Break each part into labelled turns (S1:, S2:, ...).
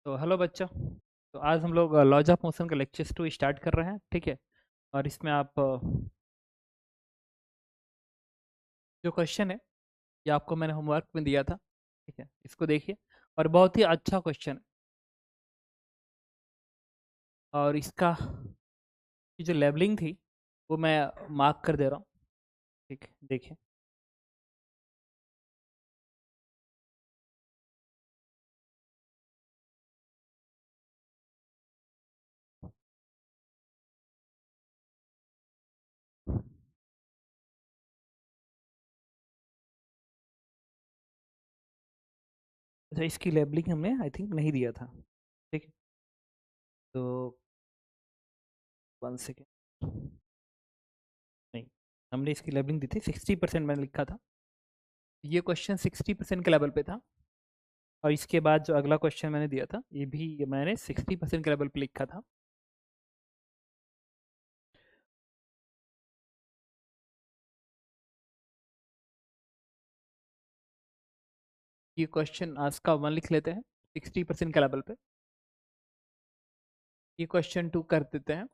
S1: तो हेलो बच्चों। तो आज हम लोग लॉज ऑफ मोशन का लेक्चर 2 स्टार्ट कर रहे हैं, ठीक है। और इसमें आप जो क्वेश्चन है ये आपको मैंने होमवर्क में दिया था, ठीक है। इसको देखिए, और बहुत ही अच्छा क्वेश्चन है। और इसका की जो लेबलिंग थी वो मैं मार्क कर दे रहा हूँ, ठीक है। देखिए, अच्छा इसकी लेबलिंग हमने आई थिंक नहीं दिया था, ठीक है। तो 1 सेकेंड, नहीं, हमने इसकी लेबलिंग दी थी 60%, मैंने लिखा था। ये क्वेश्चन 60% के लेवल पे था। और इसके बाद जो अगला क्वेश्चन मैंने दिया था ये भी मैंने 60% के लेवल पे लिखा था। ये क्वेश्चन आज का 1 लिख लेते हैं 60% के लेवल पे। ये क्वेश्चन 2 कर देते हैं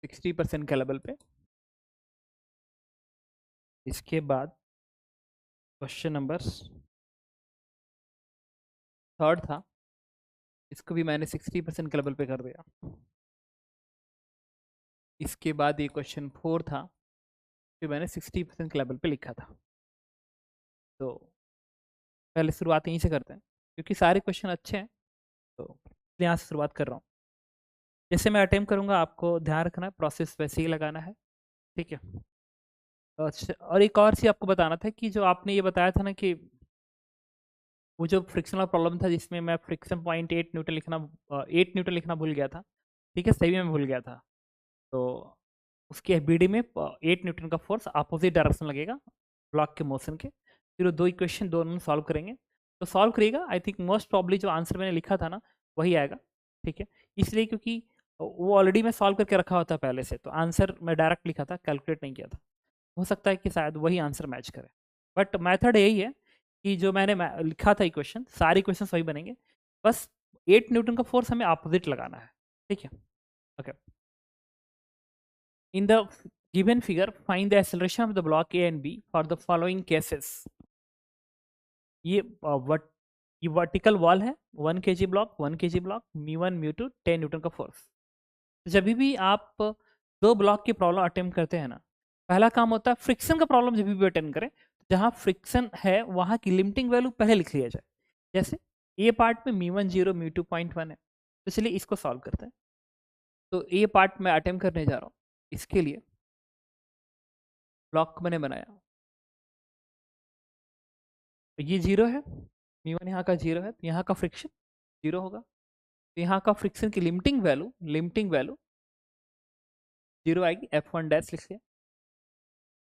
S1: 60% के लेवल पे। इसके बाद क्वेश्चन नंबर 3 था, इसको भी मैंने 60% के लेवल पे कर दिया। इसके बाद ये क्वेश्चन 4 था, जो मैंने 60% के लेवल पे लिखा था। तो पहले शुरुआत यहीं से करते हैं, क्योंकि सारे क्वेश्चन अच्छे हैं, तो यहाँ से शुरुआत कर रहा हूँ। जैसे मैं अटेम्प्ट करूँगा, आपको ध्यान रखना है प्रोसेस वैसे ही लगाना है, ठीक है। अच्छा, और एक और चीज़ आपको बताना था कि जो आपने ये बताया था ना कि वो जो फ्रिक्शनल प्रॉब्लम था जिसमें मैं फ्रिक्शन पॉइंट 8 न्यूटन लिखना भूल गया था, ठीक है, सही में मैं भूल गया था। तो उसकी एफबीडी में 8 न्यूटन का फोर्स अपोजिट डायरेक्शन लगेगा ब्लॉक के मोशन के। फिर वो दो इक्वेशन दोनों सॉल्व करेंगे। तो सॉल्व करिएगा, आई थिंक मोस्ट प्रॉब्ली जो आंसर मैंने लिखा था ना वही आएगा, ठीक है। इसलिए क्योंकि वो ऑलरेडी मैं सॉल्व करके रखा होता पहले से, तो आंसर मैं डायरेक्ट लिखा था, कैलकुलेट नहीं किया था। हो सकता है कि शायद वही आंसर मैच करे, बट मेथड यही है कि जो मैंने लिखा था इक्वेशन, सारे इक्वेशन वही बनेंगे। बस 8 न्यूटन का फोर्स हमें अपोजिट लगाना है, ठीक है। Okay, in the given figure find the acceleration of the block A and B for the following cases. ये ये वर्टिकल वॉल है, 1 kg block, 1 kg block, mu 1 mu 2, 10 newton का फोर्स। जब भी आप दो ब्लॉक की प्रॉब्लम अटेम्प्ट करते हैं ना, पहला काम होता है फ्रिक्शन का प्रॉब्लम जब भी अटेम्प्ट करें, जहां फ्रिक्शन है वहां की लिमिटिंग वैल्यू पहले लिख लिया जाए। जैसे ए पार्ट में म्यू 1 0 म्यू 2 0.1 है, तो चलिए इसको सॉल्व करते हैं। तो ए पार्ट में अटेम्प्ट करने जा रहा हूँ। इसके लिए ब्लॉक मैंने बनाया, तो ये 0 है, म्यू 1 यहाँ का 0 है, तो यहाँ का फ्रिक्शन 0 होगा। तो यहाँ का फ्रिक्शन की लिमिटिंग वैल्यू 0 आएगी, F1 डैश लिख लिया।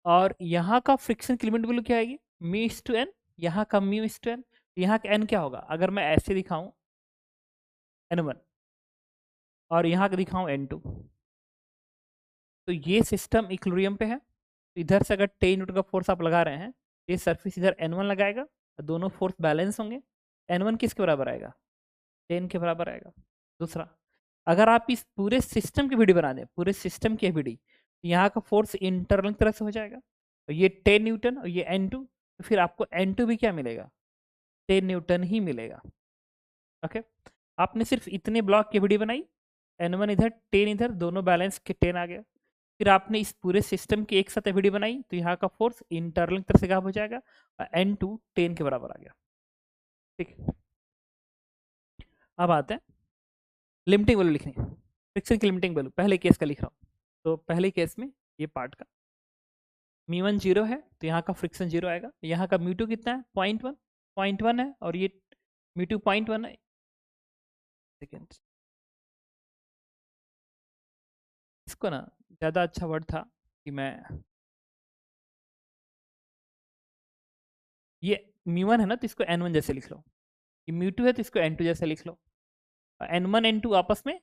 S1: और यहाँ का फ्रिक्शन की लिमिट वैल्यू क्या आएगी, म्यू इज टू एन, यहाँ का म्यू इज टू एन। यहाँ का एन क्या होगा, अगर मैं ऐसे दिखाऊं N1, और यहाँ का दिखाऊं N2, तो ये सिस्टम इक्विलिब्रियम पे है। तो इधर से अगर 10 न्यूटन का फोर्स आप लगा रहे हैं, ये सरफेस इधर N1 लगाएगा, दोनों फोर्स बैलेंस होंगे। N1 किसके बराबर आएगा, 10 के बराबर आएगा। दूसरा, अगर आप इस पूरे सिस्टम की वीडियो बना दें, पूरे सिस्टम की वीडियो, तो यहाँ का फोर्स इंटरनल तरह से हो जाएगा, तो ये 10 न्यूटन और ये N2, तो फिर आपको N2 भी क्या मिलेगा, 10 न्यूटन ही मिलेगा। ओके, आपने सिर्फ इतने ब्लॉक की वीडियो बनाई, N1 इधर 10 इधर, दोनों बैलेंस के 10 आ गया। फिर आपने इस पूरे सिस्टम की एक साथ वीडियो बनाई, तो यहाँ का फोर्स इंटरनल तरह से क्या हो जाएगा, N2 10 के बराबर आ गया, ठीक। अब आते हैं लिमिटिंग वैल्यू लिखने, फ्रिक्शन की लिमिटिंग वैल्यू पहले केस का लिख रहा हूँ। तो पहले केस में ये पार्ट का म्यू 1 0 है, तो यहाँ का फ्रिक्शन 0 आएगा। यहाँ का म्यू 2 कितना है, 0.1 है, और ये म्यू 2 0.1 है। सेकेंड, इसको ना ज़्यादा अच्छा वर्ड था कि मैं, ये म्यू 1 है ना, तो इसको N1 जैसे लिख लो। ये म्यू 2 है, तो इसको N2 जैसे लिख लो। N1 N2 आपस में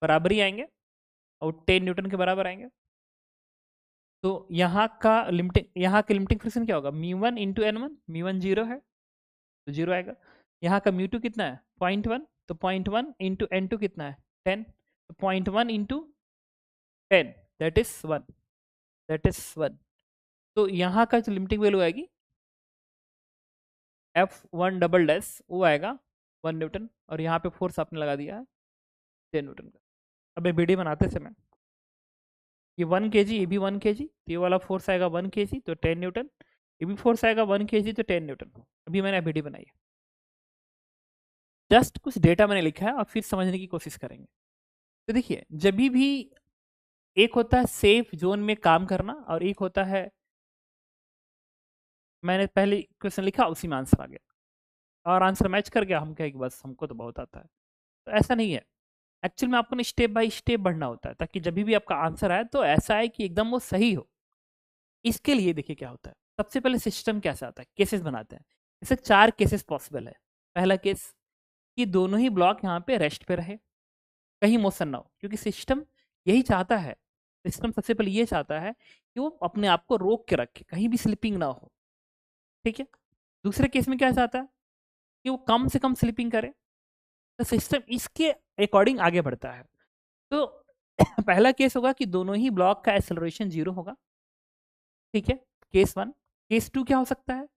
S1: बराबर ही आएंगे, और 10 न्यूटन के बराबर आएंगे। तो यहाँ के लिमिटिंग फ्रिक्शन क्या होगा, म्यू 1 इंटू N1, म्यू 1 0 है तो 0 आएगा। यहाँ का म्यू 2 कितना है, 0.1, तो 0.1 इंटू N2 कितना है 10, तो 0.1 into 10 that is 1, that is 1। तो यहाँ का जो लिमिटिंग वैल्यू आएगी F1 डबल डैश वो आएगा 1 न्यूटन, और यहाँ पे फोर्स आपने लगा दिया है 10 न्यूटन का। अब ये बीडी बनाते समय ये 1 kg, ये भी 1 kg, तो ये वाला फोर्स आएगा 1 kg तो 10 न्यूटन, ये भी फोर्स आएगा 1 kg तो 10 न्यूटन। अभी मैंने बीडी बनाई है, जस्ट कुछ डेटा मैंने लिखा है और फिर समझने की कोशिश करेंगे। तो देखिए जब भी एक होता है सेफ जोन में काम करना और एक होता है, मैंने पहले क्वेश्चन लिखा उसी में आंसर आ गया और आंसर मैच कर गया, हम कहें कि बस हमको तो बहुत आता है। तो ऐसा नहीं है, एक्चुअल में आपको ना स्टेप बाय स्टेप बढ़ना होता है ताकि जब भी आपका आंसर आए तो ऐसा है कि एकदम वो सही हो। इसके लिए देखिए क्या होता है, सबसे पहले सिस्टम कैसा आता है, केसेस बनाते हैं। जैसे 4 केसेस पॉसिबल है। पहला केस कि दोनों ही ब्लॉक यहाँ पे रेस्ट पे रहे, कहीं मोशन ना हो, क्योंकि सिस्टम यही चाहता है। सिस्टम सबसे पहले ये चाहता है कि वो अपने आप को रोक के रखे, कहीं भी स्लिपिंग ना हो, ठीक है। दूसरे केस में क्या चाहता है कि वो कम से कम स्लिपिंग करे, तो सिस्टम इसके अकॉर्डिंग आगे बढ़ता है। तो पहला केस होगा कि दोनों ही ब्लॉक का एक्सेलरेशन 0 होगा, ठीक है, केस 1। केस 2 क्या हो सकता है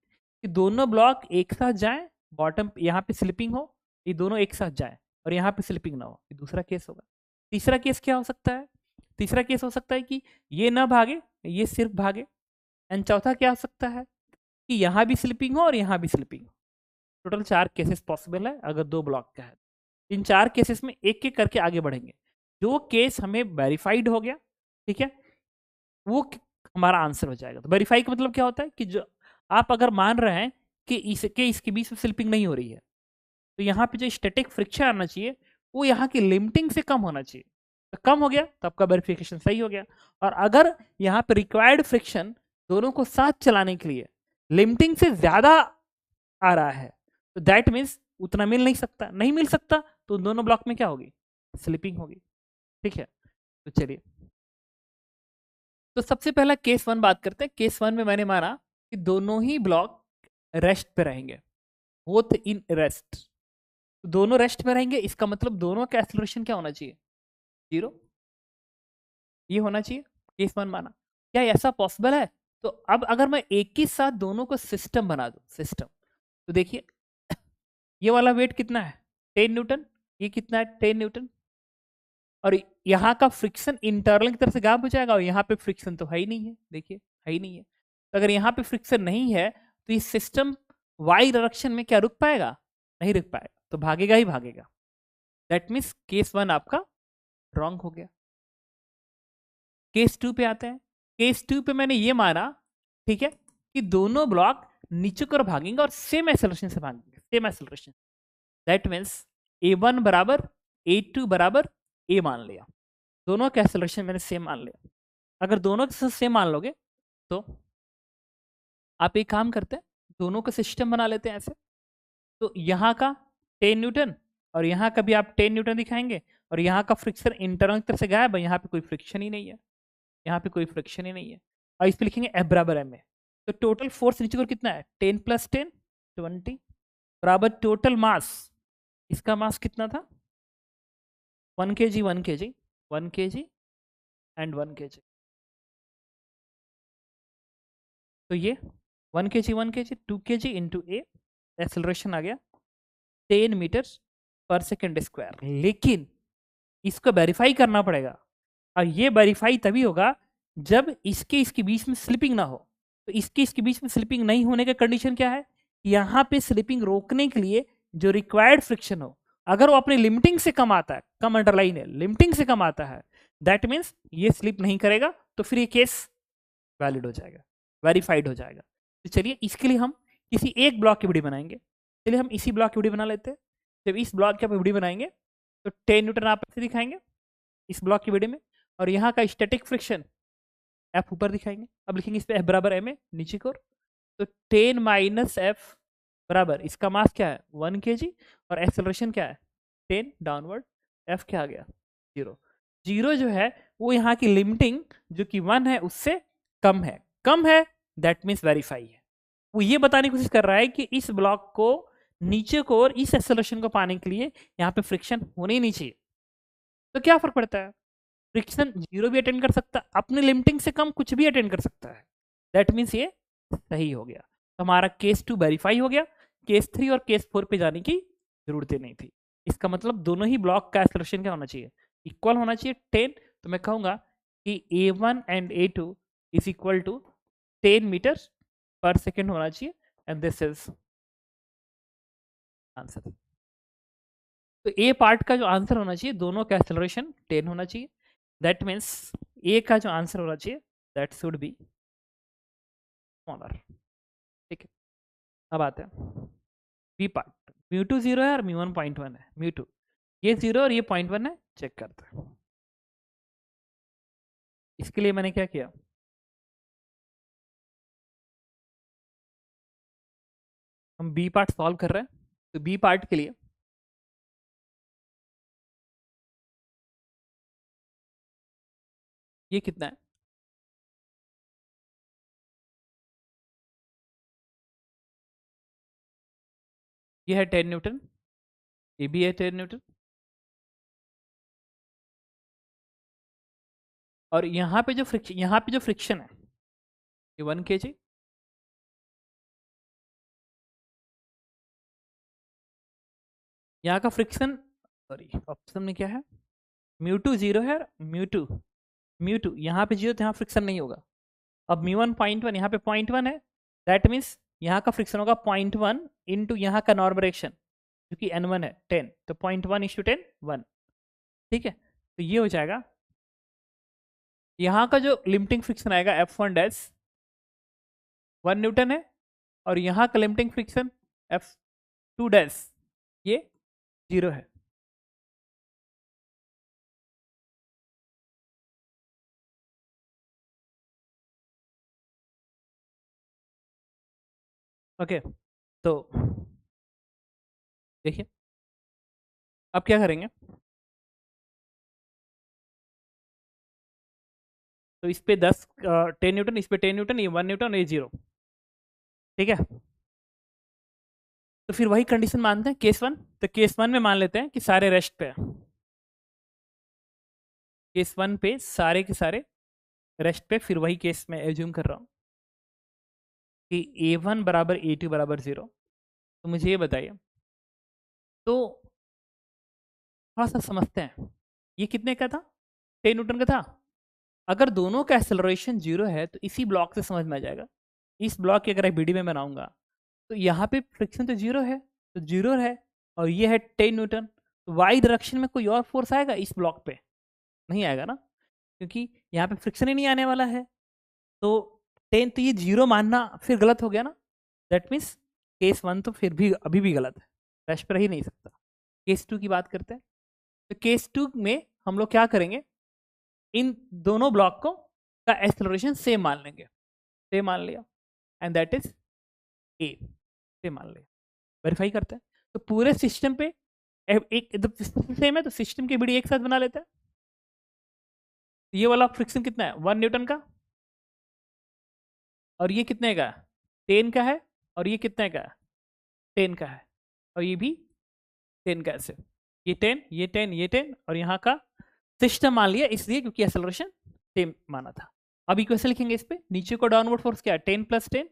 S1: कि दोनों ब्लॉक एक साथ जाएं, बॉटम यहाँ पे स्लिपिंग हो, ये दोनों एक साथ जाएं और यहाँ पे स्लिपिंग ना हो, ये दूसरा केस होगा। तीसरा केस क्या हो सकता है, तीसरा केस हो सकता है कि ये ना भागे, ये सिर्फ भागे। एंड चौथा क्या हो सकता है कि यहाँ भी स्लिपिंग हो और यहाँ भी स्लिपिंग हो। टोटल 4 केसेस पॉसिबल है अगर 2 ब्लॉक का है। इन 4 केसेस में एक एक करके आगे बढ़ेंगे। जो केस हमें वेरीफाइड हो गया, ठीक है, वो हमारा आंसर हो जाएगा। तो वेरीफाई का मतलब क्या होता है कि जो आप अगर मान रहे हैं कि इसके बीच में स्लिपिंग नहीं हो रही है, तो यहाँ पे जो स्टैटिक फ्रिक्शन आना चाहिए वो यहाँ की लिमिटिंग से कम होना चाहिए। तो कम हो गया तो आपका वेरिफिकेशन सही हो गया। और अगर यहाँ पे रिक्वायर्ड फ्रिक्शन दोनों को साथ चलाने के लिए लिमिटिंग से ज्यादा आ रहा है, तो दैट मीन्स उतना मिल नहीं सकता, नहीं मिल सकता तो दोनों ब्लॉक में क्या होगी, स्लिपिंग होगी, ठीक है। तो चलिए, तो सबसे पहला केस 1 बात करते हैं। केस 1 में मैंने माना कि दोनों ही ब्लॉक रेस्ट पे रहेंगे, बोथ इन रेस्ट। दोनों रेस्ट पे रहेंगे, इसका मतलब दोनों का एक्सेलरेशन क्या होना चाहिए, 0, ये होना चाहिए। केस 1 माना। क्या ऐसा पॉसिबल है? तो अब अगर मैं एक ही साथ दोनों को सिस्टम बना दूं, सिस्टम, तो देखिए ये वाला वेट कितना है 10 न्यूटन, ये कितना है 10 न्यूटन, और यहाँ का फ्रिक्शन इंटरनल की तरफ से गायब हो जाएगा और यहाँ पे फ्रिक्शन तो है ही नहीं है, देखिए है ही नहीं है। तो अगर यहाँ पे फ्रिक्शन नहीं है तो ये सिस्टम वाई डायरेक्शन में क्या रुक पाएगा, नहीं रुक पाएगा, तो भागेगा ही भागेगा। दैट मीन्स केस 1 आपका रॉन्ग हो गया। केस 2 पे आते हैं। केस 2 पे मैंने ये माना, ठीक है, कि दोनों ब्लॉक नीचे की ओर भागेंगे और सेम एक्सेलरेशन से भागेंगे, same acceleration. That means A1 बराबर A2 बराबर A मान लिया, दोनों का एक्सेलरेशन मैंने सेम मान लिया। अगर दोनों के सेम मान लोगे तो आप एक काम करते हैं, दोनों का सिस्टम बना लेते हैं ऐसे। तो यहाँ का 10 न्यूटन और यहाँ का भी आप 10 न्यूटन दिखाएंगे, और यहाँ का फ्रिक्शन इंटरनल तरफ से गायब है, यहाँ पे कोई फ्रिक्शन ही नहीं है, यहाँ पे कोई फ्रिक्शन ही नहीं है। और इस पे लिखेंगे F बराबर M है। तो टोटल फोर्स नीचे को कितना है 10 + 10 20 बराबर टोटल मास, इसका मास कितना था 1 kg 1 kg 1 kg and 1 kg। तो ये 1 kg 1 kg 2 kg इंटू ए, एक्सेलरेशन आ गया 10 मीटर पर सेकेंड स्क्वायर। लेकिन इसको वेरीफाई करना पड़ेगा, और ये वेरीफाई तभी होगा जब इसके बीच में स्लिपिंग ना हो। तो इसके बीच में स्लिपिंग नहीं होने का कंडीशन क्या है, यहाँ पे स्लिपिंग रोकने के लिए जो रिक्वायर्ड फ्रिक्शन हो, अगर वो अपने लिमिटिंग से कम आता है, कम अंडरलाइन है, लिमिटिंग से कम आता है, दैट मीन्स ये स्लिप नहीं करेगा, तो फिर ये केस वैलिड हो जाएगा, वेरीफाइड हो जाएगा। तो चलिए इसके लिए हम किसी एक ब्लॉक की वीडियो बनाएंगे। चलिए हम इसी ब्लॉक की वीडियो बना लेते हैं। जब इस ब्लॉक की आप वीडियो बनाएंगे तो 10 न्यूटन आप ऐसे दिखाएंगे इस ब्लॉक की वीडियो में, और यहाँ का स्टैटिक फ्रिक्शन F ऊपर दिखाएंगे। अब लिखेंगे इस पे F बराबर M है नीचे की ओर, तो 10 - F बराबर, इसका मास क्या है 1 kg और एक्सेलरेशन क्या है 10 डाउनवर्ड, F क्या आ गया 0। 0 जो है वो यहाँ की लिमिटिंग जो कि 1 है उससे कम है, कम है दैट मीन्स वेरीफाई है। वो ये बताने की कोशिश कर रहा है कि इस ब्लॉक को नीचे को और इस एक्सेलरेशन को पाने के लिए यहाँ पे फ्रिक्शन होने ही नहीं चाहिए। तो क्या फर्क पड़ता है, फ्रिक्शन जीरो भी अटेंड कर सकता है, अपनी लिमिटिंग से कम कुछ भी अटेंड कर सकता है। दैट मीन्स ये सही हो गया। तो हमारा केस 2 वेरीफाई हो गया, केस 3 और केस 4 पे जाने की जरूरत ही नहीं थी। इसका मतलब दोनों ही ब्लॉक का एक्सेलरेशन क्या होना चाहिए, इक्वल होना चाहिए 10। तो मैं कहूंगा कि A1 and A2 is equal to 10 metre per second होना चाहिए, एंड दिस इज आंसर। तो ए पार्ट का जो आंसर होना चाहिए, दोनों का एक्सेलरेशन 10 होना चाहिए। दैट मीन्स ए का जो आंसर होना चाहिए दैट शुड बी स्मॉलर। ठीक है, अब आते हैं B part. Mu two zero है और म्यू वन 0.1 है। म्यू टू ये जीरो और ये 0.1 है, चेक करते हैं। इसके लिए मैंने क्या किया, हम बी पार्ट सॉल्व कर रहे हैं। तो बी पार्ट के लिए ये कितना है, ये है 10 न्यूटन, ये भी है 10 न्यूटन, और यहाँ पे जो फ्रिक्शन है ये 1 kg। यहाँ का फ्रिक्शन, सॉरी ऑप्शन में क्या है, म्यू टू जीरो है, म्यू टू यहाँ पे जीरो, तो यहाँ फ्रिक्शन नहीं होगा। अब म्यू वन 0.1, यहाँ पे 0.1 है, दैट मीन्स यहाँ का फ्रिक्शन होगा 0.1 इंटू यहाँ का नॉर्मल रिएक्शन, क्योंकि N1 है 10, तो 0.1 इशू 10 1। ठीक है, तो ये हो जाएगा, यहाँ का जो लिमिटिंग फ्रिक्शन आएगा F1 डैश 1 न्यूटन है, और यहाँ का लिमिटिंग फ्रिक्शन F2 डैश ये 0 है। ओके, तो देखिए अब क्या करेंगे, तो इस पे 10 न्यूटन, इस पे 10 न्यूटन, ये 1 न्यूटन, ये 0। ठीक है, तो फिर वही कंडीशन मानते हैं केस 1। तो केस 1 में मान लेते हैं कि सारे रेस्ट पे हैं, केस 1 पे सारे के सारे रेस्ट पे। फिर वही केस में एज्यूम कर रहा हूँ कि A1 बराबर A2 बराबर 0। तो मुझे ये बताइए, तो थोड़ा सा समझते हैं, ये कितने का था, 10 न्यूटन का था। अगर दोनों का एक्सेलरेशन 0 है तो इसी ब्लॉक से समझ में आ जाएगा। इस ब्लॉक की अगर एक बीडी में बनाऊंगा तो यहाँ पे फ्रिक्शन तो 0 है, तो 0 है, और ये है 10 न्यूटन। तो वाई डायरेक्शन में कोई और फोर्स आएगा इस ब्लॉक पे, नहीं आएगा ना, क्योंकि यहाँ पे फ्रिक्शन ही नहीं आने वाला है। तो 10, तो ये 0 मानना फिर गलत हो गया ना। दैट मीन्स केस 1 तो फिर भी अभी भी गलत है, रेस्ट पर ही नहीं सकता। केस 2 की बात करते हैं। तो केस 2 में हम लोग क्या करेंगे, इन दोनों ब्लॉक को का एक्सेलरेशन सेम मान लेंगे। सेम मान लिया, and that is a, same मान लिया। वेरीफाई करते हैं, तो पूरे सिस्टम पे एक सेम है, तो सिस्टम की बीडी एक साथ बना लेते हैं। ये वाला फ्रिक्शन कितना है, 1 न्यूटन का, और ये कितने का, 10 का है, और ये कितने का, 10 का है, और ये भी 10 का। ऐसे ये 10, ये 10, ये 10, और यहाँ का सिस्टम मान लिया इसलिए क्योंकि एक्सेलरेशन सेम माना था। अब इक्वेशन लिखेंगे इस पे, नीचे को डाउनवर्ड फोर्स क्या है, 10 प्लस 10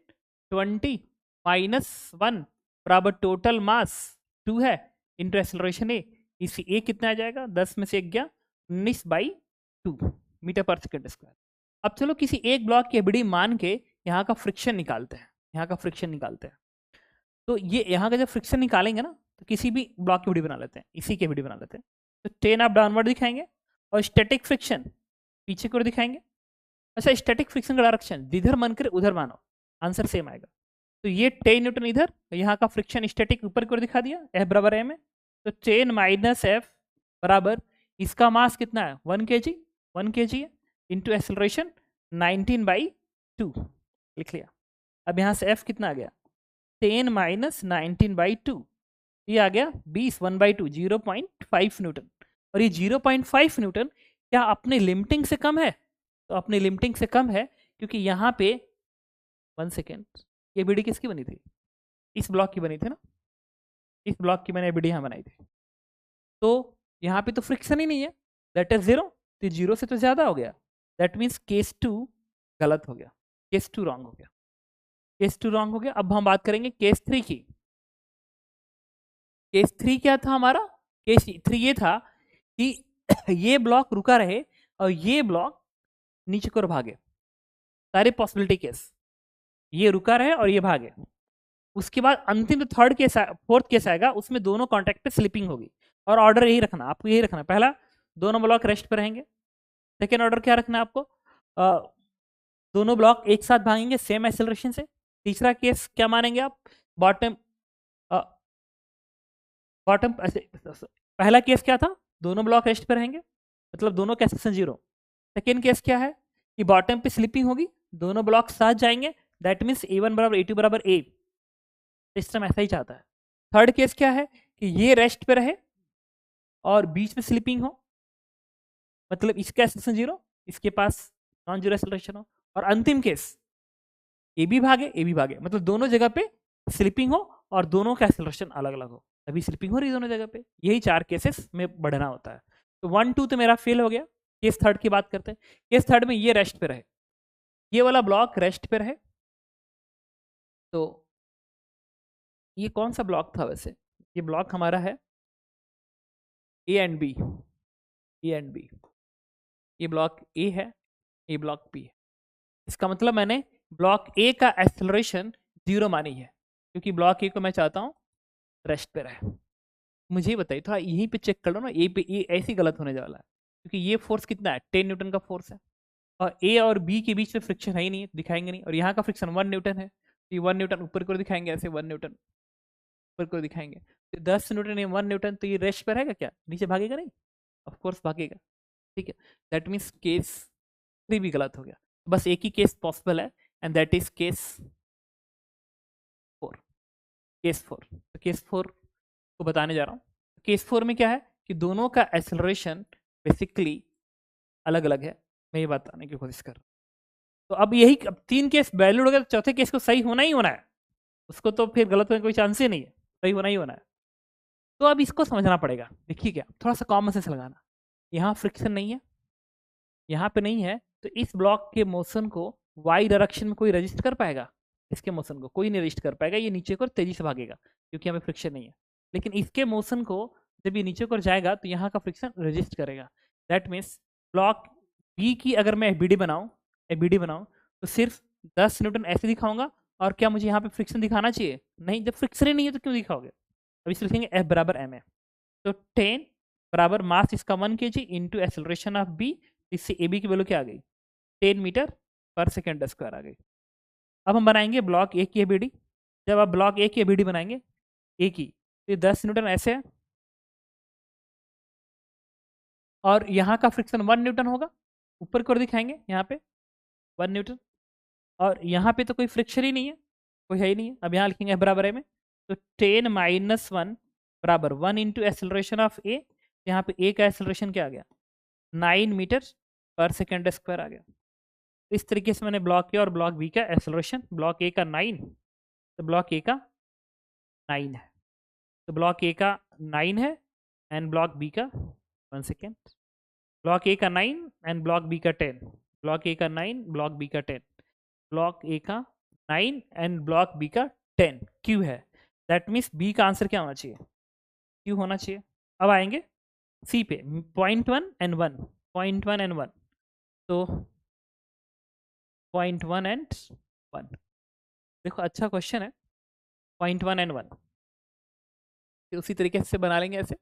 S1: 20 माइनस 1 बराबर टोटल मास 2 है इंटू एक्सेलरेशन ए। इसी ए कितना आ जाएगा, 10 में से 1 गया 19/2 मीटर पर सेकेंड स्क्वायर। अब चलो किसी एक ब्लॉक की एबीडी मान के यहाँ का फ्रिक्शन निकालते हैं, यहाँ का फ्रिक्शन निकालते हैं। तो ये यहाँ का जब फ्रिक्शन निकालेंगे ना, तो किसी भी ब्लॉक की वीडियो बना लेते हैं, इसी की वीडियो बना लेते हैं। तो 10 आप डाउनवर्ड दिखाएंगे, और स्टैटिक फ्रिक्शन पीछे की ओर दिखाएंगे। अच्छा, स्टैटिक फ्रिक्शन का डायरेक्शन जिधर मन करे उधर मानो, आंसर सेम आएगा। तो ये 10 न्यूटन इधर, यहाँ का फ्रिक्शन स्टैटिक ऊपर की ओर दिखा दिया, F बराबर M है। तो 10 माइनस F बराबर, इसका मास कितना है 1 kg, 1 kg है, इंटू एक्सेलरेशन 19/2 लिख लिया। अब यहाँ से F कितना आ गया, 10 माइनस 19/2, ये आ गया 20, 1/2 0.5 न्यूटन। और ये 0.5 न्यूटन क्या अपने लिमिटिंग से कम है, तो अपने लिमिटिंग से कम है, क्योंकि यहाँ पे 1 सेकेंड, ये बीडी किसकी बनी थी, इस ब्लॉक की बनी थी ना। इस ब्लॉक की मैंने एबीडी यहाँ बनाई थी। तो यहाँ पे तो फ्रिक्शन ही नहीं है, दैट इज जीरो, तो जीरो से तो ज्यादा हो गया, दैट मीन्स केस टू गलत हो गया, केस टू रॉन्ग हो गया, केस टू रॉन्ग हो गया। अब हम बात करेंगे केस थ्री की। केस थ्री क्या था हमारा? केस थ्री ये था कि ये ब्लॉक रुका रहे और ये ब्लॉक नीचे की ओर भागे, सारे पॉसिबिलिटी केस, ये रुका रहे और ये भागे। उसके बाद अंतिम थर्ड केस, फोर्थ केस आएगा, उसमें दोनों कॉन्टैक्ट पे स्लिपिंग होगी। और ऑर्डर यही रखना, आपको यही रखना, पहला दोनों ब्लॉक रेस्ट पे रहेंगे, सेकेंड ऑर्डर क्या रखना है आपको, दोनों ब्लॉक एक साथ भागेंगे सेम एक्सेलरेशन से। तीसरा केस क्या मानेंगे आप, बॉटम, बॉटम, पहला केस क्या था, दोनों ब्लॉक रेस्ट पे रहेंगे, मतलब दोनों का एक्सेलरेशन जीरो। सेकेंड केस क्या है कि बॉटम पे स्लिपिंग होगी, दोनों ब्लॉक साथ जाएंगे, दैट मीन्स A1 बराबर A2 बराबर A, सिस्टम ऐसा ही चाहता है। थर्ड केस क्या है कि ये रेस्ट पे रहे और बीच में स्लिपिंग हो, मतलब इसका एक्सेलरेशन जीरो, इसके पास नॉन जीरो एक्सेलरेशन हो। और अंतिम केस ए भी भागे, मतलब दोनों जगह पे स्लिपिंग हो और दोनों का एक्सेलरेशन अलग अलग हो, अभी स्लिपिंग हो रही है दोनों जगह पे। यही चार केसेस में बढ़ना होता है। तो 1 2 तो मेरा फेल हो गया। केस थर्ड की बात करते हैं। केस थर्ड में ये रेस्ट पे रहे, ये वाला ब्लॉक रेस्ट पे रहे, तो ये कौन सा ब्लॉक था वैसे, ये ब्लॉक हमारा है A and B, A and B, ये ब्लॉक ए है, ये ब्लॉक बी है। इसका मतलब मैंने ब्लॉक ए का एक्सेलरेशन जीरो मानी है, क्योंकि ब्लॉक ए को मैं चाहता हूँ रेस्ट पे रहे। मुझे बताइए थोड़ा यहीं पे चेक कर लो ना, ए पे ए ऐसे ही गलत होने वाला है, क्योंकि ये फोर्स कितना है, 10 न्यूटन का फोर्स है, और ए और बी के बीच में फ्रिक्शन है ही नहीं, दिखाएंगे नहीं, और यहाँ का फ्रिक्शन 1 न्यूटन है, तो ये 1 न्यूटन ऊपर को दिखाएंगे, ऐसे 1 न्यूटन ऊपर को दिखाएंगे, तो 10 न्यूटन या 1 न्यूटन, तो ये रेस्ट पर रहेगा क्या, नीचे भागेगा नहीं, ऑफकोर्स भागेगा। ठीक है, दैट मीन्स केस थ्री भी गलत हो गया, बस एक ही केस पॉसिबल है, and that is case four. Case four, तो केस फोर को बताने जा रहा हूँ। केस फोर में क्या है कि दोनों का एक्सेलरेशन बेसिकली अलग अलग है, मैं ये बताने की कोशिश कर रहा हूँ। तो अब यही, अब तीन केस वैलिड हो गए, तो चौथे केस को सही होना ही होना है, उसको तो फिर गलत होने का कोई चांस ही नहीं है, सही होना ही होना है। तो अब इसको समझना पड़ेगा, देखिए क्या, थोड़ा सा कॉमन सेंस लगाना, यहाँ फ्रिक्शन नहीं है, यहाँ पे नहीं है, तो इस ब्लॉक के मोशन को वाई डायरेक्शन में कोई रजिस्ट कर पाएगा, इसके मोशन को कोई नहीं रजिस्ट कर पाएगा, ये नीचे को तेजी से भागेगा क्योंकि यहाँ पे फ्रिक्शन नहीं है। लेकिन इसके मोशन को जब ये नीचे को जाएगा तो यहाँ का फ्रिक्शन रजिस्ट करेगा। दैट मीन्स ब्लॉक बी की अगर मैं एबीडी बनाऊँ तो सिर्फ 10 न्यूटन ऐसे दिखाऊंगा, और क्या मुझे यहाँ पे फ्रिक्शन दिखाना चाहिए? नहीं, जब फ्रिक्शन ही नहीं है तो क्यों दिखाओगे? अब इसे लिखेंगे F बराबर एम है, तो 10 बराबर मास इसका 1 kg into acceleration of B, इससे ए बी की वैल्यू क्या आ गई, 10 मीटर पर सेकेंड स्क्वायर आ गई। अब हम बनाएंगे ब्लॉक ए की एबीडी। जब आप ब्लॉक ए की एबीडी बनाएंगे ए की, तो 10 न्यूटन ऐसे है, और यहाँ का फ्रिक्शन 1 न्यूटन होगा, ऊपर की ओर दिखाएंगे यहाँ पे 1 न्यूटन, और यहाँ पे तो कोई फ्रिक्शन ही नहीं है, कोई है ही नहीं है। अब यहाँ लिखेंगे बराबर है में, तो 10 माइनस 1 बराबर 1 इंटू एक्सेलरेशन ऑफ ए, यहाँ पे ए का एक्सेलरेशन क्या आ गया, 9 मीटर पर सेकेंड स्क्वायर आ गया। इस तरीके से मैंने ब्लॉक ए और ब्लॉक बी का एक्सेलरेशन, ब्लॉक ए का 9, तो ब्लॉक ए का 9 है, तो ब्लॉक ए का 9 है, एंड ब्लॉक बी का 1 सेकेंड, ब्लॉक ए का 9 एंड ब्लॉक बी का 10, ब्लॉक ए का 9 ब्लॉक बी का 10, ब्लॉक ए का 9 एंड ब्लॉक बी का 10, क्यू है, दैट मीन्स बी का आंसर क्या होना चाहिए, क्यू होना चाहिए। अब आएंगे सी पे, पॉइंट 1 एंड 1, पॉइंट 1 एंड 1, तो पॉइंट 1 एंड 1, देखो अच्छा क्वेश्चन है, पॉइंट 1 एंड 1, उसी तरीके से बना लेंगे ऐसे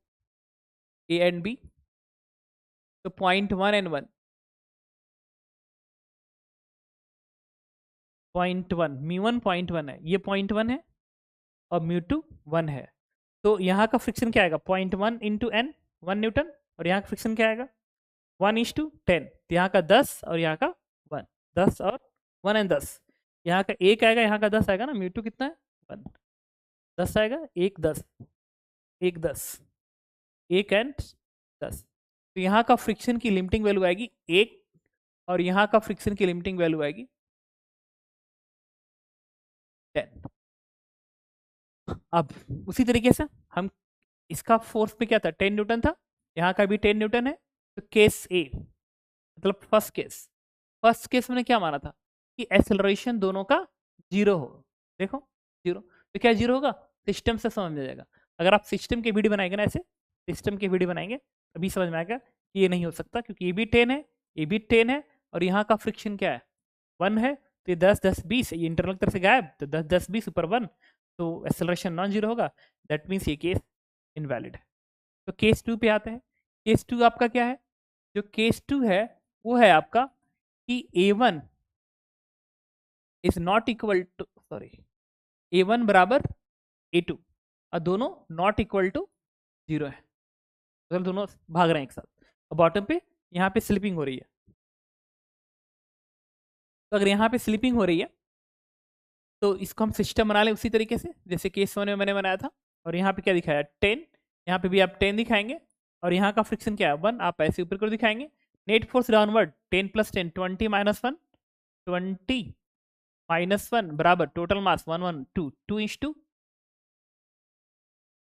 S1: ए एंड बी, तो point 1 and 1, point 1 mu 1 point 1 है, ये पॉइंट 1 है, और म्यू 2 1 है, तो यहाँ का फ्रिक्शन क्या आएगा, पॉइंट 1 इंटू एन 1 न्यूटन, और यहाँ का फ्रिक्शन क्या आएगा 1:10, तो यहाँ का 10 और यहाँ का 1, 10 और 1 एंड 10, यहाँ का 1 आएगा, यहाँ का 10 आएगा ना, म्यू 2 कितना है 1, 10 आएगा, 1 10, 1 10, 1 एंड 10, तो यहाँ का फ्रिक्शन की लिमिटिंग वैल्यू आएगी 1, और यहाँ का फ्रिक्शन की लिमिटिंग वैल्यू आएगी 10। अब उसी तरीके से हम इसका फोर्स पे क्या था, 10 न्यूटन था, यहाँ का भी 10 न्यूटन है। तो केस ए मतलब फर्स्ट केस मैंने क्या माना था कि एक्सेलरेशन दोनों का जीरो हो। देखो जीरो, तो क्या जीरो होगा, सिस्टम से समझ में आ जाएगा। अगर आप सिस्टम के वीडियो बनाएंगे ना, ऐसे सिस्टम के वीडियो बनाएंगे तभी समझ में आएगा कि ये नहीं हो सकता, क्योंकि ये भी 10 है, ये भी 10 है, और यहाँ का फ्रिक्शन क्या है, 1 है। तो ये 10 10 20, ये इंटरनल तरफ से गायब, तो 10 10 20 ऊपर 1, तो एक्सेलरेशन नॉन जीरो होगा। दैट मीन्स ये केस इनवैलिड है। तो केस 2 पे आते हैं। केस 2 आपका क्या है, जो केस 2 है वो है आपका कि A1 is not equal to, sorry, A1 बराबर A2, और दोनों नॉट इक्वल टू जीरो है, मतलब दोनों भाग रहे हैं एक साथ, और बॉटम पे यहाँ पे स्लिपिंग हो रही है। तो अगर यहाँ पे स्लिपिंग हो रही है तो इसको हम सिस्टम बना लें उसी तरीके से जैसे केस 1 में मैंने बनाया था। और यहाँ पे क्या दिखाया, 10, यहाँ पे भी आप 10 दिखाएंगे, और यहाँ का फ्रिक्शन क्या है, 1, आप ऐसे ऊपर को दिखाएंगे। नेट फोर्स डाउनवर्ड 10 + 10 20 - 1, 20 - 1 बराबर टोटल मास 1 1 2 2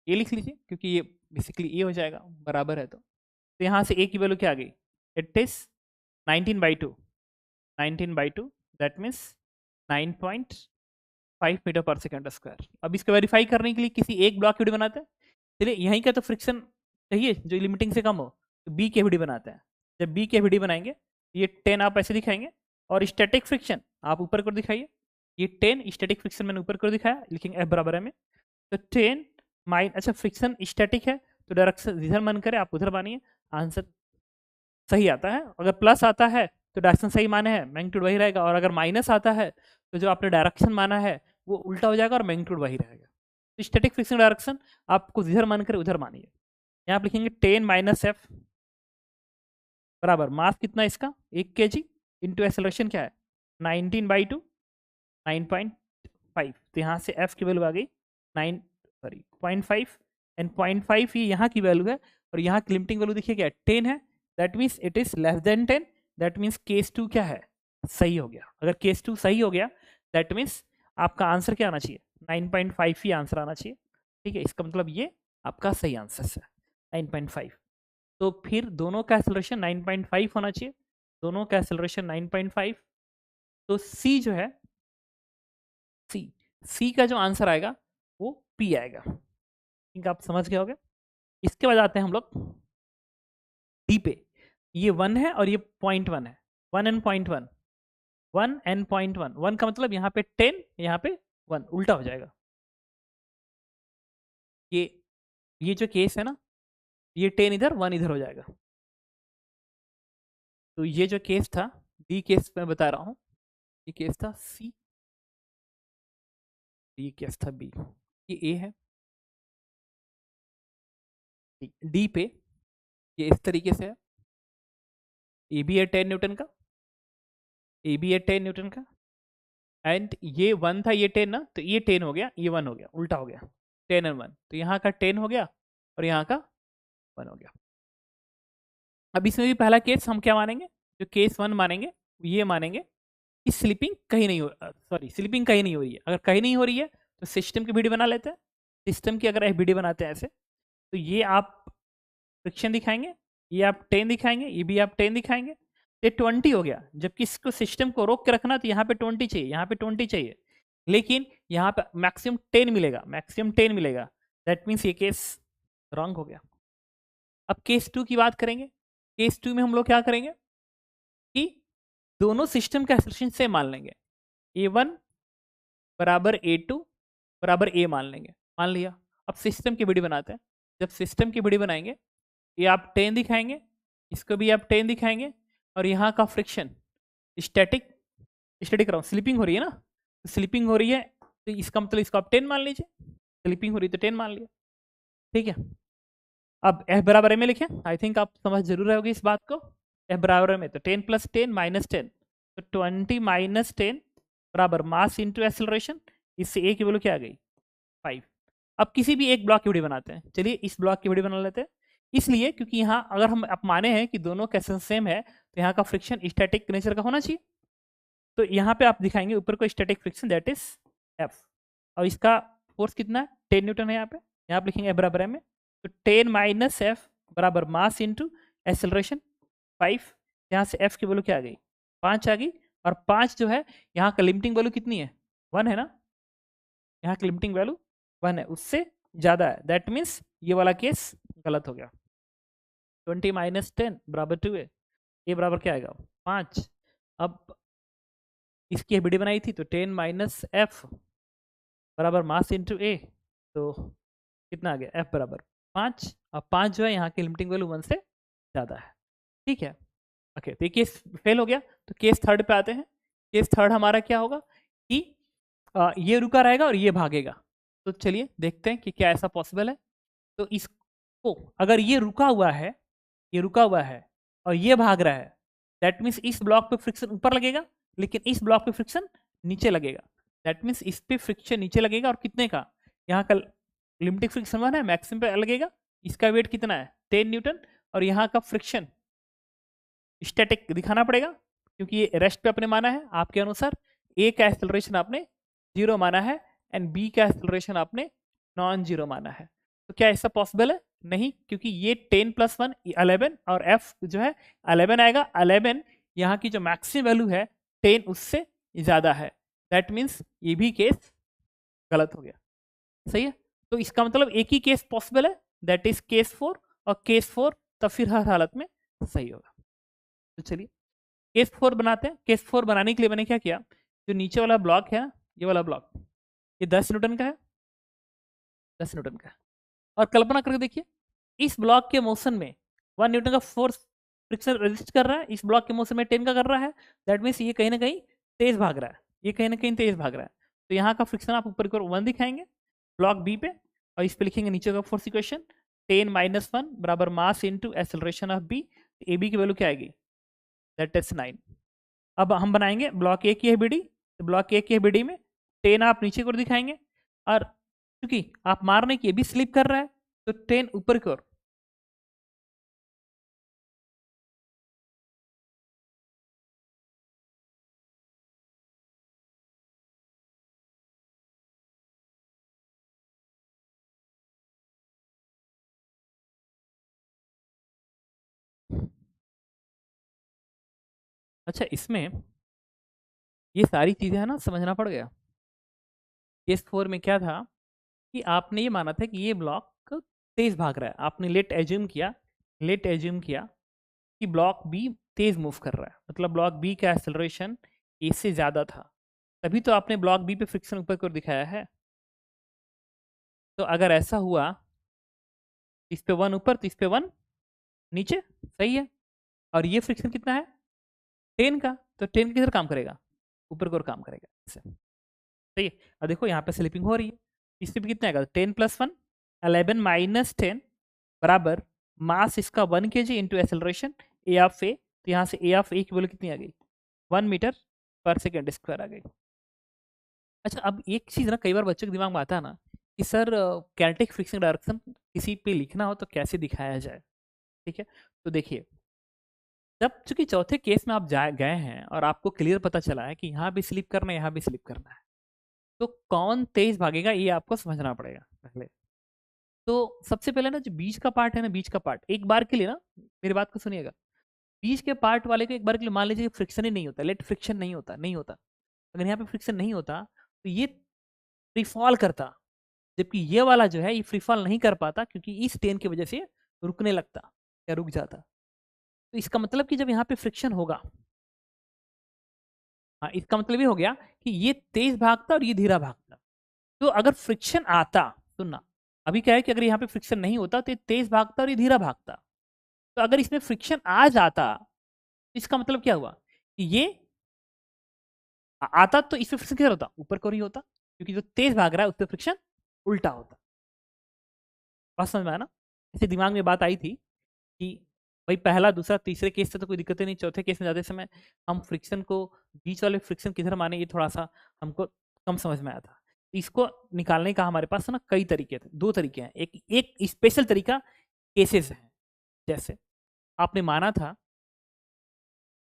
S1: ये लिख लीजिए, क्योंकि ये बेसिकली ये हो जाएगा, बराबर है। तो यहाँ से ए की वैल्यू क्या आ गई, it is 19/2, 19/2, that means 9.5 metre per second square. अब इसको वेरीफाई करने के लिए किसी एक ब्लॉक की वीडियो बनाते हैं। चलिए यहीं का तो फ्रिक्शन चाहिए जो लिमिटिंग से कम हो, तो बी के वीडियो बनाते हैं। जब बी के वीडियो बनाएंगे, ये 10 आप ऐसे दिखाएंगे, और स्टैटिक फ्रिक्शन आप ऊपर को दिखाइए। ये 10 स्टैटिक फ्रिक्शन मैंने ऊपर को दिखाया, लिखेंगे एफ बराबर है में। तो 10 माइन, अच्छा फ्रिक्शन स्टैटिक है तो डायरेक्शन जिधर मन करे आप उधर मानिए, आंसर सही आता है। अगर प्लस आता है तो डायरेक्शन सही माने है, मैग्नीट्यूड वही रहेगा। और अगर माइनस आता है तो जो आपने डायरेक्शन माना है वो उल्टा हो जाएगा और मैग्नीट्यूड वही रहेगा। तो स्टैटिक फ्रिक्शन डायरेक्शन आपको जिधर मन करे उधर मानिए। यहाँ आप लिखेंगे 10 - F बराबर मास कितना इसका 1 kg इंटू एक्सेलरेशन क्या है 19/2, 9.5। तो यहाँ से F की वैल्यू आ गई 0.5, एंड 0.5 ये यहाँ की वैल्यू है, और यहाँ की लिमिटिंग वैल्यू देखिए क्या 10 है, that means it is less than 10। That means case 2 क्या है, सही हो गया। अगर केस 2 सही हो गया दैट मीन्स आपका आंसर क्या आना चाहिए, 9.5 ही आंसर आना चाहिए। ठीक है, इसका मतलब ये आपका सही आंसर है 9.5। तो फिर दोनों का एक्सेलरेशन 9.5 होना चाहिए, दोनों का एक्सेलरेशन 9.5। तो सी जो है, सी सी का जो आंसर आएगा वो पी आएगा। ठीक, आप समझ गए होंगे। इसके बाद आते हैं हम लोग डी पे। ये 1 है और ये 0.1 है, 1 एंड 0.1, 1 एंड 0.1। 1 का मतलब यहाँ पे 10, यहाँ पे 1, उल्टा हो जाएगा। ये ये जो केस है ना, ये 10 इधर 1 इधर हो जाएगा। तो ये जो केस था, डी केस मैं बता रहा हूँ, ये केस था सी, ये केस था बी, ये ए है। डी पे ये इस तरीके से है, ए बी है 10 न्यूटन का, ए बी है 10 न्यूटन का, एंड ये 1 था, ये 10 ना, तो ये 10 हो गया, ये 1 हो गया, उल्टा हो गया, 10 एंड 1। तो यहाँ का 10 हो गया और यहाँ का 1 हो गया। अब इसमें भी पहला केस हम क्या मानेंगे, जो केस 1 मानेंगे ये मानेंगे कि स्लिपिंग कहीं नहीं हो, सॉरी स्लिपिंग कहीं नहीं हो रही है। अगर कहीं नहीं हो रही है तो सिस्टम की वीडियो बना लेते हैं। सिस्टम की अगर वीडियो बनाते हैं ऐसे, तो ये आप फ्रिक्शन दिखाएंगे, ये आप 10 दिखाएंगे, ये भी आप 10 दिखाएंगे, ये 20 हो गया। जबकि इसको सिस्टम को रोक के रखना तो यहाँ पे 20 चाहिए, यहाँ पे 20 चाहिए, लेकिन यहाँ पे मैक्सिमम 10 मिलेगा, मैक्सिमम 10 मिलेगा। दैट मीन्स ये केस रॉन्ग हो गया। अब केस 2 की बात करेंगे। केस 2 में हम लोग क्या करेंगे कि दोनों सिस्टम का एक्सेलरेशन सेम मान लेंगे, A1 बराबर A2 बराबर A मान लेंगे, मान लिया। अब सिस्टम की वीडियो बनाते हैं। जब सिस्टम की वीडियो बनाएंगे, ये आप 10 दिखाएंगे, इसको भी आप 10 दिखाएंगे, और यहाँ का फ्रिक्शन स्टैटिक, स्टैटिक रहा, स्लिपिंग हो रही है ना, तो स्लिपिंग हो रही है, तो इसका मतलब इसको आप 10 मान लीजिए, स्लिपिंग हो रही है तो 10 मान लिया। ठीक है, अब F बराबर में लिखें, आई थिंक आप समझ जरूर रहे होगी इस बात को। F बराबर में तो 10 + 10 - 10, तो 20 - 10 बराबर मास इंटू एक्सेलरेशन। इससे ए की वैल्यू क्या आ गई 5। अब किसी भी एक ब्लॉक की वीडियो बनाते हैं। चलिए इस ब्लॉक की वीडियो बना लेते हैं, इसलिए क्योंकि यहाँ अगर हम आप माने हैं कि दोनों कैसे सेम है तो यहाँ का फ्रिक्शन स्टैटिक नेचर का होना चाहिए। तो यहाँ पे आप दिखाएंगे ऊपर को static friction that is F, और इसका फोर्स कितना है 10 न्यूटन है यहाँ पे, यहाँ पे लिखेंगे F बराबर m है, तो 10 माइनस एफ बराबर मास इंटू एक्सेलरेशन 5। यहाँ से F की वैल्यू क्या आ गई, 5 आ गई, और 5 जो है यहाँ का लिमिटिंग वैल्यू कितनी है, 1 है ना, यहाँ की लिमिटिंग वैल्यू 1 है, उससे ज़्यादा है, दैट मीन्स ये वाला केस गलत हो गया। 20 माइनस 10 बराबर 2 है, ये बराबर क्या आएगा 5। अब इसकी एबीडी बनाई थी तो 10 माइनस एफ बराबर मास इंटू ए, तो कितना आ गया एफ बराबर 5। अब 5 जो है यहाँ की लिमिटिंग वैल्यू 1 से ज़्यादा है, ठीक है। ओके, तो ये केस फेल हो गया, तो केस थर्ड पे आते हैं। केस थर्ड हमारा क्या होगा कि ये रुका रहेगा और ये भागेगा। तो चलिए देखते हैं कि क्या ऐसा पॉसिबल है। तो इसको अगर ये रुका हुआ है, ये रुका हुआ है और ये भाग रहा है, दैट मीन्स इस ब्लॉक पे फ्रिक्शन ऊपर लगेगा, लेकिन इस ब्लॉक पे फ्रिक्शन नीचे लगेगा। दैट मीन्स इस पे फ्रिक्शन नीचे लगेगा, और कितने का, यहाँ का लिमिटिंग फ्रिक्शन 1 है, मैक्सिमम पे लगेगा, इसका वेट कितना है 10 न्यूटन, और यहाँ का फ्रिक्शन स्टैटिक दिखाना पड़ेगा क्योंकि ये रेस्ट पे अपने माना है। आपके अनुसार ए का एक्सेलरेशन आपने 0 माना है एंड बी का एक्सेलरेशन आपने नॉन 0 माना है। तो क्या ऐसा पॉसिबल है, नहीं, क्योंकि ये 10 प्लस 1 11 और एफ जो है 11 आएगा। 11 यहाँ की जो मैक्सिमम वैल्यू है 10 उससे ज़्यादा है, दैट मीन्स ये भी केस गलत हो गया, सही है। तो इसका मतलब एक ही केस पॉसिबल है, दैट इज केस 4, और केस 4 तब फिर हर हालत में सही होगा। तो चलिए केस 4 बनाते हैं। केस 4 बनाने के लिए मैंने क्या किया, जो नीचे वाला ब्लॉक है, ये वाला ब्लॉक, ये 10 न्यूटन का है, 10 न्यूटन का है, और कल्पना करके देखिए इस ब्लॉक के मोशन में 1 न्यूटन का फोर्स फ्रिक्शन रेजिस्ट कर रहा है, इस ब्लॉक के मोशन में 10 का कर रहा है, दैट मीन्स ये कहीं ना कहीं तेज भाग रहा है, ये कहीं ना कहीं तेज भाग रहा है। तो यहाँ का फ्रिक्शन आप ऊपर की ओर 1 दिखाएंगे ब्लॉक बी पे, और इस पे लिखेंगे नीचे का फोर्स इक्वेशन 10 माइनस 1 बराबर mass into acceleration of B. A B की वैल्यू क्या आएगी, दैट इज 9। अब हम बनाएंगे ब्लॉक ए की एबीडी, तो ब्लॉक ए की एबीडी में 10 आप नीचे की ओर दिखाएंगे, और क्योंकि आप मारने की ये भी स्लिप कर रहा है तो 10 ऊपर की ओर। अच्छा, इसमें ये सारी चीजें है ना समझना पड़ गया। केस 4 में क्या था कि आपने ये माना था कि ये ब्लॉक तेज भाग रहा है, आपने लेट एज्यूम किया कि ब्लॉक बी तेज मूव कर रहा है, मतलब ब्लॉक बी का एक्सेलरेशन ए से ज्यादा था, तभी तो आपने ब्लॉक बी पे फ्रिक्शन ऊपर की ओर दिखाया है। तो अगर ऐसा हुआ, इस पे 1 ऊपर तो इस पे 1 नीचे, सही है। और ये फ्रिक्शन कितना है 10 का, तो 10 किधर काम करेगा, ऊपर की ओर काम करेगा, ऐसे, सही है। और देखो यहाँ पे स्लिपिंग हो रही है, इससे भी कितना आएगा 10 प्लस 1 11 माइनस 10 बराबर मास इसका 1 kg into acceleration a of a, तो यहाँ से ए ऑफ ए की वैल्यू कितनी आ गई 1 मीटर पर सेकेंड स्क्वायर आ गई। अच्छा, अब एक चीज़ ना कई बार बच्चों के दिमाग में आता है ना कि सर कैनेटिक फ्रिक्शन डायरेक्शन किसी पे लिखना हो तो कैसे दिखाया जाए, ठीक है। तो देखिए, जब चूंकि चौथे केस में आप जा गए हैं और आपको क्लियर पता चला है कि यहाँ भी स्लिप करना है, यहाँ भी स्लिप करना है, तो कौन तेज भागेगा ये आपको समझना पड़ेगा पहले। तो सबसे पहले ना जो बीच का पार्ट है ना, बीच का पार्ट एक बार के लिए ना, मेरी बात को सुनिएगा, बीच के पार्ट वाले को एक बार के लिए मान लीजिए फ्रिक्शन ही नहीं होता, लेट फ्रिक्शन नहीं होता, नहीं होता, अगर यहाँ पे फ्रिक्शन नहीं होता तो ये फ्री फॉल करता, जबकि ये वाला जो है ये फ्री फॉल नहीं कर पाता क्योंकि इस टेन की वजह से रुकने लगता या रुक जाता। तो इसका मतलब कि जब यहाँ पे फ्रिक्शन होगा, हाँ, इसका मतलब ये हो गया कि ये तेज भागता और ये धीरा भागता। तो अगर फ्रिक्शन आता, सुनना, अभी क्या है कि अगर यहाँ पे फ्रिक्शन नहीं होता तो ये तेज भागता और ये धीरा भागता, तो अगर इसमें फ्रिक्शन आ जाता तो इसका मतलब क्या हुआ कि ये आता तो इसमें फ्रिक्शन किधर होता, ऊपर को ही होता, क्योंकि जो तेज भाग रहा है उस पर फ्रिक्शन उल्टा होता। बात समझ में आया ना, ऐसे दिमाग में बात आई थी कि भाई पहला दूसरा तीसरे केस से तो कोई दिक्कत नहीं, चौथे केस में जाते समय हम फ्रिक्शन को, बीच वाले फ्रिक्शन किधर माने, ये थोड़ा सा हमको कम समझ में आया था। इसको निकालने का हमारे पास ना कई तरीके थे, 2 तरीके हैं। एक एक स्पेशल तरीका केसेस है, जैसे आपने माना था,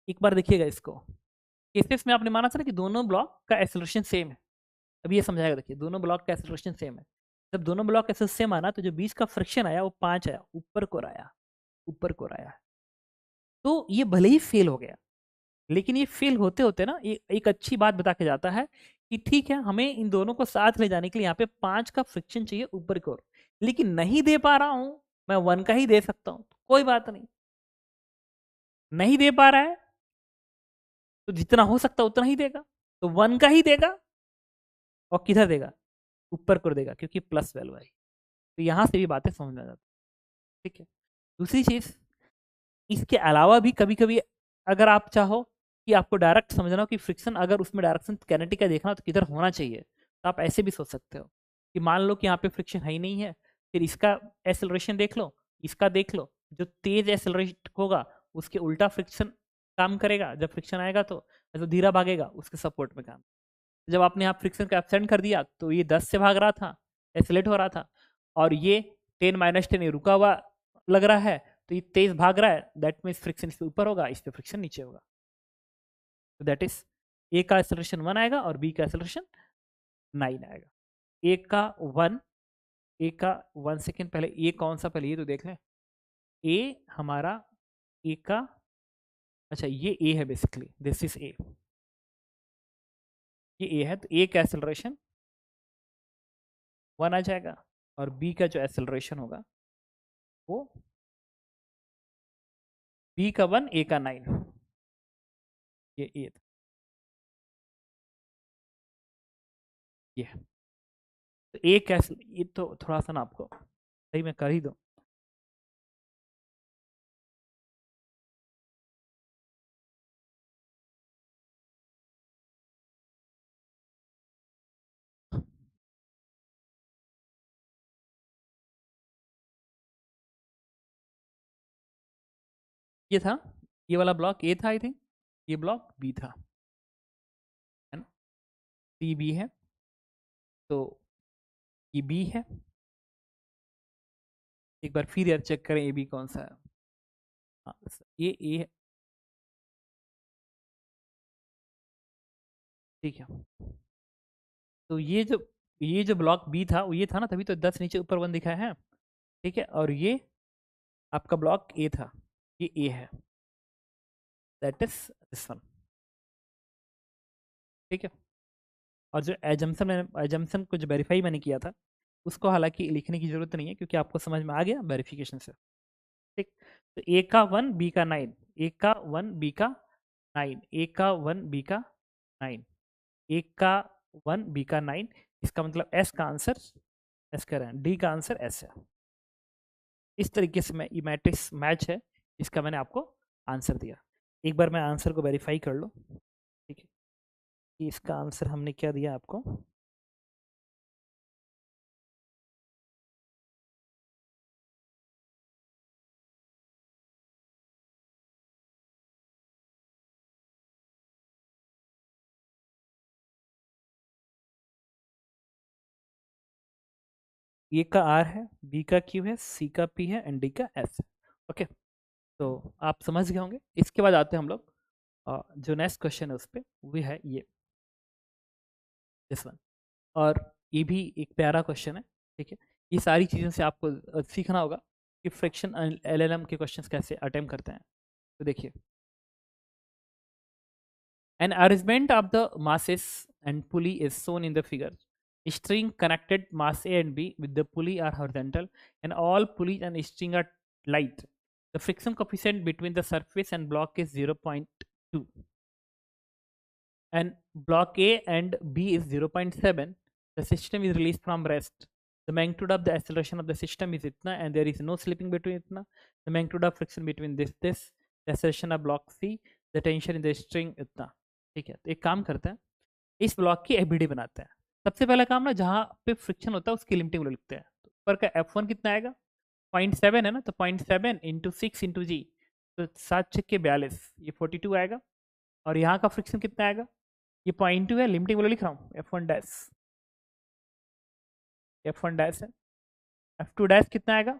S1: एक बार देखिएगा इसको, केसेस में आपने माना था ना कि दोनों ब्लॉक का एक्सेलरेशन सेम है। अभी ये समझाएगा, देखिए दोनों ब्लॉक का एक्सेलरेशन सेम है, जब दोनों ब्लॉक ऐसे सेम आना तो जो बीच का फ्रिक्शन आया वो 5 आया, ऊपर को आया, ऊपर को आया। तो ये भले ही फेल हो गया, लेकिन ये फेल होते होते ना एक अच्छी बात बता के जाता है कि ठीक है, हमें इन दोनों को साथ ले जाने के लिए यहाँ पे 5 का फ्रिक्शन चाहिए ऊपर की ओर, लेकिन नहीं दे पा रहा हूं, मैं 1 का ही दे सकता हूं, कोई बात नहीं। नहीं दे पा रहा है तो जितना हो सकता उतना ही देगा, तो 1 का ही देगा। और किधर देगा? ऊपर को देगा, क्योंकि प्लस वैल्यू आई। तो यहां से भी बातें समझ में आ जाती। ठीक है। दूसरी चीज, इसके अलावा भी कभी कभी अगर आप चाहो कि आपको डायरेक्ट समझना हो कि फ्रिक्शन अगर उसमें डायरेक्शन कैनेटिक का देखना हो तो किधर होना चाहिए, तो आप ऐसे भी सोच सकते हो कि मान लो कि यहाँ पे फ्रिक्शन है ही नहीं है, फिर इसका एसेलरेशन देख लो, इसका देख लो, जो तेज एसेलरेट होगा उसके उल्टा फ्रिक्शन काम करेगा जब फ्रिक्शन आएगा, तो जो धीरा भागेगा उसके सपोर्ट में काम। जब आपने यहाँ फ्रिक्शन का एब्सेंट कर दिया तो ये 10 से भाग रहा था, एसिलेट हो रहा था, और ये 10 - 10 ये रुका हुआ लग रहा है, तो ये तेज भाग रहा है, दैट मीन्स फ्रिक्शन इस पे ऊपर होगा, इस पे फ्रिक्शन नीचे होगा। तो दैट इज ए का एक्सेलरेशन 1 आएगा और बी का एक्सेलरेशन 9 आएगा। ए का 1, ए का 1 सेकेंड पहले ए कौन सा, पहले ये तो देख लें। ए हमारा ए का, अच्छा ये ए है बेसिकली, दिस इज ए, ये ए है, तो ए का एक्सेलरेशन 1 आ जाएगा, और बी का जो एक्सेलरेशन होगा वो बी का 1, ए का 9, ये ए था, ये है। तो ए कैसे, ये तो थोड़ा सा ना आपको सही मैं कर ही दूं। ये था, ये वाला ब्लॉक ए था आई थिंक, ये ब्लॉक बी था, है ना? सी बी है, तो ये बी है। एक बार फिर यार चेक करें ए बी कौन सा है। हाँ, ये ए है, ठीक है। तो ये जो ब्लॉक बी था वो ये था ना, तभी तो 10 नीचे ऊपर 1 दिखा है। ठीक है, और ये आपका ब्लॉक ए था, ये ए है, दैट इज दिस वन। ठीक है। और जो एजम्पशन को जो वेरीफाई मैंने किया था उसको हालांकि लिखने की जरूरत नहीं है, क्योंकि आपको समझ में आ गया वेरिफिकेशन से। ठीक। तो ए का 1 बी का 9, ए का 1 बी का 9, ए का 1 बी का 9, ए का 1 बी का 9, इसका मतलब एस का आंसर, एस कह रहे हैं, डी का आंसर एस है। इस तरीके से मैं ये मैट्रिक्स मैच है, इसका मैंने आपको आंसर दिया। एक बार मैं आंसर को वेरीफाई कर लो। ठीक है, कि इसका आंसर हमने क्या दिया आपको। ए का आर है, बी का क्यू है, सी का पी है, एंड डी का एस है। ओके, तो आप समझ गए होंगे। इसके बाद आते हैं हम लोग जो नेक्स्ट क्वेश्चन है उस पर, वो है ये दिस वन। और ये भी एक प्यारा क्वेश्चन है। ठीक है, ये सारी चीज़ों से आपको सीखना होगा कि फ्रिक्शन एलएलएम के क्वेश्चंस कैसे अटेम्प्ट करते हैं। तो देखिए, an arrangement of the masses and pulley is shown in the figure. String connected mass A and B with the pulley are horizontal, and all pulleys and string are light. The friction coefficient between the surface and block is 0.2, and block A and B is 0.7. The system is released from rest. The magnitude of the acceleration of the system is itna, and there is no slipping between itna. The magnitude of friction between this, the acceleration of block C, the tension in the string इतना। ठीक है, तो एक काम करते हैं, इस block की एबीडी बनाते हैं। सबसे पहला काम ना, जहाँ पे फ्रिक्शन होता है उसकी लिमिटिंग वैल्यू लिखते हैं। तो ऊपर का F1 कितना आएगा, 0.7 है ना, तो 0.7 इंटू 6 इंटू जी, तो 7×6 = 42, ये 42 आएगा। और यहाँ का फ्रिक्शन कितना आएगा, ये 0.2 है, लिमिटिंग वैल्यू लिख रहा हूँ, F1 डैश, F1 डैश है। F2 डैश कितना आएगा,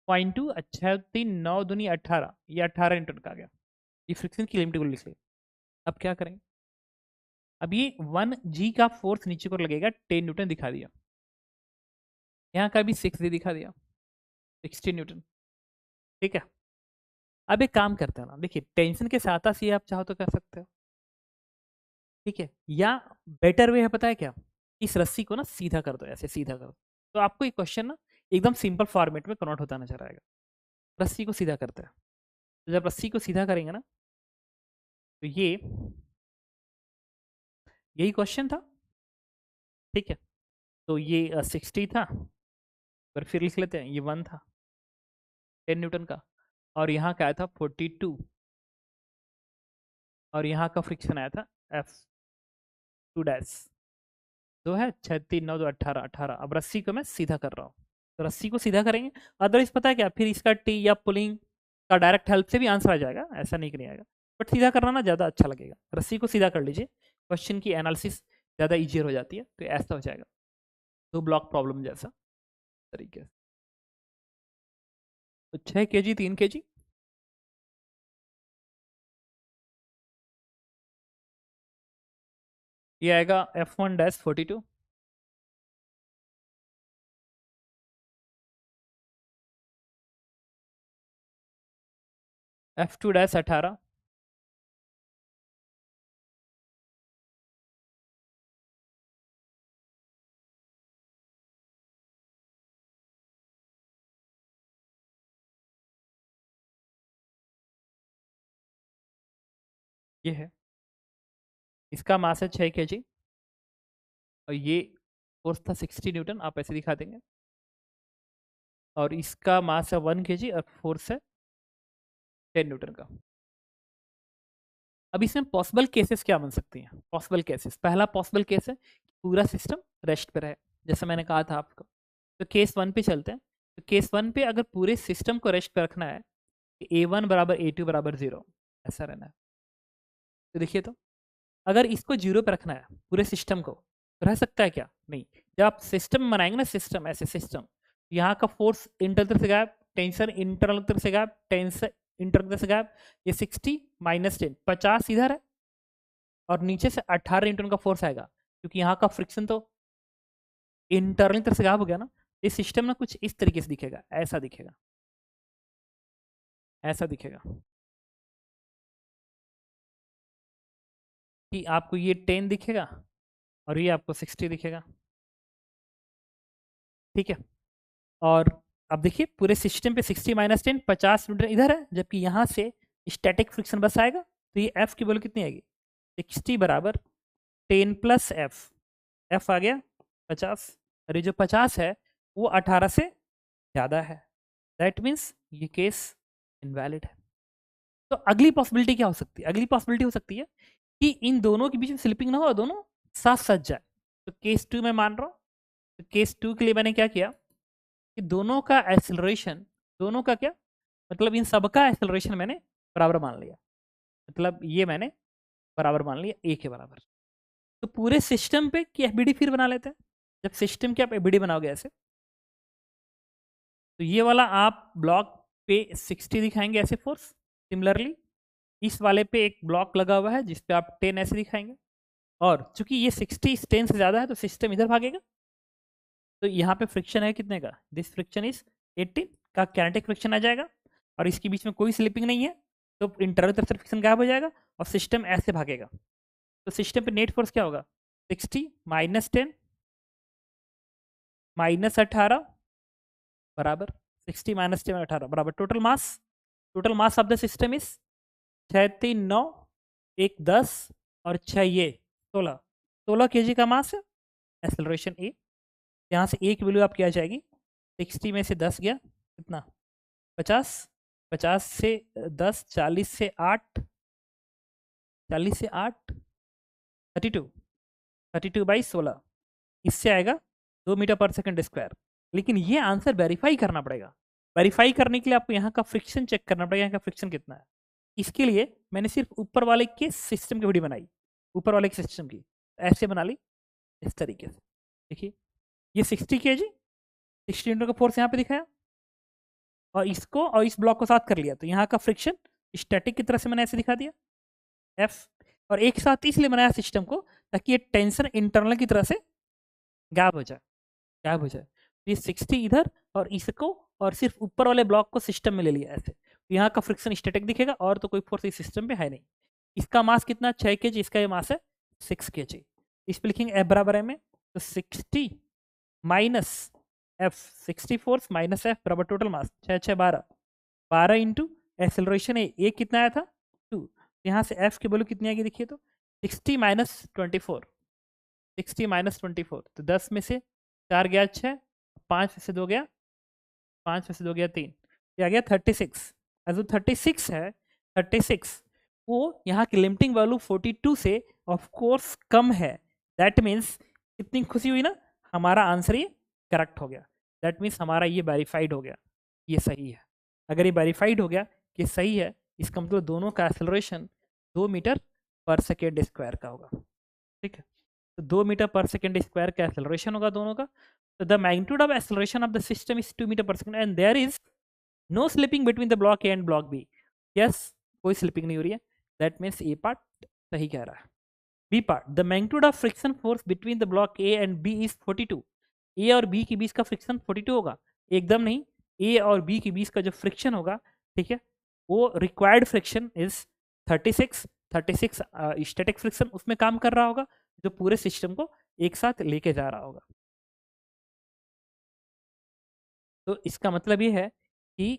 S1: 0.2, अच्छा 3 9 दूनी 18, ये 18 न्यूटन का आ गया। ये फ्रिक्शन की लिमिटिंग वैल्यू लिख ली। अब क्या करेंगे, अब ये 1 जी का फोर्स नीचे को लगेगा, 10 न्यूटन दिखा दिया। यहाँ का भी 6 दिखा दिया, 60 न्यूटन। ठीक है, अब एक काम करते हैं ना, देखिए टेंशन के साथ साथ ये आप चाहो तो कर सकते हो। ठीक है, या बेटर वे है पता है क्या, इस रस्सी को ना सीधा कर दो, ऐसे सीधा कर दो, तो आपको ये क्वेश्चन ना एकदम सिंपल फॉर्मेट में कन्वर्ट होता नजर आएगा। रस्सी को सीधा करते हैं, तो जब रस्सी को सीधा करेंगे ना, तो ये यही क्वेश्चन था। ठीक है, तो ये 60 था, पर फिर लिख लेते हैं ये 1 था 10 न्यूटन का, और यहाँ का आया था 42, और यहाँ का फ्रिक्शन आया था F2 डैश। दो है 6 3 9 2 18 18। अब रस्सी को मैं सीधा कर रहा हूँ, तो रस्सी को सीधा करेंगे। अदरवाइज पता है क्या, फिर इसका टी या पुलिंग का डायरेक्ट हेल्प से भी आंसर आ जाएगा, ऐसा नहीं कि नहीं आएगा, बट सीधा करना ना ज़्यादा अच्छा लगेगा। रस्सी को सीधा कर लीजिए, क्वेश्चन की एनालिसिस ज़्यादा ईजियर हो जाती है, तो ऐसा हो जाएगा, तो ब्लॉक प्रॉब्लम जैसा तरीके से। तो 6 kg 3 kg, ये आएगा F1 डैश 42। F2 dash 18। ये है, इसका मास है 6 kg, और ये फोर्स था 60 न्यूटन, आप ऐसे दिखा देंगे, और इसका मास है 1 kg और फोर्स है 10 न्यूटन का। अब इसमें पॉसिबल केसेस क्या बन सकती हैं? पॉसिबल केसेस, पहला पॉसिबल केस है कि पूरा सिस्टम रेस्ट पे रहे, जैसे मैंने कहा था आपको। तो केस 1 पे चलते हैं। तो केस 1 पे अगर पूरे सिस्टम को रेस्ट पे रखना है, A1 बराबर A2 बराबर 0 ऐसा रहना है। तो देखिए, तो अगर इसको 0 पे रखना है पूरे सिस्टम को, तो रह सकता है क्या? नहीं। जब आप सिस्टम बनाएंगे ना, सिस्टम ऐसे सिस्टम, यहाँ का फोर्स इंटरनल तरफ से गायब, टेंशन इंटरनल तरफ से गायब, टेंशन इंटरनल तरफ से गायब, ये 60 माइनस 10 50 इधर है, और नीचे से 18 न्यूटन का फोर्स आएगा, क्योंकि यहाँ का फ्रिक्शन तो इंटरनल तरफ से गायब हो गया ना। ये सिस्टम ना कुछ इस तरीके से दिखेगा, ऐसा दिखेगा, ऐसा दिखेगा कि आपको ये 10 दिखेगा और ये आपको 60 दिखेगा। ठीक है, और अब देखिए पूरे सिस्टम पे 60 माइनस 10 50 न्यूटन इधर है, जबकि यहाँ से स्टैटिक फ्रिक्शन बस आएगा, तो ये एफ की वैल्यू कितनी आएगी? 60 बराबर 10 प्लस एफ, एफ आ गया 50, और ये जो 50 है वो 18 से ज़्यादा है, दैट मीन्स ये केस इनवैलिड है। तो अगली पॉसिबिलिटी क्या हो सकती है? अगली पॉसिबिलिटी हो सकती है कि इन दोनों के बीच में स्लिपिंग ना हो, दोनों साथ साथ जाए। तो केस 2 में मान रहा हूँ, तो केस 2 के लिए मैंने क्या किया कि दोनों का एक्सेलरेशन, दोनों का क्या मतलब, इन सब का एक्सेलरेशन मैंने बराबर मान लिया, मतलब ये मैंने बराबर मान लिया ए के बराबर। तो पूरे सिस्टम पे की एफबीडी फिर बना लेते हैं। जब सिस्टम की आप एफबीडी बनाओगे ऐसे, तो ये वाला आप ब्लॉक पे 60 दिखाएंगे ऐसे फोर्स, सिमिलरली इस वाले पे एक ब्लॉक लगा हुआ है जिस पे आप 10 ऐसे दिखाएंगे, और चूंकि ये 60 10 से ज़्यादा है तो सिस्टम इधर भागेगा। तो यहाँ पे फ्रिक्शन है कितने का? दिस फ्रिक्शन इज 18 का कैनेटिक फ्रिक्शन आ जाएगा, और इसके बीच में कोई स्लिपिंग नहीं है, तो इंटरनल तरफ से फ्रिक्शन गायब हो जाएगा और सिस्टम ऐसे भागेगा। तो सिस्टम पे नेट फोर्स क्या होगा? 60 माइनस 10 माइनस 18 बराबर 60 माइनस 10 18 बराबर total mass. Total mass of the system is 6 3 9 1 10 और 6 ये 16, 16 kg का मास है। एक्सेलरेशन ए, यहाँ से एक वैल्यू आपकी आ जाएगी, 60 में से 10 गया कितना? 50, 50 से 10 40 से 8, 40 से 8 32, 32/16, इससे आएगा 2 मीटर पर सेकंड स्क्वायर। लेकिन ये आंसर वेरीफाई करना पड़ेगा। वेरीफाई करने के लिए आपको यहाँ का फ्रिक्शन चेक करना पड़ेगा, यहाँ का फ्रिक्शन कितना है। इसके लिए मैंने सिर्फ ऊपर वाले के सिस्टम की वीडियो बनाई, ऊपर वाले के सिस्टम की ऐसे बना ली इस तरीके से। देखिए ये 60 kg, 60 न्यूटन का फोर्स यहाँ पे दिखाया, और इसको और इस ब्लॉक को साथ कर लिया, तो यहाँ का फ्रिक्शन स्टैटिक की तरह से मैंने ऐसे दिखा दिया एफ, और एक साथ इसलिए बनाया सिस्टम को ताकि ये टेंशन इंटरनल की तरह से गायब हो जाए, गायब हो जाए। ये 60 इधर और इसको और सिर्फ ऊपर वाले ब्लॉक को सिस्टम में ले लिया ऐसे, तो यहाँ का फ्रिक्शन स्टैटिक दिखेगा और तो कोई फोर्स इस सिस्टम पे है नहीं। इसका मास कितना 6 kg, इसका ये मास है 6 kg। इस पे लिखेंगे F बराबर है में, तो 60 minus F, 60 force minus F बराबर टोटल मास 6 6 12, 12 इंटू एक्सेलरेशन ए कितना आया था 2, यहाँ से F की वैल्यू कितनी आएगी देखिए तो 60 माइनस 24, 60 माइनस 24, तो 10 में से 4 गया 6, 5 में से 2 गया 5 में से 2 गया 3, ये आ गया 36। जो 36 है 36 वो यहाँ की लिमिटिंग वैल्यू 42 से ऑफ कोर्स कम है। दैट मीन्स कितनी खुशी हुई ना, हमारा आंसर ये करेक्ट हो गया। दैट मीन्स हमारा ये वेरीफाइड हो गया, ये सही है। अगर ये वेरीफाइड हो गया कि सही है, इसका मतलब दोनों का acceleration 2 metre per second square का होगा। ठीक है, तो 2 मीटर पर सेकेंड स्क्वायर का एक्सेलरेशन होगा दोनों का। तो the magnitude of acceleration of the system is 2 metre per second and there is no slipping between the block A and block B. Yes, कोई स्लिपिंग नहीं हो रही है। दैट मीन्स ए पार्ट सही कह रहा है। B part, the magnitude of friction force between the block A and B is 42। A और बी के बीच का फ्रिक्शन 42 होगा, एकदम नहीं, ए और बी के बीच का जो फ्रिक्शन होगा, ठीक है, वो required friction is 36। 36 static friction उसमें काम कर रहा होगा, जो पूरे सिस्टम को एक साथ लेके जा रहा होगा। तो इसका मतलब ये है कि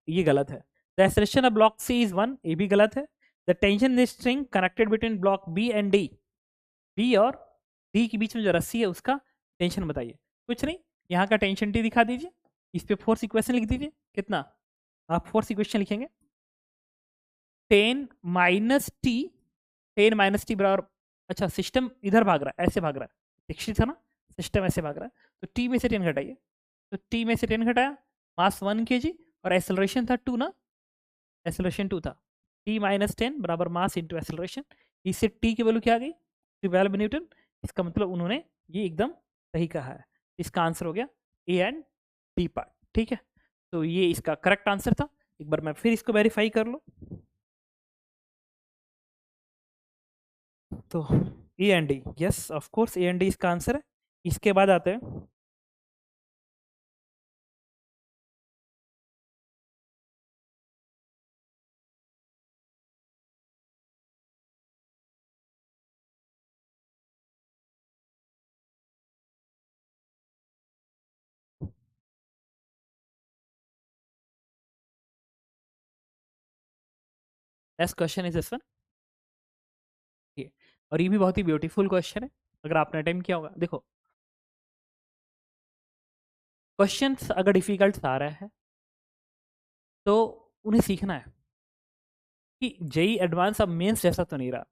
S1: ये गलत है। The acceleration of block C is 1, ये भी गलत है। The tension in string connected between block B and D, B और डी के बीच में जो रस्सी है उसका टेंशन बताइए। कुछ नहीं, यहाँ का टेंशन टी दिखा दीजिए, इस पे फोर्स इक्वेशन लिख दीजिए। कितना आप फोर्स इक्वेशन लिखेंगे, 10 माइनस टी, 10 माइनस टी बराबर, अच्छा सिस्टम इधर भाग रहा है, ऐसे भाग रहा है, 60 था ना, सिस्टम ऐसे भाग रहा है, तो टी में से 10 घटाइए। तो टी में से 10 घटाया, मास 1 kg और एक्सेलरेशन था 2 ना, एक्सेलरेशन 2 था। टी माइनस 10 बराबर मास इंटू एक्सेलरेशन, इससे टी की वैल्यू क्या आ गई 12 न्यूटन। इसका मतलब उन्होंने ये एकदम सही कहा है। इसका आंसर हो गया ए एंड डी पार्ट। ठीक है, तो ये इसका करेक्ट आंसर था। एक बार मैं फिर इसको वेरीफाई कर लो, तो A and D, yes of course A and D इसका आंसर है। इसके बाद आते हैं next question is this one. और ये भी बहुत ही ब्यूटीफुल क्वेश्चन है, अगर आपने अटेम्प्ट किया होगा। देखो क्वेश्चंस अगर डिफिकल्ट आ रहे हैं तो उन्हें सीखना है कि जेई एडवांस अब मेंस जैसा तो नहीं रहा।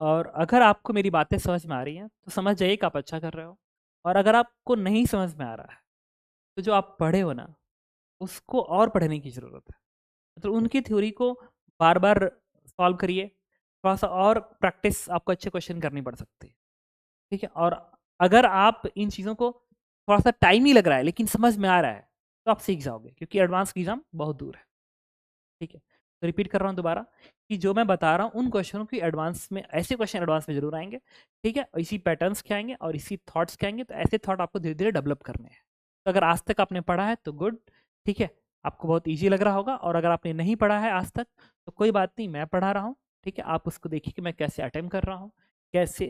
S1: और अगर आपको मेरी बातें समझ में आ रही हैं तो समझ जाइए कि आप अच्छा कर रहे हो। और अगर आपको नहीं समझ में आ रहा है तो जो आप पढ़े हो ना, उसको और पढ़ने की ज़रूरत है। मतलब उनकी थ्योरी को बार बार सॉल्व करिए, थोड़ा सा और प्रैक्टिस आपको अच्छे क्वेश्चन करनी पड़ सकती है। ठीक है, और अगर आप इन चीज़ों को थोड़ा सा टाइम ही लग रहा है लेकिन समझ में आ रहा है तो आप सीख जाओगे, क्योंकि एडवांस की एग्जाम बहुत दूर है। ठीक है, तो रिपीट कर रहा हूँ दोबारा कि जो मैं बता रहा हूँ उन क्वेश्चनों की एडवांस में, ऐसे क्वेश्चन एडवांस में जरूर आएंगे। ठीक है, इसी पैटर्न्स के आएंगे और इसी थॉट्स के आएंगे, तो ऐसे थॉट आपको धीरे धीरे डेवलप करने हैं। तो अगर आज तक आपने पढ़ा है तो गुड, ठीक है, आपको बहुत ईजी लग रहा होगा। और अगर आपने नहीं पढ़ा है आज तक तो कोई बात नहीं, मैं पढ़ा रहा हूँ। ठीक है, आप उसको देखिए कि मैं कैसे अटेम्प्ट कर रहा हूँ, कैसे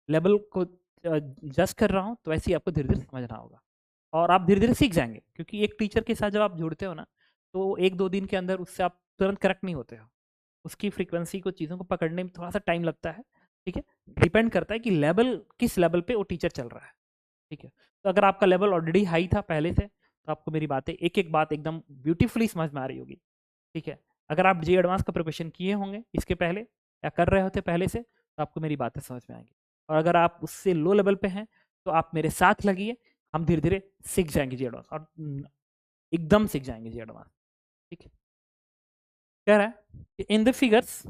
S1: लेवल को जस्ट कर रहा हूँ, तो वैसे ही आपको धीरे धीरे समझना होगा और आप धीरे धीरे सीख जाएंगे। क्योंकि एक टीचर के साथ जब आप जुड़ते हो ना, तो 1-2 दिन के अंदर उससे आप तुरंत करेक्ट नहीं होते हो। उसकी फ्रीक्वेंसी को, चीज़ों को पकड़ने में थोड़ा सा टाइम लगता है। ठीक है, डिपेंड करता है कि लेवल किस लेवल पे वो टीचर चल रहा है। ठीक है, तो अगर आपका लेवल ऑलरेडी हाई था पहले से, तो आपको मेरी बातें एक एक बात एकदम ब्यूटीफुली समझ में आ रही होगी। ठीक है, अगर आप जे एडवांस का प्रिपरेशन किए होंगे इसके पहले या कर रहे होते पहले से, तो आपको मेरी बातें समझ में आएंगी। और अगर आप उससे लो लेवल पे हैं तो आप मेरे साथ लगिए, हम धीरे धीरे सीख जाएंगे जी एडवांस, और एकदम सीख जाएंगे जी एडवांस। ठीक है, कह रहा है in the figures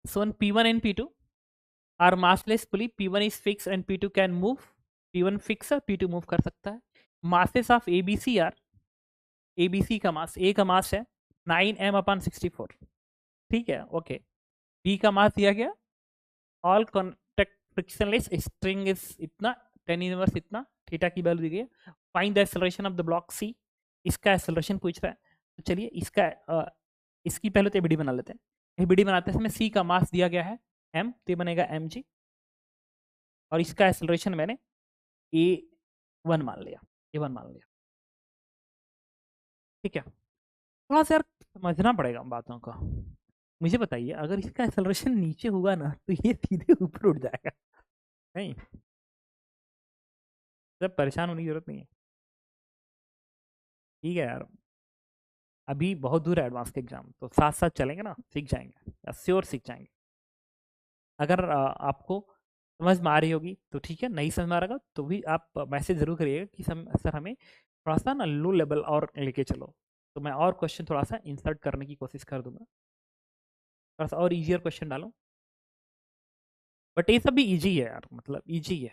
S1: shown P1 and P2 are massless pulley, P1 is fixed and P2 can move, P1 fix है, P2 मूव कर सकता है। Masses of ABC are, ABC का मास, A का मास है 9m/64। ठीक है, ओके। बी का मास दिया गया, all contact frictionless string is इतना, 10 इनवर्स इतना, थीटा की वैल्यू दी गई है। Find the acceleration of the block C, इसका एक्सेलरेशन पूछ रहा है। तो चलिए इसका इसकी पहले तो एबीडी बना लेते हैं। एबीडी बनाते समय सी का मास दिया गया है एम, तो ये बनेगा एम जी, और इसका एक्सेलरेशन मैंने ए वन मान लिया, ए वन मान लिया। ठीक है, थोड़ा सा यार समझना पड़ेगा बातों को। मुझे बताइए, अगर इसका एक्सेलरेशन नीचे हुआ ना तो ये सीधे ऊपर उठ जाएगा, नहीं? सब परेशान होने की जरूरत नहीं है। ठीक है यार, अभी बहुत दूर है एडवांस के एग्जाम, तो साथ साथ चलेंगे ना, सीख जाएंगे, श्योर सीख जाएंगे। अगर आपको समझ में आ रही होगी तो ठीक है, नहीं समझ में आ रहा तो भी आप मैसेज जरूर करिएगा कि सर हमें थोड़ा सा ना लो लेवल और लेके चलो, तो मैं और क्वेश्चन थोड़ा सा इंसर्ट करने की कोशिश कर दूंगा, थोड़ा सा और इजियर क्वेश्चन डालो। बट ये सब भी इजी है यार, मतलब इजी है,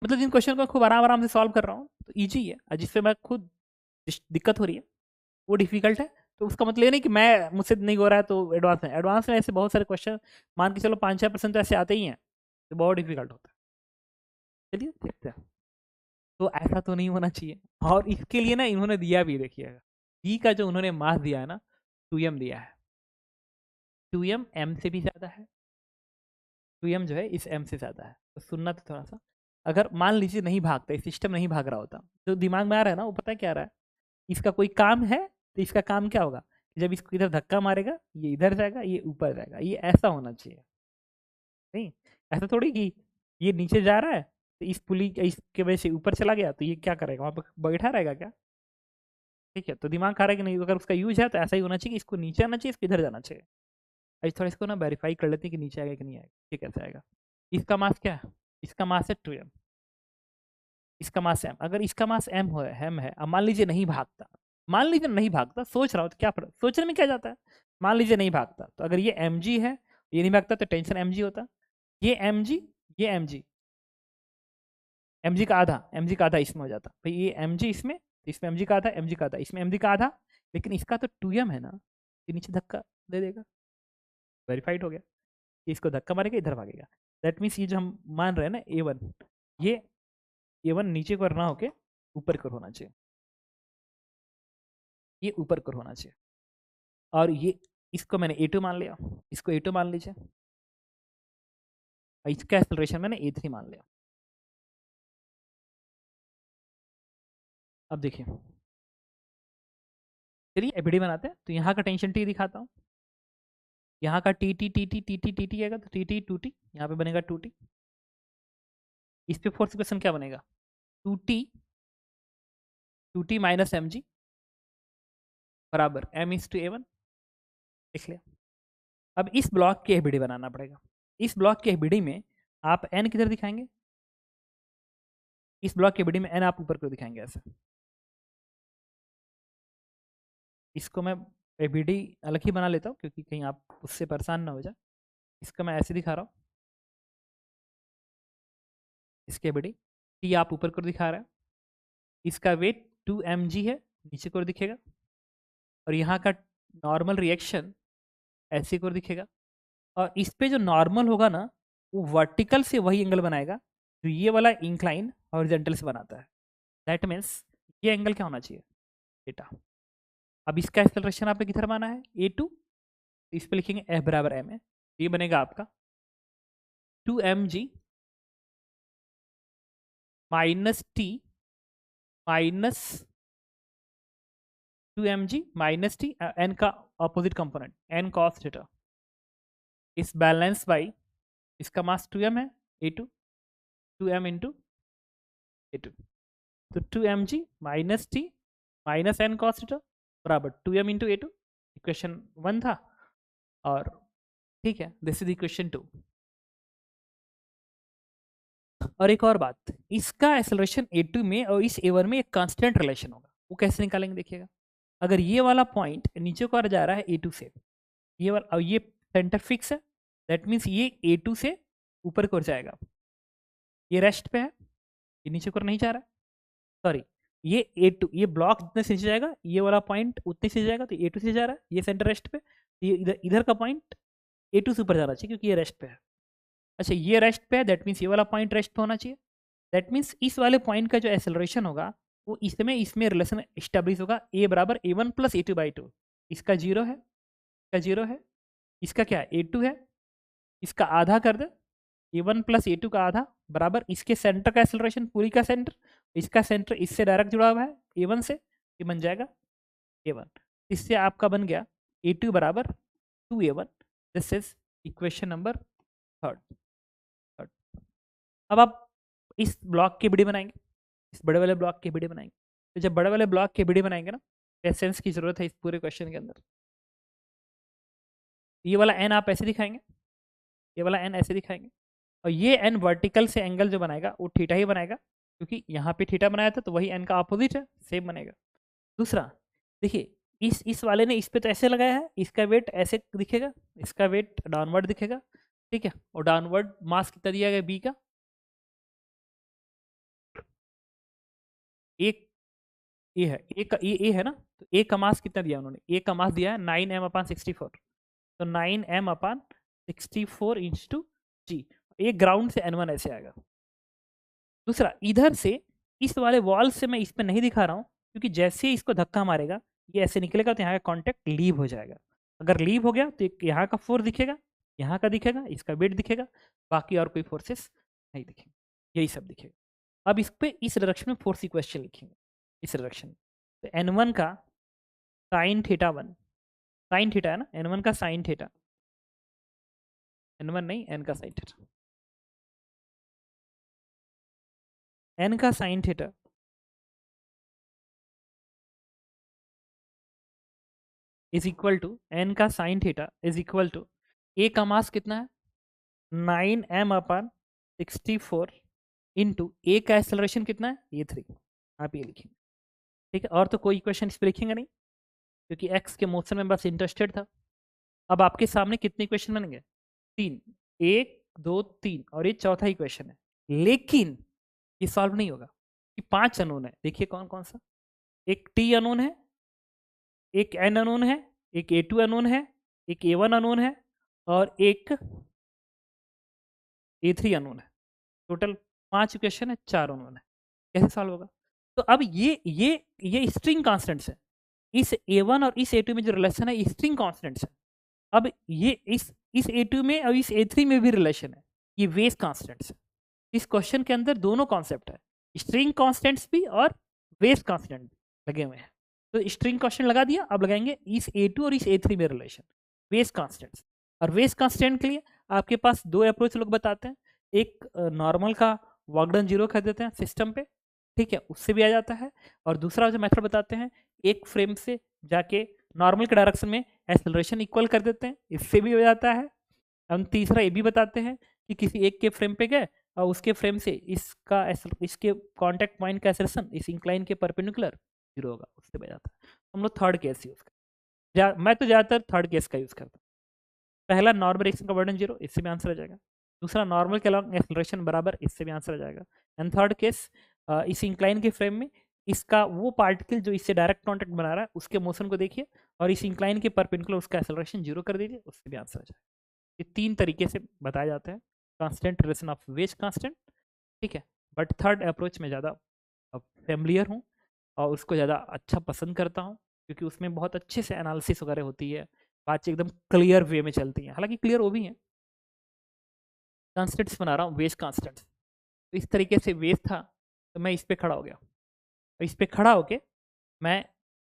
S1: मतलब जिन क्वेश्चन को खूब आराम आराम से सॉल्व कर रहा हूँ तो इजी है, और जिससे मैं खुद दिक्कत हो रही है वो डिफिकल्ट है, तो उसका मतलब ये नहीं कि मैं मुझसे नहीं हो रहा है तो एडवांस में। एडवांस में ऐसे बहुत सारे क्वेश्चन मान के चलो 5-6% तो ऐसे आते ही हैं, तो बहुत डिफिकल्ट होता है। चलिए देखते हैं। तो ऐसा तो नहीं होना चाहिए, और इसके लिए ना इन्होंने दिया भी, देखिएगा बी का जो उन्होंने मास दिया है ना, 2m दिया है, 2m m से भी ज़्यादा है, 2m जो है इस m से ज़्यादा है। तो सुनना तो थोड़ा सा, अगर मान लीजिए नहीं भागता, सिस्टम नहीं भाग रहा होता, जो दिमाग में आ रहा है ना वो पता है क्या आ रहा है, इसका कोई काम है, तो इसका काम क्या होगा, जब इसको इधर धक्का मारेगा ये इधर जाएगा, ये ऊपर जाएगा, ये ऐसा होना चाहिए। नहीं, ऐसा थोड़ी कि ये नीचे जा रहा है तो इस पुली इसके वजह से ऊपर चला गया तो ये क्या करेगा, वहां पर बैठा रहेगा क्या? ठीक है, तो दिमाग खा रहा है कि नहीं, अगर उसका यूज है तो ऐसा ही होना चाहिए कि इसको नीचे आना चाहिए, इसको इधर जाना चाहिए। अभी थोड़ा इसको ना वेरीफाई कर लेते हैं कि नीचे आएगा कि नहीं आएगा, ठीक कैसे आएगा। इसका मास क्या है, इसका मास है 2m, इसका मास m, अगर इसका मास m हो m है, अब मान लीजिए नहीं भागता, मान लीजिए नहीं भागता, सोच रहा हूँ तो क्या फर्क, सोचने में क्या जाता है, मान लीजिए नहीं भागता, तो अगर ये mg है, ये नहीं भागता तो टेंशन mg होता, ये mg, ये mg, mg का आधा, mg का आधा इसमें हो जाता भाई, ये mg इसमें, तो इसमें mg का आधा, mg का आधा, इसमें mg का आधा, लेकिन इसका तो 2m है ना, ये नीचे धक्का दे देगा, वेरीफाइड हो गया, ये इसको धक्का मारेगा इधर भागेगा। दैट मीन्स ये जो हम मान रहे हैं ना a1, ये a1 नीचे को ना होके ऊपर को होना चाहिए, ये ऊपर को होना चाहिए, और ये इसको मैंने a2 मान लिया, इसको a2 मान लीजिए, और इसका एक्सेलरेशन मैंने a3 मान लिया। अब देखिए, चलिए एबीडी बनाते हैं, तो यहाँ का टेंशन टी दिखाता हूँ, यहाँ का T T T T T T T T आएगा, तो टी टी टू टी, यहाँ पे बनेगा 2t, इस पे फोर्स इक्वेशन क्या बनेगा, 2t माइनस एम जी बराबर m/a1, लिख लिया। अब इस ब्लॉक की एबीडी बनाना पड़ेगा, इस ब्लॉक की एबीडी में आप n किधर दिखाएंगे, इस ब्लॉक की एबीडी में n आप ऊपर को दिखाएंगे ऐसे, इसको मैं एबीडी अलग ही बना लेता हूँ क्योंकि कहीं आप उससे परेशान ना हो जाए, इसको मैं ऐसे दिखा रहा हूँ, इसकी एबीडी टी आप ऊपर को दिखा रहा है, इसका वेट 2mg है, नीचे को दिखेगा, और यहाँ का नॉर्मल रिएक्शन ऐसे को दिखेगा, और इस पे जो नॉर्मल होगा ना वो वर्टिकल से वही एंगल बनाएगा जो ये वाला इंक्लाइन हॉरिजॉन्टल से बनाता है। दैट मीन्स ये एंगल क्या होना चाहिए, थीटा। अब इसका एक्सेलरेशन आपने किधर माना है, a2, तो इस पे लिखेंगे F बराबर m है, ये बनेगा आपका 2mg minus T minus 2mg minus T, n का opposite component n cos theta, इस बैलेंस बाई इसका मास 2m है, a2, 2m इंटू a2, तो 2mg minus T minus n cos theta बराबर 2m इंटू a2, इक्वेशन 1 था, और ठीक है, दिस इज इक्वेशन 2। और एक और बात, इसका एक्सेलरेशन a2 में और इस a1 में एक कांस्टेंट रिलेशन होगा, वो कैसे निकालेंगे देखिएगा। अगर ये वाला पॉइंट नीचे को आ जा रहा है a2 से, ये वाला, और ये सेंटर फिक्स है, दैट मीन्स ये a2 से ऊपर को जाएगा, ये रेस्ट पे है, ये नीचे को नहीं जा रहा है, सॉरी, ये a2, ये ब्लॉक जितने से नीचे जाएगा, ये वाला पॉइंट उतने से जाएगा, तो a2 से जा रहा है, ये सेंटर रेस्ट पे, ये इधर इधर का पॉइंट A2 से ऊपर जाना चाहिए क्योंकि ये रेस्ट पे है। अच्छा ये रेस्ट पे है, दैट मीन्स ये वाला पॉइंट रेस्ट पे होना चाहिए। दैट मीन्स इस वाले पॉइंट का जो एक्सेलरेशन होगा वो इसमें रिलेशन स्टेब्लिश होगा A बराबर A1 प्लस A2/2। इसका जीरो है, इसका जीरो है, इसका क्या है A2 है, इसका आधा कर दे, A1 प्लस A2 का आधा बराबर इसके सेंटर का एक्सेलरेशन, पूरी का सेंटर, इसका सेंटर इससे डायरेक्ट जुड़ा हुआ है A1 से, ये बन जाएगा A1। इससे आपका बन गया A2 बराबर 2A1। This is equation number third. अब आप इस ब्लॉक की बीडी बनाएंगे, इस बड़े वाले ब्लॉक की बीडी बनाएंगे। तो जब बड़े वाले ब्लॉक की बीडी बनाएंगे ना, एसेंस की जरूरत है इस पूरे क्वेश्चन के अंदर। ये वाला एन आप ऐसे दिखाएंगे, ये वाला एन ऐसे दिखाएंगे, और ये एन वर्टिकल से एंगल जो बनाएगा वो थीटा ही बनाएगा, क्योंकि यहाँ पे थीटा बनाया था तो वही एन का अपोजिट है, सेम बनेगा। दूसरा देखिए, इस वाले ने इस पे तो ऐसे लगाया है, इसका वेट ऐसे दिखेगा, इसका वेट डाउनवर्ड दिखेगा, ठीक है। और डाउनवर्ड मास कितना दिया गया बी का, एक ए है, ए है ना, तो ए का मास कितना दिया उन्होंने, ए का मास दिया है 9m/64। तो 9m/64 इंटू जी, एक ग्राउंड से n1 ऐसे आएगा। दूसरा इधर से इस वाले वॉल से मैं इस पे नहीं दिखा रहा हूँ, क्योंकि जैसे ही इसको धक्का मारेगा ये ऐसे निकलेगा तो यहाँ का कॉन्टैक्ट लीव हो जाएगा। अगर लीव हो गया तो यहाँ का फोर्स दिखेगा, यहाँ का दिखेगा, इसका वेट दिखेगा, बाकी और कोई फोर्सेस नहीं दिखेंगे, यही सब दिखेगा। अब इस पे इस डायरेक्शन में फोर्स इक्वेशन लिखेंगे, इस डायरेक्शन में। तो n1 का साइन थीटा 1, साइन थीटा है ना, n1 का साइन थीटा, n1 नहीं, n का साइन थीटा, n का sine theta is equal to n का sine theta is equal to a का मास कितना है 9m/64 इंटू ए का एक्सेलरेशन कितना है A3। आप ये लिखेंगे, ठीक है। और तो कोई इक्वेशन इस पर लिखेंगे नहीं, क्योंकि एक्स के मोशन में बस इंटरेस्टेड था। अब आपके सामने कितने इक्वेशन बनेंगे, तीन, एक दो तीन, और ये चौथा इक्वेशन है। लेकिन ये सॉल्व नहीं होगा कि 5 अननोन है। देखिए कौन कौन सा, एक टी अननोन है, एक एन अननोन है, एक A2 अननोन है, एक A1 अननोन है, और एक A3 अननोन है। टोटल 5 इक्वेशन है, 4 अननोन है। कैसे सॉल्व होगा? तो अब ये स्ट्रिंग कॉन्स्टेंट्स है, इस A1 और इस A2 में जो रिलेशन है ये स्ट्रिंग कॉन्स्टेंट्स है। अब ये इस A2 में और इस A3 में भी रिलेशन है, ये वेज कॉन्स्टेंट्स है। इस क्वेश्चन के अंदर दोनों कॉन्सेप्ट है, स्ट्रिंग कॉन्स्टेंट्स भी और वेज कॉन्स्टेंट लगे हुए हैं। तो स्ट्रिंग क्वेश्चन लगा दिया, अब लगाएंगे इस A2 और इस A3 में रिलेशन, वेज कॉन्स्टेंट्स। और वेज कॉन्स्टेंट के लिए आपके पास दो अप्रोच लोग बताते हैं, एक नॉर्मल का वर्कडन जीरो कर देते हैं सिस्टम पे, ठीक है, उससे भी आ जाता है। और दूसरा जो मेथड बताते हैं, एक फ्रेम से जाके नॉर्मल के डायरेक्शन में एक्सेलरेशन इक्वल कर देते हैं, इससे भी हो जाता है। हम तीसरा ये भी बताते हैं कि किसी एक के फ्रेम पे गए और उसके फ्रेम से इसके कांटेक्ट पॉइंट का एक्सेलरेशन इस इंक्लाइन के परपेंडिकुलर जीरो होगा, उससे बच जाता है। हम लोग थर्ड केस यूज करते, मैं तो ज़्यादातर थर्ड केस का यूज़ करता हूँ। पहला नॉर्मल रिएक्शन का वर्डन जीरो, इससे भी आंसर आ जाएगा। दूसरा नॉर्मल के अलॉन्ग एक्सेलरेशन बराबर, इससे भी आंसर आ जाएगा। एंड थर्ड केस, इस इंक्लाइन के फ्रेम में इसका वो पार्टिकल जो इससे डायरेक्ट कॉन्टेक्ट बना रहा है उसके मोशन को देखिए, और इस इंक्लाइन के परपेंडिकुलर उसका एक्सेलरेशन जीरो कर दीजिए, उससे भी आंसर आ जाएगा। ये तीन तरीके से बताया जाता है constant relation of ways constant, ठीक है। बट थर्ड अप्रोच में ज़्यादा फैमिलियर हूँ और उसको ज़्यादा अच्छा पसंद करता हूँ, क्योंकि उसमें बहुत अच्छे से एनालिसिस वगैरह होती है, बातचीत एकदम क्लियर वे में चलती है। हालांकि क्लियर वो भी है, कांस्टेंट्स बना रहा हूँ, वेज कांस्टेंट्स। तो इस तरीके से वेज था, तो मैं इस पर खड़ा हो गया, और इस पर खड़ा होके मैं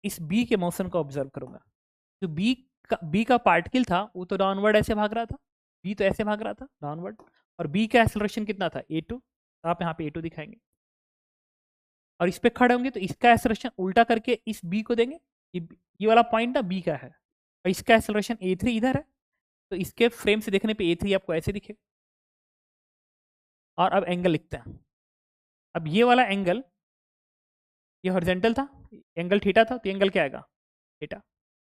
S1: इस बी के मोशन को ऑब्जर्व करूंगा। जो बी का पार्टिकल था वो तो डाउनवर्ड ऐसे भाग रहा था, बी तो ऐसे भाग रहा था डाउनवर्ड, और बी का एक्सेलरेशन कितना था A2, तो आप यहाँ पे A2 दिखाएंगे। और इस पे खड़े होंगे तो इसका एक्सेलरेशन उल्टा करके इस बी को देंगे, ये वाला पॉइंट ना बी का है, और इसका एक्सेलरेशन A3 इधर है, तो इसके फ्रेम से देखने पे A3 आपको ऐसे दिखेगा। और अब एंगल लिखते हैं। अब ये वाला एंगल, ये हॉरिजॉन्टल था, एंगल थीटा था, तो एंगल क्या आएगा थीटा।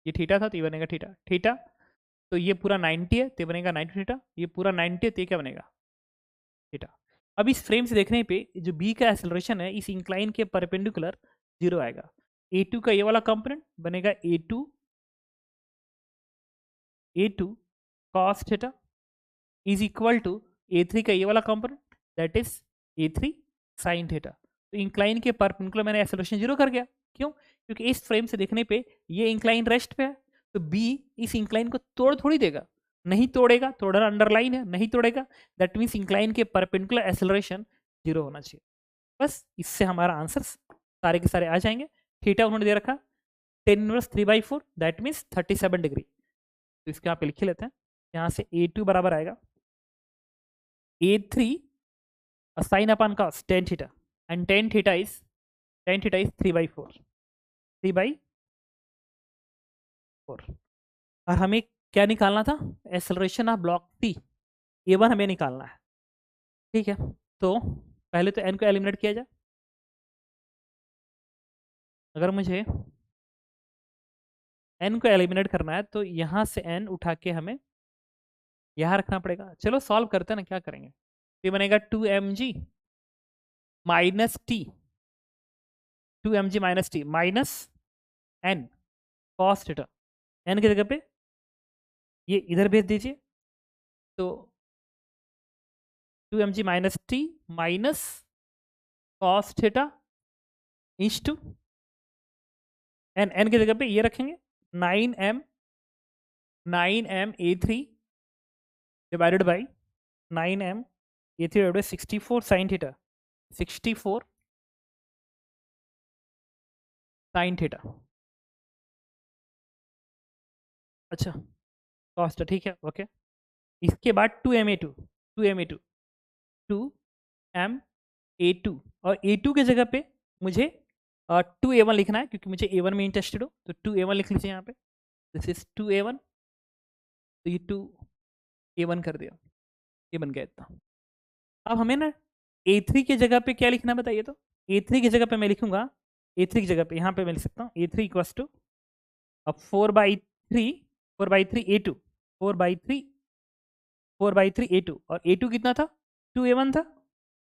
S1: ये थीटा था तो ये बनेगा थीटा, थीटा तो ये पूरा 90 है तो ये बनेगा 90 थीटा, ये पूरा 90 है तो ये क्या बनेगा थीटा। अब इस फ्रेम से देखने पे जो बी का एक्सेलरेशन है इस इंक्लाइन के परपेंडिकुलर जीरो आएगा। A2 का ये वाला कंपोनेंट बनेगा A2 A2 cos theta is equal to A3 का ये वाला component that is A3 sin theta. तो इंक्लाइन के परपेंडिकुलर मैंने एक्सेलरेशन जीरो कर गया। क्यों? क्योंकि इस फ्रेम से देखने पे ये इंक्लाइन रेस्ट पे है, तो B इस इंक्लाइन को तोड़ थोड़ी देगा, नहीं तोड़ेगा, तोड़ना अंडरलाइन है, नहीं तोड़ेगा, दैट मीन्स इंक्लाइन के परपेंडिकुलर एक्सेलरेशन जीरो होना चाहिए। बस इससे हमारा आंसर सारे के सारे आ जाएंगे। थीटा उन्होंने दे रखा 10⁻³ दैट मीन्स 37 डिग्री। तो इसको यहाँ पे लिख लेते हैं। यहाँ से A2 बराबर आएगा A3 sin upon cos tan theta and tan theta is 3/4 और हमें क्या निकालना था? Acceleration of block T A1 हमें निकालना है। ठीक है, तो पहले तो n को एलिमिनेट किया जाए। अगर मुझे n को एलिमिनेट करना है तो यहाँ से n उठा के हमें यहाँ रखना पड़ेगा। चलो सॉल्व करते हैं ना, क्या करेंगे। ये बनेगा 2mg minus T, 2mg minus T minus n cos theta. n की जगह पे ये इधर भेज दीजिए, तो 2mg minus T minus cos theta into n की जगह पे ये रखेंगे 9m A3 divided by 9m A3 divided by 64 sin theta, 64 sin theta. अच्छा कॉस्ट ठीक है, ओके। इसके बाद 2ma2 2ma2 2ma2 और A2 की जगह पे मुझे 2a1 लिखना है, क्योंकि मुझे A1 में इंटरेस्टेड हो, तो 2a1 लिख लीजिए यहाँ पे। दिस इज 2a1, तो ये 2a1 कर दिया, ये बन गया इतना। अब हमें ना A3 की जगह पे क्या लिखना बताइए। तो A3 की जगह पे मैं लिखूंगा, A3 की जगह पे यहाँ पे मैं लिख सकता हूँ A3 इक्वस टू अब 4/3 A2 4/3 A2 और A2 कितना था? 2a1 था,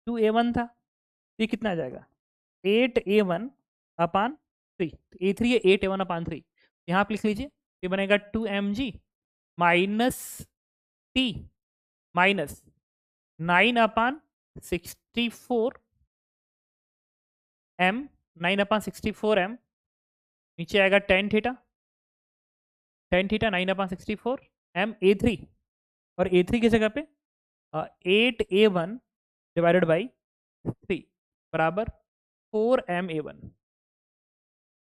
S1: 2a1 था। ये कितना आ जाएगा? 8a1/3। तो A3 है 8a1/3। यहाँ पे लिख लीजिए, ये बनेगा 2mg minus T minus 9/64m 9/64m नीचे आएगा tan थीटा 9/64m A3 और A3 की जगह पे 8a1 डिवाइडेड बाई 3 बराबर 4ma1।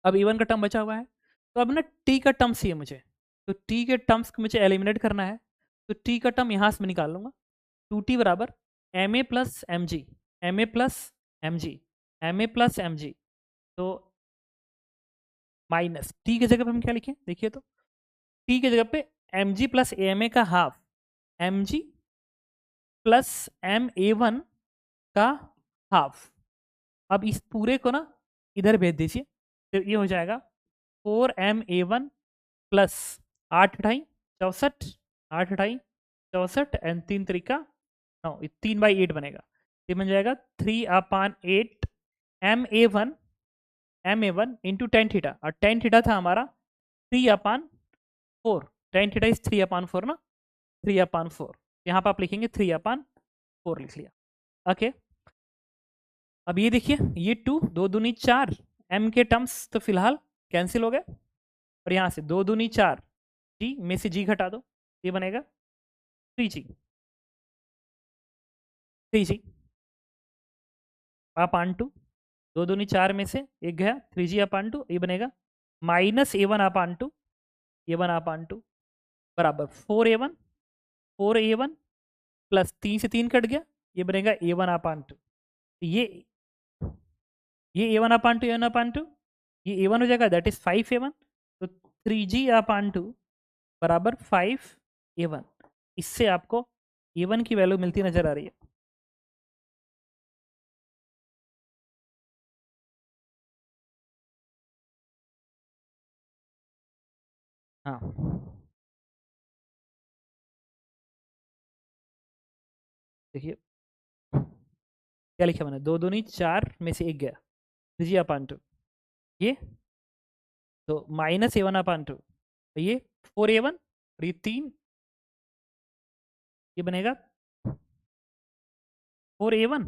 S1: अब A1 का टर्म बचा हुआ है, तो अब ना T का टर्म चाहिए मुझे, तो T के टर्म्स को मुझे एलिमिनेट करना है। तो T का टर्म यहाँ से मैं निकाल लूँगा, 2T बराबर ma plus M G ma plus M G ma plus M G, तो माइनस T की जगह पे हम क्या लिखें देखिए। तो T की जगह पे mg प्लस ama का हाफ, mg प्लस ma1 का हाफ। अब इस पूरे को ना इधर भेज दीजिए, तो ये हो जाएगा 4ma1 प्लस 8×8 64 एंड 3×3 9, 3/8 बनेगा। ये बन जाएगा 3/8 ma1 इंटू टेन थीटा, और टेन थीटा था हमारा 3/4। टेन थीटा इज 3/4 ना, 3/4। यहाँ पर आप लिखेंगे 3/4 लिख लिया, ओके। अब ये देखिए, ये 2 2 दूनी 4 m के टर्म्स तो फिलहाल कैंसिल हो गए, और यहाँ से 2 दूनी 4 g में से g घटा दो, ये बनेगा 3g 3g/2। 2 दूनी 4 में से एक गया, 3g/2, ये बनेगा माइनस a1/2 बराबर 4a1 प्लस 3 से 3 कट गया, ये बनेगा a1/2। ये a1/2 ये a1 हो जाएगा, दैट इज 5a1। तो 3g/2 बराबर 5a1। इससे आपको a1 की वैल्यू मिलती नजर आ रही है। हाँ देखिए क्या लिखा मैंने, 2 दूनी 4 में से एक गया, 3g/2, ये तो माइनस a1/2, ये 4a1 और ये 3, ये बनेगा 4A1।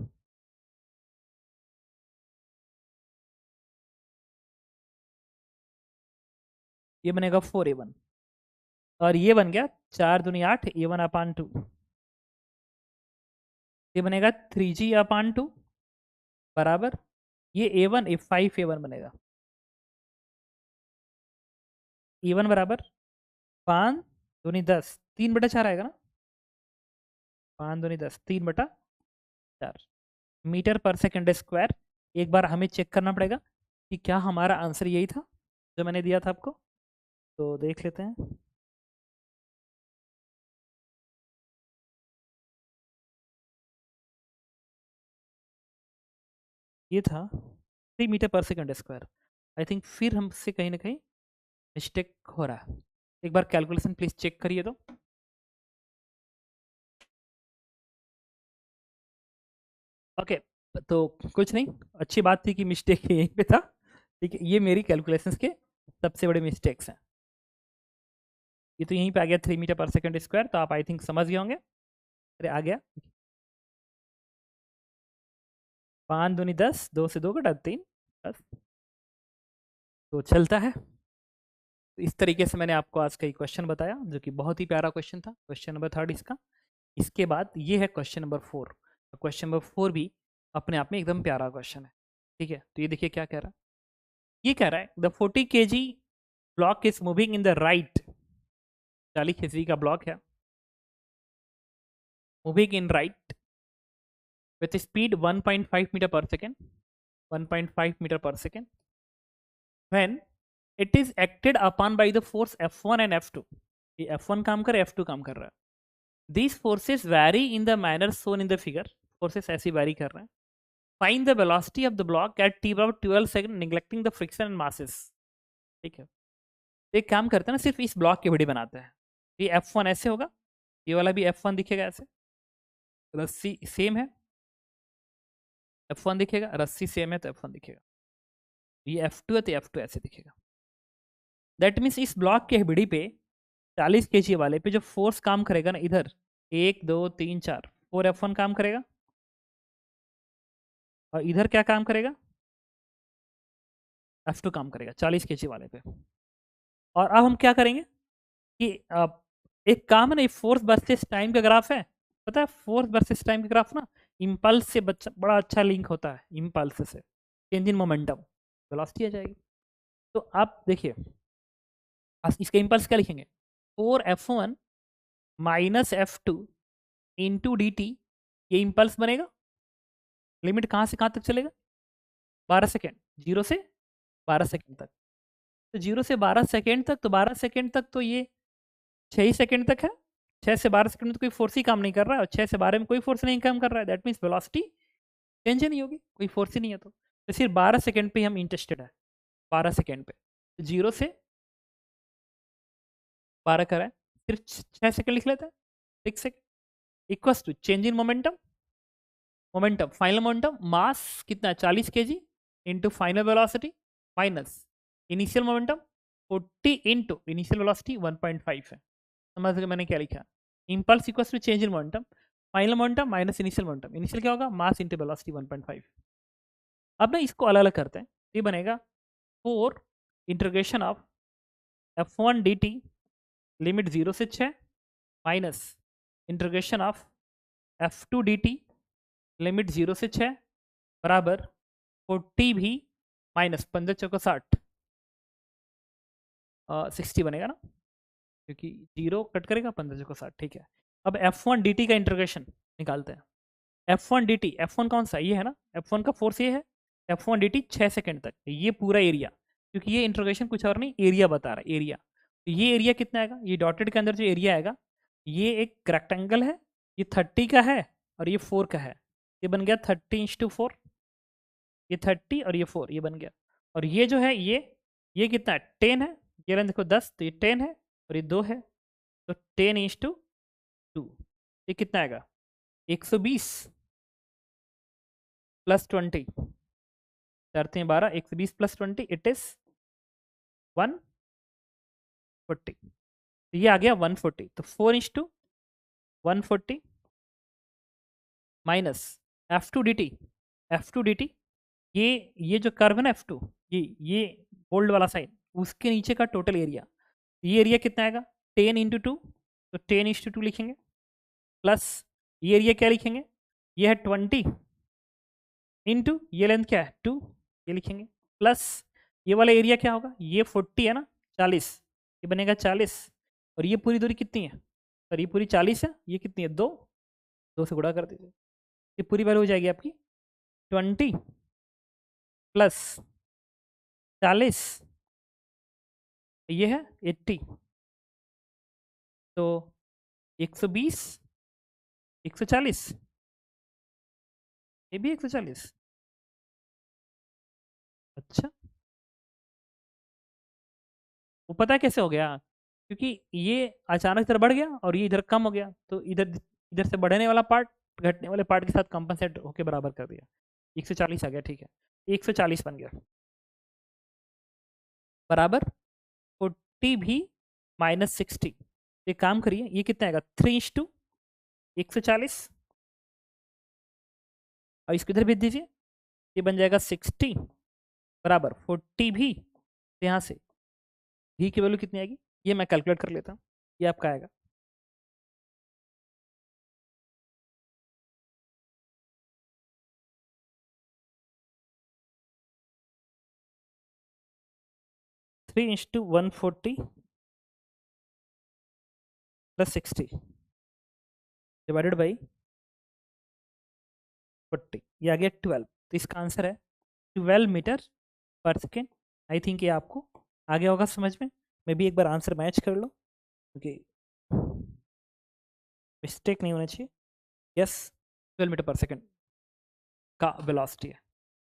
S1: ये बनेगा 4A1 और ये बन गया 4 दूनी 8 A1/2। ये बनेगा 3G/2 बराबर ये A1 5A1 बनेगा। A1 बराबर 5 दूनी 10 3/4 आएगा ना, 5 दूनी 10 3/4 मीटर पर सेकंड स्क्वायर। एक बार हमें चेक करना पड़ेगा कि क्या हमारा आंसर यही था जो मैंने दिया था आपको, तो देख लेते हैं। ये था 3 मीटर पर सेकंड स्क्वायर। आई थिंक फिर हमसे कहीं ना कहीं मिस्टेक हो रहा है। एक बार कैलकुलेशन प्लीज चेक करिए तो। ओके, तो कुछ नहीं, अच्छी बात थी कि मिस्टेक यहीं पे था। ठीक है, ये मेरी कैलकुलेशंस के सबसे बड़े मिस्टेक्स हैं। ये तो यहीं पे आ गया 3 मीटर पर सेकंड स्क्वायर, तो आप आई थिंक समझ गए होंगे। अरे आ गया 5 दूनी 10 2 से 2 कटा 3 बस, तो चलता है। तो इस तरीके से मैंने आपको आज का ये क्वेश्चन बताया जो कि बहुत ही प्यारा क्वेश्चन था, क्वेश्चन नंबर 3 इसका। इसके बाद ये है क्वेश्चन नंबर 4। क्वेश्चन नंबर 4 भी अपने आप में एकदम प्यारा क्वेश्चन है। ठीक है, तो ये देखिए क्या कह रहा है। ये कह रहा है the 40 kg block is moving in the right, 40 kg का ब्लॉक है, moving in right with speed 1.5 meter per second, 1.5 meter per second when it is acted upon by the force F1 and F2। ये F1 काम कर रहा है, F2 काम कर रहा है। These forces vary in the manner shown in the figure। forces ऐसी vary कर रहे हैं। Find the velocity of the block at t बराबर 12 second neglecting the friction and masses। ठीक है, एक काम करते हैं ना, सिर्फ इस ब्लॉक की वीडियो बनाते हैं। ये F1 ऐसे होगा, ये वाला भी F1 दिखेगा ऐसे, रस्सी सेम है F1 दिखेगा, रस्सी सेम है तो F1 दिखेगा। ये F2 है तो F2 ऐसे दिखेगा। दैट मीन्स इस ब्लॉक के बिड़ी पे 40 kg वाले पे जो फोर्स काम करेगा ना, इधर 1 2 3 4 4 F1 काम करेगा और इधर क्या काम करेगा, F2 काम करेगा 40 kg वाले पे। और अब हम क्या करेंगे कि एक काम है ना, फोर्स वर्सेस टाइम का ग्राफ है। पता है फोर्स वर्सेस टाइम का ग्राफ ना इम्पल्स से बड़ा अच्छा लिंक होता है, इम्पल्स से चेंज इन मोमेंटम वेलोसिटी आ जाएगी। तो आप देखिए इसका इम्पल्स क्या लिखेंगे, 4F1 minus F2 into D T. ये इम्पल्स बनेगा, लिमिट कहाँ से कहाँ तक चलेगा, 12 सेकेंड, 0 से 12 सेकेंड तक। तो 0 से 12 सेकेंड तक, तो 12 सेकेंड तक तो ये 6 ही सेकेंड तक है। 6 से 12 सेकेंड में तो कोई फोर्स ही काम नहीं कर रहा है, और 6 से 12 में कोई फोर्स नहीं काम कर रहा है। दैट मीन्स वेलोसिटी चेंज ही नहीं होगी, कोई फोर्स ही नहीं है। तो सिर्फ 12 सेकेंड पे हम इंटरेस्टेड है, 12 सेकेंड पे। 0 से 12 कर रहा है, सिर्फ 6 सेकेंड लिख लेते हैं, 6 second equals to change in momentum. Momentum final momentum mass कितना 40 kg into final velocity minus initial momentum 40 into initial velocity 1.5 है। समझ गए मैंने क्या लिखा, impulse equals to change in momentum, final momentum minus initial momentum. Initial क्या होगा, mass into velocity 1.5। अब ना इसको अलग अलग करते हैं, ये बनेगा 4 integration of F1 dt limit 0 से 6 minus integration of F2 dt limit 0 से 6 बराबर 40 भी माइनस 15 चौको 60 60 बनेगा ना, क्योंकि 0 कट करेगा 15 चौको 60। ठीक है, अब F1 dt का इंटीग्रेशन निकालते हैं। F1 dt, F1 कौन सा ये है ना, F1 का फोर्स ये है, F1 dt 6 सेकेंड तक, ये पूरा एरिया, क्योंकि ये इंटीग्रेशन कुछ और नहीं एरिया बता रहा है, एरिया। तो ये एरिया कितना आएगा, ये डॉटेड के अंदर जो एरिया आएगा, ये एक रेक्टेंगल है, ये 30 का है और ये 4 का है। ये बन गया 30/4, ये 30 और ये 4, ये बन गया। और ये जो है ये कितना है 10 है, ये रन देखो 10, तो ये 10 है और ये 2 है, तो 10/2। ये कितना आएगा 120 प्लस 20, 4 12 120 प्लस 20 इट इज 140। तो ये आ गया 140, तो 4:140 minus F2 dt। F2 dt, ये जो कर्व है ना F2, ये बोल्ड वाला साइन, उसके नीचे का टोटल एरिया, ये एरिया कितना आएगा 10 × 2, तो 10:2 लिखेंगे, प्लस ये एरिया क्या लिखेंगे, ये है 20 इंटू ये लेंथ क्या है 2, ये लिखेंगे, प्लस ये वाला एरिया क्या होगा, ये 40 है ना, 40, ये बनेगा 40, और ये पूरी दूरी कितनी है, सर ये पूरी 40 है, ये कितनी है 2, 2 से गुणा कर दीजिए, ये पूरी वैल्यू हो जाएगी आपकी 20 प्लस 40, ये है 80, तो 120, 140, ये भी 140, अच्छा वो पता है कैसे हो गया, क्योंकि ये अचानक इधर बढ़ गया और ये इधर कम हो गया, तो इधर इधर से बढ़ने वाला पार्ट घटने वाले पार्ट के साथ कंपनसेट होके बराबर कर दिया, 140 आ गया, ठीक है 140 बन गया, बराबर 40 भी माइनस 60, ये काम करिए, ये कितना आएगा 3:140, और इसको इधर भेज दीजिए, ये बन जाएगा 60 बराबर 40 भी, तो यहाँ से भी की वैल्यू कितनी आएगी, ये मैं कैलकुलेट कर लेता हूँ, ये आपका आएगा 3:140 प्लस 60 डिवाइडेड बाई 40, ये आ गया 12, तो इसका आंसर है 12 metre per second. I think ये आपको आ गया होगा समझ में, मैं भी एक बार आंसर मैच कर लो क्योंकि मिस्टेक नहीं होना चाहिए। यस 12 मीटर पर सेकेंड का वेलोसिटी है।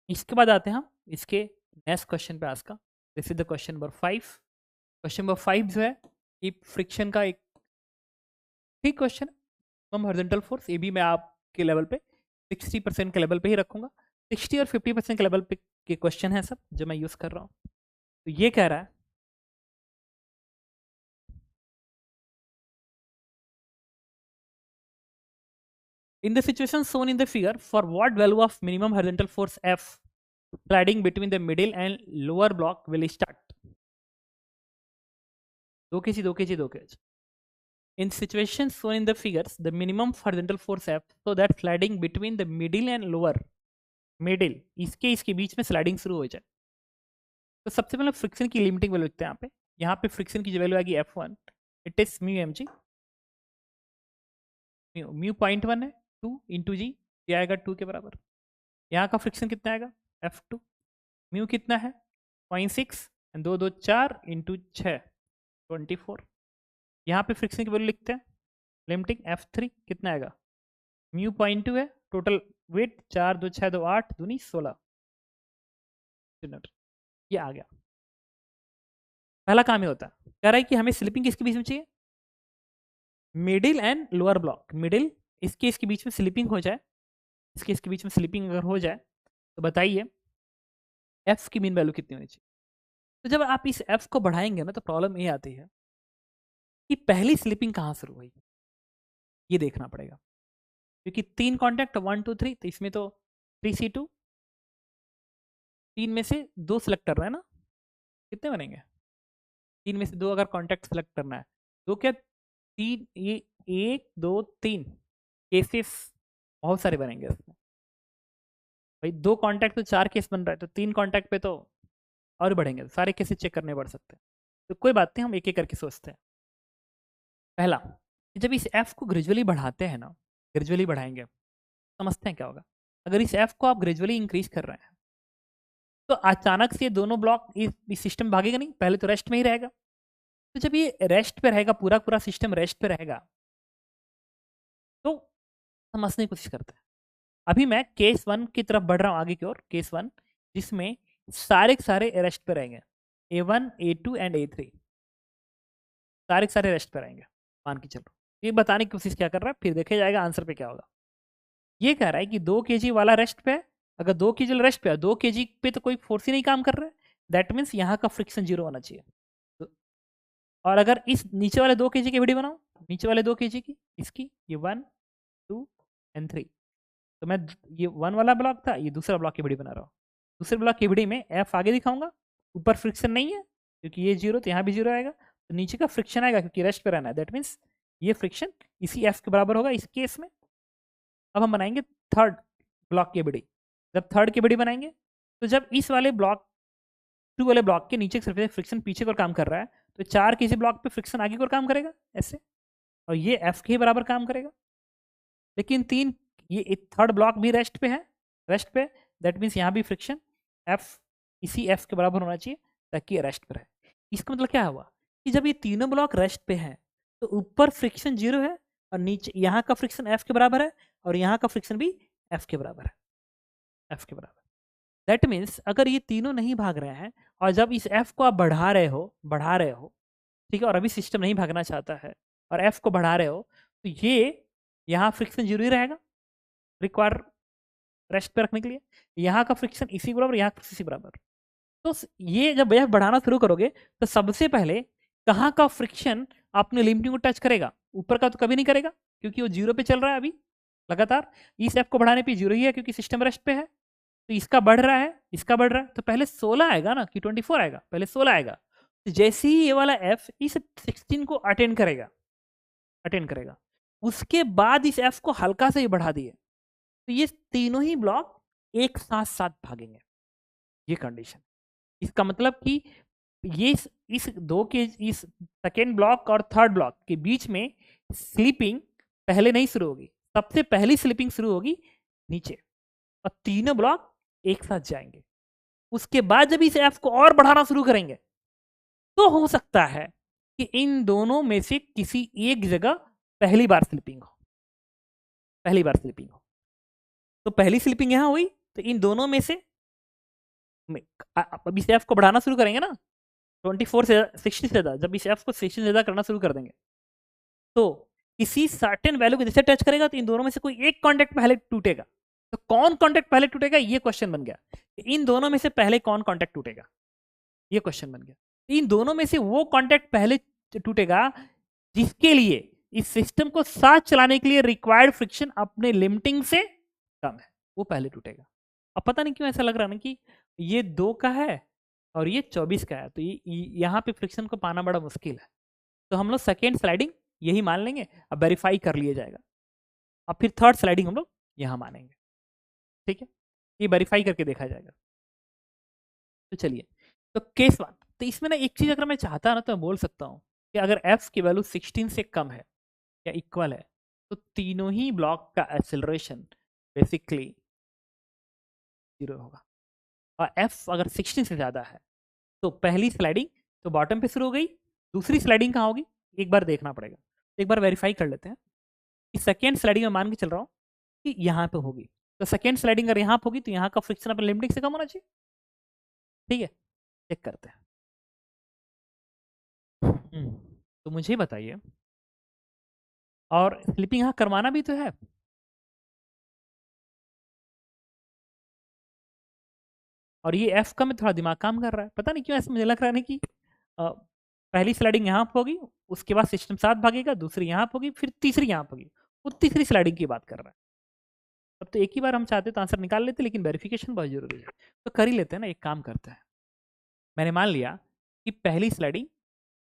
S1: इसके बाद आते हैं हम इसके नेक्स्ट क्वेश्चन पे, आज का this is the question number 5। Question number 5 जो है ये फ्रिक्शन का एक ठीक क्वेश्चन है, कम हॉरिजॉन्टल फोर्स, ये भी मैं आपके लेवल पे 60% के लेवल पे ही रखूंगा, 60 और 50% के लेवल पे के क्वेश्चन है सब जो मैं यूज कर रहा हूँ। तो ये कह रहा है in the situation shown in the figure, for what value of minimum horizontal force F sliding between the middle and lower block will start? 2 kg. In situations shown in the figures, the minimum horizontal force F, so that sliding between the middle and lower, middle इसके बीच में sliding शुरू हो जाए, तो सबसे पहले friction की limiting value लिखते हैं यहाँ पे फ्रिक्शन की जो वैल्यू आएगी F1, it is mu M G, mu 0.1 है, 2 इंटू जी, ये आएगा 2 के बराबर। यहाँ का फ्रिक्शन कितना आएगा F2, म्यू कितना है 0.6, 2 2 4 इंटू 6 24। यहाँ पे फ्रिक्शन की वैल्यू लिखते हैं, लिमिटिंग F3 कितना आएगा, म्यू 0.2 है, टोटल वेट 4 2 6 2 8 दूनी 16, ये आ गया। पहला काम ये होता है, कह रहा है कि हमें स्लिपिंग किसके बीच में चाहिए, middle and lower block, middle इसके बीच में स्लिपिंग हो जाए, इसके बीच में स्लिपिंग अगर हो जाए तो बताइए एफ की मीन वैल्यू कितनी होनी चाहिए। तो जब आप इस एफ को बढ़ाएंगे ना तो प्रॉब्लम ये आती है कि पहली स्लिपिंग कहाँ शुरू हुई, ये देखना पड़ेगा, क्योंकि 3 कॉन्टैक्ट 1 2 3, तो इसमें तो 3C2, 3 में से 2 सेलेक्ट कर रहा है ना, कितने बनेंगे 3 में से 2 अगर कॉन्टैक्ट सेलेक्ट करना है, 2 क्या 3, ये 1 2 3 केसेस बहुत सारे बनेंगे इसमें, भाई 2 कॉन्टैक्ट तो 4 केस बन रहा है, तो 3 कॉन्टैक्ट पे तो और बढ़ेंगे, सारे केसेस चेक करने पड़ सकते हैं। तो कोई बात नहीं, हम एक एक करके सोचते हैं। पहला, जब इस एफ को ग्रेजुअली बढ़ाते हैं ना, ग्रेजुअली बढ़ाएंगे, समझते हैं क्या होगा। अगर इस एफ को आप ग्रेजुअली इंक्रीज कर रहे हैं तो अचानक से दोनों ब्लॉक इस सिस्टम भागेगा नहीं, पहले तो रेस्ट में ही रहेगा, तो जब ये रेस्ट पे रहेगा, पूरा पूरा सिस्टम रेस्ट पे रहेगा, तो समझने की कोशिश करते हैं। अभी मैं केस 1 की तरफ बढ़ रहा हूँ आगे की ओर, केस 1 जिसमें सारे के सारे रेस्ट पे रहेंगे, A1 A2 एंड A3 सारे के सारे रेस्ट पे रहेंगे, मान के चलो। ये बताने की कोशिश क्या कर रहा है, फिर देखा जाएगा आंसर पे क्या होगा। ये कह रहा है कि 2 kg वाला रेस्ट पे है, अगर 2 kg रेस्ट पे है, 2 kg पे तो कोई फोर्स ही नहीं काम कर रहा है, दैट मीन्स यहाँ का फ्रिक्शन 0 होना चाहिए। तो और अगर इस नीचे वाले 2 kg की विडी बनाऊं, नीचे वाले 2 kg की, इसकी ये 1 2 एंड 3, तो मैं ये 1 वाला ब्लॉक था, ये दूसरा ब्लॉक की विडी बना रहा हूँ। दूसरे ब्लॉक की विडी में एफ आगे दिखाऊंगा, ऊपर फ्रिक्शन नहीं है क्योंकि ये 0, तो यहाँ भी 0 आएगा, तो नीचे का फ्रिक्शन आएगा क्योंकि रेस्ट पे रहना है, दैट मीन्स ये फ्रिक्शन इसी एफ के बराबर होगा इस केस में। अब हम बनाएंगे थर्ड ब्लॉक की विडी। जब थर्ड की विडी बनाएंगे, तो जब इस वाले ब्लॉक 2 वाले ब्लॉक के नीचे से फ्रिक्शन पीछे को काम कर रहा है, तो 4 किसी ब्लॉक पे फ्रिक्शन आगे को काम करेगा ऐसे, और ये एफ के बराबर काम करेगा। लेकिन 3 ये थर्ड ब्लॉक भी रेस्ट पे है, रेस्ट पे, दैट मीन्स यहाँ भी फ्रिक्शन एफ इसी एफ के बराबर होना चाहिए ताकि ये रेस्ट पर रहे। इसका मतलब क्या हुआ कि जब ये तीनों ब्लॉक रेस्ट पे हैं, तो ऊपर फ्रिक्शन 0 है और नीचे यहाँ का फ्रिक्शन एफ के बराबर है और यहाँ का फ्रिक्शन भी एफ के बराबर है, एफ के बराबर। दैट मीन्स अगर ये तीनों नहीं भाग रहे हैं और जब इस एफ को आप बढ़ा रहे हो, ठीक है, और अभी सिस्टम नहीं भागना चाहता है और एफ को बढ़ा रहे हो, तो ये यहाँ फ्रिक्शन 0 ही रहेगा रिक्वायर रेस्ट पे रखने के लिए, यहाँ का फ्रिक्शन इसी बराबर, यहाँ का इसी बराबर। तो ये जब एफ बढ़ाना शुरू करोगे, तो सबसे पहले कहाँ का फ्रिक्शन आपने लिमिटिंग को टच करेगा, ऊपर का तो कभी नहीं करेगा क्योंकि वो 0 पे चल रहा है अभी लगातार। इस एफ को बढ़ाने पे 0 ही है क्योंकि सिस्टम रेस्ट पे है, तो इसका बढ़ रहा है, इसका बढ़ रहा है, तो पहले 16 आएगा ना कि 24 आएगा, पहले 16 आएगा। तो जैसे ही ये वाला एफ इस 16 को अटेंड करेगा, उसके बाद इस एफ को हल्का से ही बढ़ा दिए, तो ये तीनों ही ब्लॉक एक साथ साथ भागेंगे, ये कंडीशन। इसका मतलब कि ये इस 2 के इस सेकेंड ब्लॉक और थर्ड ब्लॉक के बीच में स्लीपिंग पहले नहीं शुरू होगी, सबसे पहली स्लीपिंग शुरू होगी नीचे, और तीनों ब्लॉक एक साथ जाएंगे। उसके बाद जब इस एफ को और बढ़ाना शुरू करेंगे, तो हो सकता है कि इन दोनों में से किसी एक जगह पहली बार स्लिपिंग हो, तो पहली स्लिपिंग यहां हुई, तो इन दोनों में से अब इस एफ को बढ़ाना शुरू करेंगे ना 24 से 60 से ज्यादा, जब इस एफ को 60 से ज्यादा करना शुरू कर देंगे, तो किसी सर्टेन वैल्यू को जैसे टच करेगा, तो इन दोनों में से कोई एक कॉन्टेक्ट पहले टूटेगा। तो कौन कॉन्टेक्ट पहले टूटेगा, ये क्वेश्चन बन गया। इन दोनों में से पहले कौन कॉन्टेक्ट टूटेगा, ये क्वेश्चन बन गया। इन दोनों में से वो कॉन्टेक्ट पहले टूटेगा जिसके लिए इस सिस्टम को साथ चलाने के लिए रिक्वायर्ड फ्रिक्शन अपने लिमिटिंग से कम है, वो पहले टूटेगा। अब पता नहीं क्यों ऐसा लग रहा है ना कि ये 2 का है और ये 24 का है, तो यहाँ पे फ्रिक्शन को पाना बड़ा मुश्किल है, तो हम लोग सेकेंड स्लाइडिंग यही मान लेंगे, अब वेरीफाई कर लिया जाएगा। अब फिर थर्ड स्लाइडिंग हम लोग यहाँ मानेंगे, ठीक है, ये वेरीफाई करके देखा जाएगा। तो चलिए, तो केस 1, तो इसमें ना एक चीज अगर मैं चाहता ना तो मैं बोल सकता हूँ कि अगर एफ की वैल्यू 16 से कम है या इक्वल है, तो तीनों ही ब्लॉक का एक्सेलरेशन बेसिकली 0 होगा, और एफ अगर 16 से ज़्यादा है तो पहली स्लाइडिंग तो बॉटम पे शुरू हो गई, दूसरी स्लाइडिंग कहाँ होगी एक बार देखना पड़ेगा, एक बार वेरीफाई कर लेते हैं कि सेकेंड स्लाइडिंग में मान के चल रहा हूँ कि यहाँ पे होगी, तो सेकेंड स्लाइडिंग अगर यहाँ पे होगी तो यहाँ का फ्रिक्शन अपने लिमिटिंग से कम होना चाहिए, ठीक है, चेक करते हैं। तो मुझे बताइए, और स्लिपिंग यहाँ करवाना भी तो है, और ये एफ का में थोड़ा दिमाग काम कर रहा है, पता नहीं क्यों ऐसा मुझे लग रहा है कि पहली स्लाइडिंग यहाँ पर होगी, उसके बाद सिस्टम साथ भागेगा, दूसरी यहाँ पर होगी, फिर तीसरी यहाँ पर होगी, वो तीसरी स्लाइडिंग की बात कर रहा है। अब तो एक ही बार हम चाहते तो आंसर निकाल लेते, लेकिन वेरिफिकेशन बहुत जरूरी है, तो कर ही लेते हैं ना। एक काम करते हैं, मैंने मान लिया कि पहली स्लाइडिंग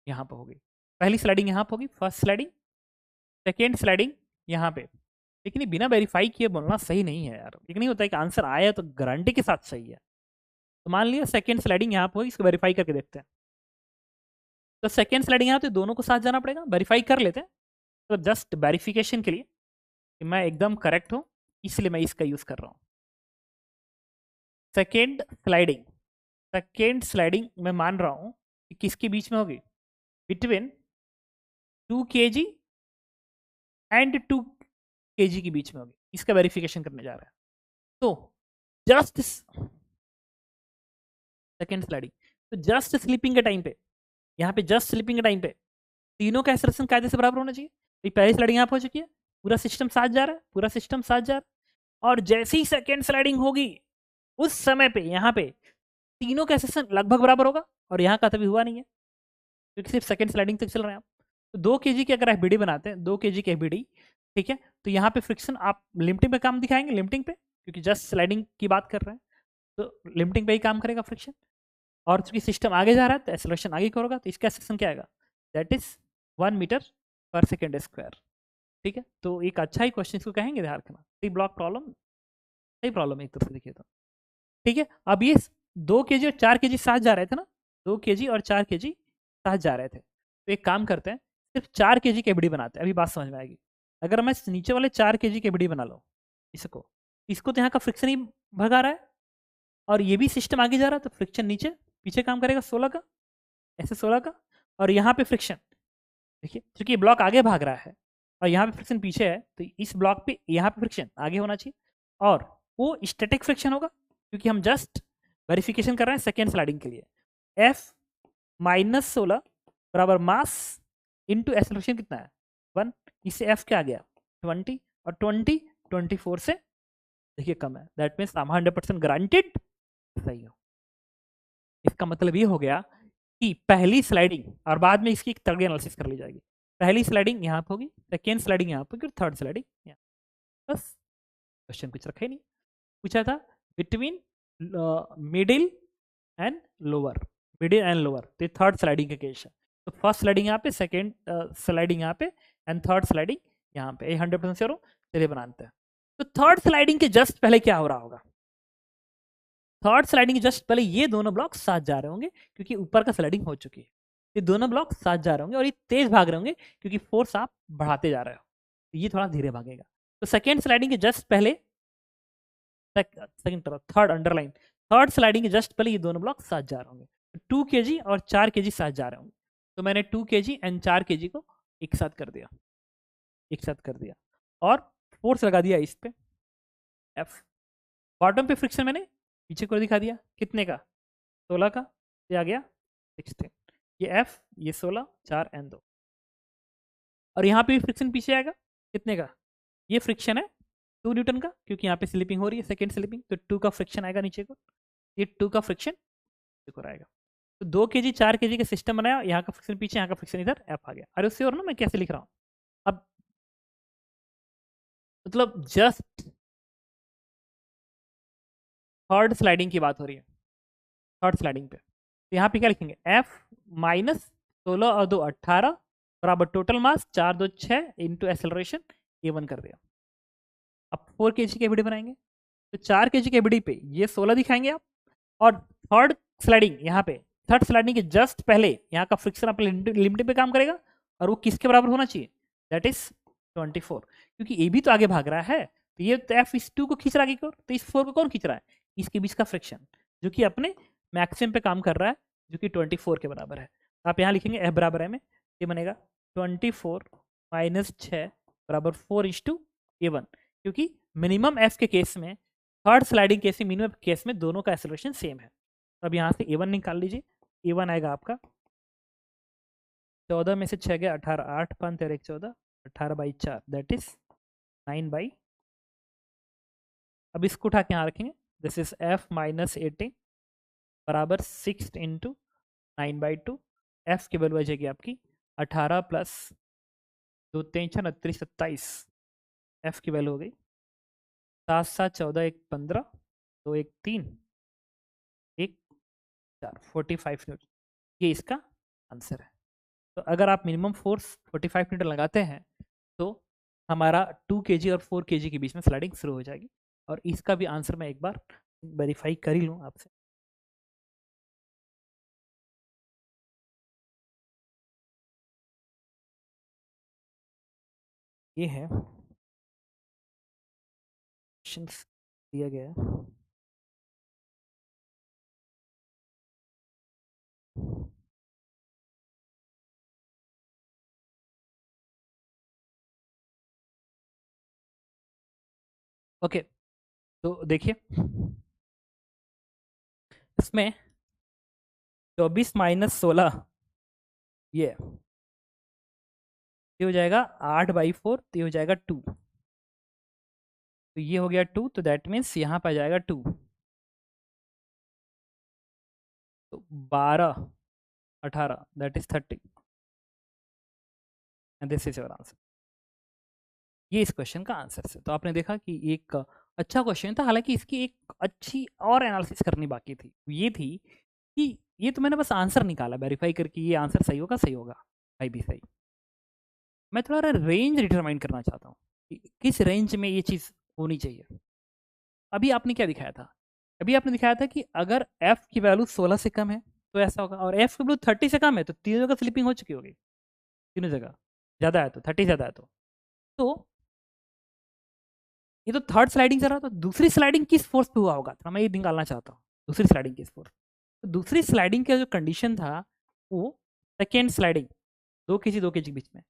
S1: यहाँ पर होगी, पहली स्लाइडिंग यहाँ पर होगी, फर्स्ट स्लाइडिंग, सेकेंड स्लाइडिंग यहाँ पे, लेकिन ये बिना वेरीफाई किए बोलना सही नहीं है यार, एक नहीं होता है कि आंसर आया तो गारंटी के साथ सही है। तो मान लिया सेकेंड स्लाइडिंग यहाँ पर होगी, इसको वेरीफाई करके देखते हैं। तो सेकेंड स्लाइडिंग यहाँ तो दोनों को साथ जाना पड़ेगा, वेरीफाई कर लेते हैं। तो जस्ट वेरिफिकेशन के लिए कि मैं एकदम करेक्ट हूँ, इसलिए मैं इसका यूज कर रहा हूँ। सेकेंड स्लाइडिंग मैं मान रहा हूँ कि किसके बीच में होगी, बिटवीन 2 kg एंड 2 kg के बीच में होगी, इसका वेरिफिकेशन करने जा रहा है। तो जस्ट सेकेंड स्लाइडिंग, तो जस्ट स्लीपिंग के टाइम पे, यहाँ पे जस्ट स्लीपिंग के टाइम पे तीनों का एक्सेलरेशन कायदे से बराबर होना चाहिए। तो पहली स्लाइडिंग यहाँ हो चुकी है, पूरा सिस्टम साथ जा रहा है, पूरा सिस्टम साथ जा रहा है, और जैसे ही सेकेंड स्लाइडिंग होगी उस समय पे यहाँ पे तीनों का एक्सेलरेशन लगभग बराबर होगा, और यहाँ का तभी हुआ नहीं है, क्योंकि सिर्फ सेकंड स्लाइडिंग तक चल रहे हैं आप। तो 2 kg की अगर एफबीडी बनाते हैं, 2 kg की एफबीडी, ठीक है, तो यहाँ पे फ्रिक्शन आप लिमिटिंग पे काम दिखाएंगे, लिमिटिंग पे, क्योंकि जस्ट स्लाइडिंग की बात कर रहे हैं, तो लिमिटिंग पे ही काम करेगा फ्रिक्शन। और चूंकि सिस्टम आगे जा रहा है तो एक्सेलरेशन आगे की ओर होगा, तो इसका एक्सेलरेशन क्या आएगा, दैट इज 1 मीटर/सेकेंड स्क्वायर। ठीक है, तो एक अच्छा ही क्वेश्चन इसको कहेंगे, ध्यान रखना। सी ब्लॉक प्रॉब्लम, सही प्रॉब्लम है एक तरफ से देखिए तो। ठीक है, अब ये 2 kg और 4 kg साथ जा रहे थे ना, 2 kg और 4 kg साथ जा रहे थे, तो एक काम करते हैं, सिर्फ 4 kg की एबडी बनाते हैं, अभी बात समझ में आएगी। अगर मैं नीचे वाले 4 kg की एबडी बना लूँ, इसको इसको तो यहाँ का फ्रिक्शन ही भगा रहा है, और ये भी सिस्टम आगे जा रहा है, तो फ्रिक्शन नीचे पीछे काम करेगा 16 का, ऐसे 16 का, और यहाँ पे फ्रिक्शन देखिए, क्योंकि ये ब्लॉक आगे भाग रहा है और यहाँ पे फ्रिक्शन पीछे है, तो इस ब्लॉक पे यहाँ पे फ्रिक्शन आगे होना चाहिए, और वो स्टैटिक फ्रिक्शन होगा, क्योंकि हम जस्ट वेरिफिकेशन कर रहे हैं सेकेंड स्लाइडिंग के लिए। F-16 बराबर मास इंटू एक्सेलरेशन कितना है 1, इससे F क्या आ गया 20, और 20 24 से देखिए कम है, दैट मीन्स 100% गारंटेड सही हो। इसका मतलब ये हो गया कि पहली स्लाइडिंग, और बाद में इसकी एक तगड़ी एनालिसिस कर ली जाएगी, पहली स्लाइडिंग यहाँ पे होगी, सेकेंड स्लाइडिंग यहाँ पे होगी, और थर्ड स्लाइडिंग यहाँ, बस क्वेश्चन कुछ रखा ही नहीं। पूछा था between middle and lower, middle and lower, तो थर्ड स्लाइडिंग का केस है, तो फर्स्ट स्लाइडिंग यहाँ पे, सेकेंड स्लाइडिंग यहाँ पे, एंड थर्ड स्लाइडिंग यहाँ पे, 100% श्योर हो, चलिए बनाते हैं। तो थर्ड स्लाइडिंग के जस्ट पहले क्या हो रहा होगा, थर्ड स्लाइडिंग के जस्ट पहले ये दोनों ब्लॉक साथ जा रहे होंगे, क्योंकि ऊपर का स्लाइडिंग हो चुकी है, ये दोनों ब्लॉक साथ जा रहे होंगे, और ये तेज भाग रहे होंगे, क्योंकि फोर्स आप बढ़ाते जा रहे हो, तो ये थोड़ा धीरे भागेगा। तो सेकेंड स्लाइडिंग के जस्ट पहले, सेकंड तरफ थर्ड अंडरलाइन, थर्ड स्लाइडिंग के जस्ट पहले ये दोनों ब्लॉक साथ जा रहे होंगे, तो 2 kg और 4 kg साथ जा रहे होंगे, तो मैंने 2 kg एंड 4 kg को एक साथ कर दिया, एक साथ कर दिया, और फोर्स लगा दिया इस पे F। बॉटम पे फ्रिक्शन मैंने पीछे को दिखा दिया, कितने का 16 का, ये आ गया 16, ये F, ये 16, 4 एंड 2, और यहाँ पे भी फ्रिक्शन पीछे आएगा, कितने का, ये फ्रिक्शन है 2 न्यूटन का, क्योंकि यहाँ पे स्लिपिंग हो रही है, सेकेंड स्लिपिंग, तो 2 का फ्रिक्शन आएगा नीचे को, ये 2 का फ्रिक्शन नीचे को आएगा। तो 2 kg 4 kg का सिस्टम बनाया, यहाँ का फ्रिक्शन पीछे, यहाँ का फ्रिक्शन इधर, F आ गया। अरे उससे और ना मैं कैसे लिख रहा हूँ अब, मतलब जस्ट थर्ड स्लाइडिंग की बात हो रही है, थर्ड स्लाइडिंग पे, तो यहाँ पे क्या लिखेंगे, F-16 और 2 18 बराबर total mass 4 2 6 into acceleration A1 कर दिया। अब 4 kg की एबीडी बनाएंगे, तो 4 kg की एबीडी पे ये 16 दिखाएंगे आप, और थर्ड स्लाइडिंग यहाँ पे, थर्ड स्लाइडिंग के जस्ट पहले यहाँ का फ्रिक्शन अपने लिमिटिंग पे काम करेगा, और वो किसके बराबर होना चाहिए, दैट इज 24, क्योंकि ए भी तो आगे भाग रहा है, तो ये तो F इस 2 को खींच रहा है, तो इस 4 को कौन खींच रहा है, इसके बीच का फ्रिक्शन, जो कि अपने मैक्सिमम पे काम कर रहा है, जो कि 24 के बराबर है। आप यहाँ लिखेंगे F बराबर है में, ये बनेगा 24 माइनस 6 बराबर 4:A1, क्योंकि मिनिमम F के केस में, थर्ड स्लाइडिंग केस में, मिनिमम केस में दोनों का एक्सेलरेशन सेम है। तो अब यहाँ से A1 निकाल लीजिए, A1 आएगा आपका 14 में से 6 गया 18, 8 5 13 14, 18/4 दैट इज 9/, अब इसको उठा के यहाँ रखेंगे, दिस इज F-18 बराबर 6 इंटू 9/2, F की वैल्यू आ जाएगी आपकी 18 प्लस 2 3 6 29 27, F की वैल्यू हो गई 7 7 14 1 15 2 1 3 1 4 45 न्यूटन, ये इसका आंसर है। तो अगर आप मिनिमम फोर्स 45 न्यूटन लगाते हैं, तो हमारा 2 kg और 4 kg के बीच में स्लाइडिंग शुरू हो जाएगी, और इसका भी आंसर मैं एक बार वेरीफाई कर ही लूँ आपसे। ये है क्वेश्चंस दिया गया है। ओके, तो देखिए इसमें 24 माइनस 16 ये हो जाएगा 8/4, तो ये हो जाएगा 2, तो ये हो गया 2, तो दैट मीन्स यहाँ पर जाएगा 2, तो 12 18, that is 30 and this is your answer. ये इस क्वेश्चन का आंसर है। तो आपने देखा कि एक अच्छा क्वेश्चन था, हालांकि इसकी एक अच्छी और एनालिसिस करनी बाकी थी। ये थी कि ये तो मैंने बस आंसर निकाला वेरीफाई करके, ये आंसर सही होगा, सही होगा, भाई भी सही। मैं थोड़ा रेंज डिटरमाइन करना चाहता हूँ कि किस रेंज में ये चीज़ होनी चाहिए। अभी आपने क्या दिखाया था? अभी आपने दिखाया था कि अगर एफ की वैल्यू 16 से कम है तो ऐसा होगा, और एफ की वैल्यू 30 से कम है तो तीनों जगह स्लिपिंग हो चुकी होगी, तीनों जगह ज़्यादा है तो 30 ज़्यादा है तो ये तो थर्ड स्लाइडिंग चल रहा, तो दूसरी स्लाइडिंग किस फोर्स पे हुआ होगा, तो मैं ये निकालना चाहता हूँ। दूसरी स्लाइडिंग किस फोर्स, तो दूसरी स्लाइडिंग का जो कंडीशन था वो सेकेंड स्लाइडिंग 2 kg 2 kg के बीच में,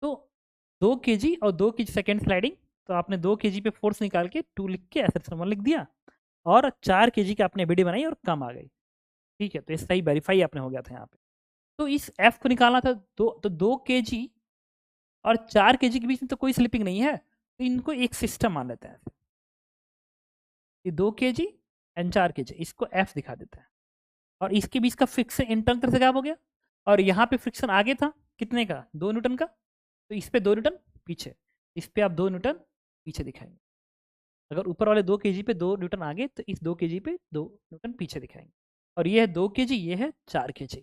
S1: तो 2 kg और 2 kg सेकेंड स्लाइडिंग, तो आपने 2 kg पे फोर्स निकाल के 2 लिख के एसएफ नंबर लिख दिया, और 4 kg की आपने बीडी बनाई और कम आ गई। ठीक है, तो ये सही वेरीफाई आपने हो गया था यहाँ पे। तो इस एफ को निकालना था, 2 kg और 4 kg के बीच में तो कोई स्लिपिंग नहीं है, तो इनको एक सिस्टम मान लेते हैं। ये 2 kg एंड 4 kg, इसको एफ दिखा देते हैं, और इसके बीच का फ्रिक्शन इंटर्न तरह से गायब हो गया, और यहाँ पे फ्रिक्शन आगे था कितने का, 2 न्यूटन का, तो इस पे 2 न्यूटन पीछे, इस पे आप 2 न्यूटन पीछे दिखाएंगे। अगर ऊपर वाले 2 kg पे 2 न्यूटन आगे, तो इस 2 kg पे 2 न्यूटन पीछे दिखाएंगे, और ये है 2 kg, ये है 4 kg।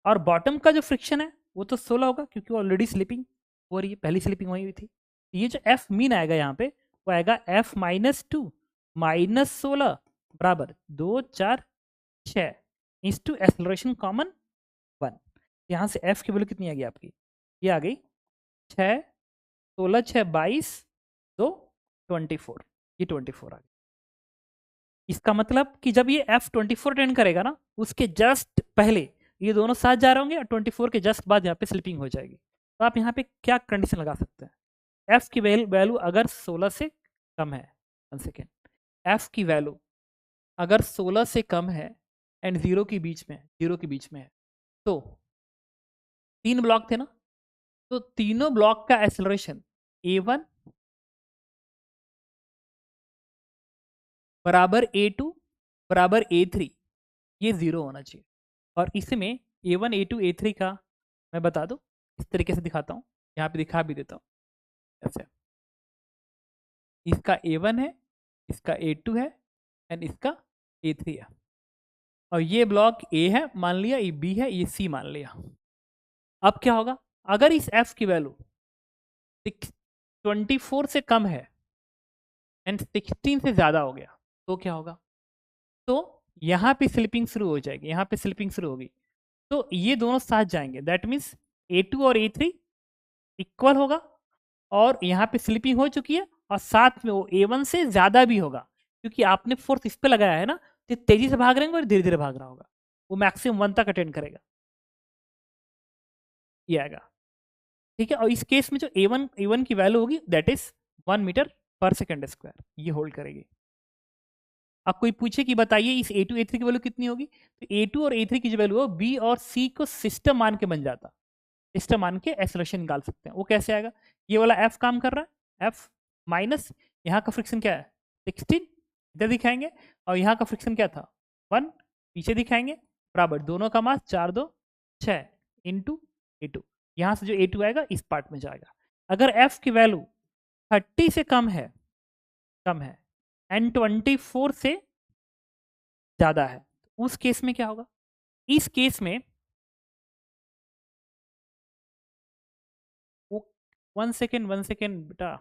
S1: और बॉटम का जो फ्रिक्शन है वो तो 16 होगा, क्योंकि ऑलरेडी स्लिपिंग हो रही है, पहली स्लिपिंग हुई थी। ये जो एफ मीन आएगा यहाँ पे, वो आएगा F-2 -16 बराबर 2 4 6 इंस टू एक्सलरेशन कॉमन 1। यहाँ से एफ की वैल्यू कितनी आ गई आपकी, ये आ गई 6 16 6 22 2 24, ये 24 आ गई। इसका मतलब कि जब ये F-24 टेंड करेगा ना, उसके जस्ट पहले ये दोनों साथ जा रहे होंगे, और 24 के जस्ट बाद यहाँ पे स्लिपिंग हो जाएगी। तो आप यहाँ पे क्या कंडीशन लगा सकते हैं, एफ की वैल्यू अगर 16 से कम है, 1 सेकेंड, एफ की वैल्यू अगर 16 से कम है एंड 0 के बीच में, 0 के बीच में है, तो 3 ब्लॉक थे ना, तो तीनों ब्लॉक का एक्सेलरेशन A1 बराबर A2 बराबर A3, ये 0 होना चाहिए। और इसमें A1 A2 A3 का मैं बता दूं, इस तरीके से दिखाता हूँ, यहाँ पे दिखा भी देता हूँ ऐसे। इसका A1 है, इसका A2 है एंड इसका A3 है, और ये ब्लॉक A है मान लिया, ये B है, ये C मान लिया। अब क्या होगा, अगर इस F की वैल्यू 24 से कम है एंड 16 से ज़्यादा हो गया, तो क्या होगा, तो यहाँ पे स्लिपिंग शुरू हो जाएगी, यहाँ पे स्लिपिंग शुरू होगी, तो ये दोनों साथ जाएंगे, दैट मीन्स A2 और A3 इक्वल होगा, और यहाँ पे स्लिपिंग हो चुकी है, और साथ में वो A1 से ज़्यादा भी होगा, क्योंकि आपने फोर्स इस पे लगाया है ना, तो तेजी से भाग रहे हैं और धीरे धीरे भाग रहा होगा, वो मैक्सिमम 1 तक अटेंड करेगा, ये आएगा। ठीक है, और इस केस में जो A1 की वैल्यू होगी दैट इज 1 मीटर/सेकंड स्क्वायर, ये होल्ड करेगी। अब कोई पूछे कि बताइए इस A2 A3 की वैल्यू कितनी होगी, तो A2 और A3 की जो वैल्यू हो, B और C को सिस्टम मान के बन जाता, सिस्टम मान के एक्सेलरेशन निकाल सकते हैं। वो कैसे आएगा, ये वाला F काम कर रहा है, F माइनस यहाँ का फ्रिक्शन क्या है 16, इधर दिखाएंगे, और यहाँ का फ्रिक्शन क्या था 1, पीछे दिखाएंगे, बराबर दोनों का मास 4 2 6 इंटू A2, यहाँ से जो A2 आएगा इस पार्ट में जाएगा। अगर F की वैल्यू 30 से कम है एंड 24 से ज़्यादा है, उस केस में क्या होगा, इस केस में वो 1 सेकेंड बेटा,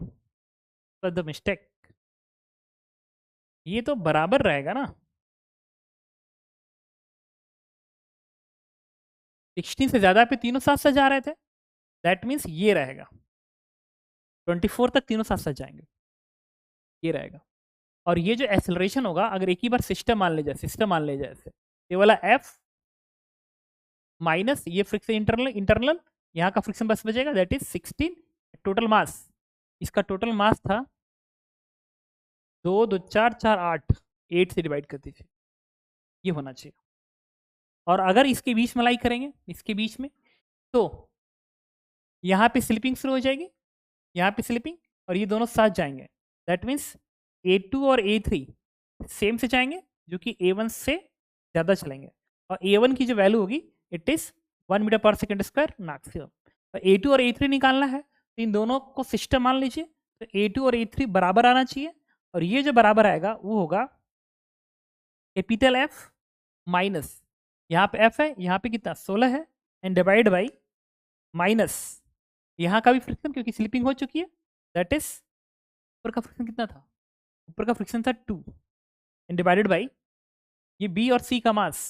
S1: द मिस्टेक, ये तो बराबर रहेगा ना, 16 से ज़्यादा पे तीनों साथ साथ जा रहे थे, दैट मीन्स ये रहेगा, 24 तक तीनों साथ साथ जाएंगे, ये रहेगा। और ये जो एक्सेलरेशन होगा, अगर एक ही बार सिस्टम मान ले जाए, ये वाला F माइनस ये फ्रिक्शन इंटरनल यहाँ का फ्रिक्शन बस बचेगा, दैट इज 16, टोटल मास, इसका टोटल मास था 2 2 4 4 8, 8 से डिवाइड कर दीजिए, ये होना चाहिए। और अगर इसके बीच में लाई करेंगे, इसके बीच में, तो यहाँ पे स्लिपिंग शुरू हो जाएगी, यहाँ पे स्लिपिंग, और ये दोनों साथ जाएंगे, दैट मीन्स A2 और A3 सेम से जाएंगे, जो कि A1 से ज़्यादा चलेंगे, और A1 की जो वैल्यू होगी it is 1 metre per second square maximum. A2 और A3 निकालना है तो इन दोनों को सिस्टम मान लीजिए, तो A2 और A3 बराबर आना चाहिए, और ये जो बराबर आएगा वो होगा कैपिटल F माइनस, यहाँ पे F है, यहाँ पे कितना 16 है, एंड डिवाइड बाई माइनस यहाँ का भी फ्रिक्शन क्योंकि स्लिपिंग हो चुकी है, दैट इज ऊपर का फ्रिक्शन कितना था, ऊपर का फ्रिक्शन था 2, एंड डिवाइडेड बाई ये B और C का मास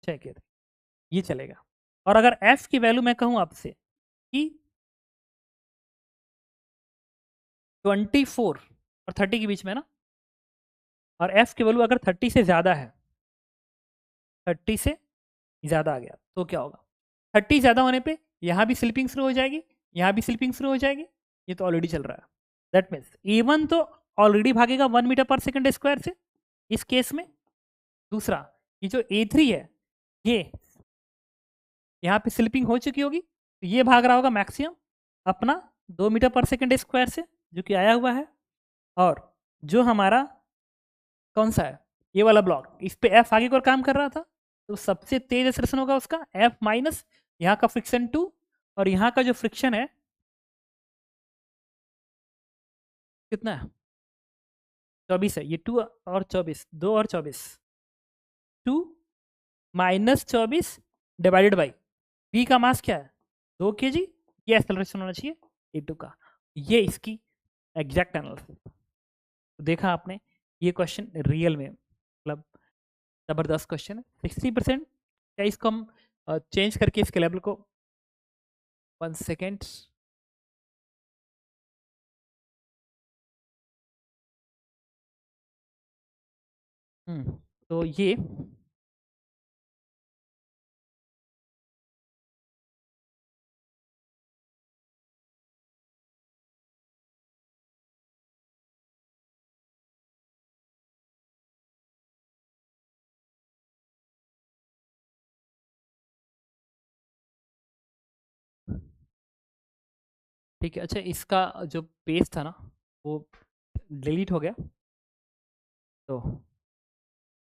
S1: 6 के थे, ये चलेगा। और अगर F की वैल्यू मैं कहूँ आपसे कि 24 और 30 के बीच में ना, और F की वैल्यू अगर 30 से ज़्यादा है, 30 से ज़्यादा आ गया तो क्या होगा, 30 ज़्यादा होने पे यहाँ भी स्लिपिंग शुरू हो जाएगी, यहाँ भी स्लिपिंग शुरू हो जाएगी, ये तो ऑलरेडी चल रहा है, दैट मीन्स A1 तो ऑलरेडी भागेगा 1 मीटर पर सेकेंड स्क्वायर से इस केस में। दूसरा ये जो A3 है ये यहाँ पे स्लिपिंग हो चुकी होगी, तो ये भाग रहा होगा मैक्सिमम अपना 2 मीटर पर सेकेंड स्क्वायर से जो कि आया हुआ है, और जो हमारा कौन सा है ये वाला ब्लॉक, इस पे F आगे की ओर काम कर रहा था, तो सबसे तेज एक्सेलरेशन होगा उसका F माइनस यहाँ का फ्रिक्शन 2, और यहाँ का जो फ्रिक्शन है कितना है 24 है, ये 2 और 24, 2 और 24, 2 माइनस 24 डिवाइडेड बाई बी का मास क्या है 2 kg, ये एक्सेलरेशन होना चाहिए A2 का, ये इसकी एग्जैक्ट एनालिसिस। तो देखा आपने ये क्वेश्चन रियल में मतलब ज़बरदस्त क्वेश्चन है, 60%। क्या इसको हम चेंज करके इसके लेवल को 1 सेकेंड, तो ये ठीक है। अच्छा इसका जो पेज था ना वो डिलीट हो गया, तो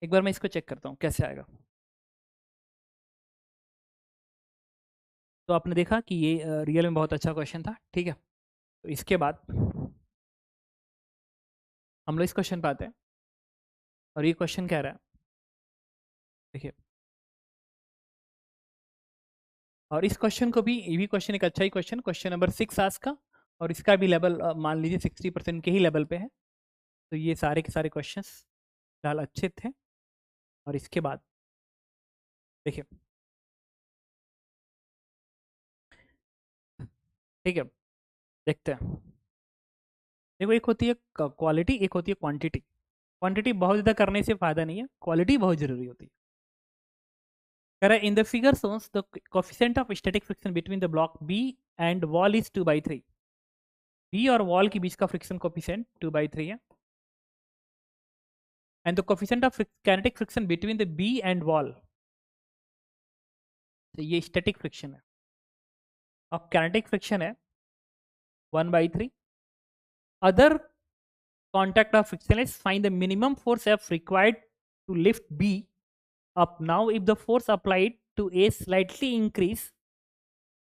S1: एक बार मैं इसको चेक करता हूँ कैसे आएगा। तो आपने देखा कि ये रियल में बहुत अच्छा क्वेश्चन था, ठीक है। तो इसके बाद हम लोग इस क्वेश्चन पे आते हैं, और ये क्वेश्चन कह रहा है देखिए, और इस क्वेश्चन को भी, ये भी क्वेश्चन एक अच्छा ही क्वेश्चन, क्वेश्चन नंबर 6 आज का, और इसका भी लेवल मान लीजिए 60% के ही लेवल पे है। तो ये सारे के सारे क्वेश्चन फिलहाल अच्छे थे। और इसके बाद देखिए, ठीक है, देखते हैं। देखो एक होती है क्वालिटी, एक होती है क्वांटिटी। क्वांटिटी बहुत ज़्यादा करने से फ़ायदा नहीं है, क्वालिटी बहुत ज़रूरी होती है। कह रहा है in the figure shows the coefficient of static friction between the block B and wall is 2/3। B और वॉल के बीच का फ्रिक्शन कोफिशिएंट 2/3 है, and the coefficient of kinetic friction between the B and wall, तो ये static friction है, और kinetic friction है 1/3। Other contact of frictionless, find the minimum force F required to lift B up. Now if the force applied to A slightly increase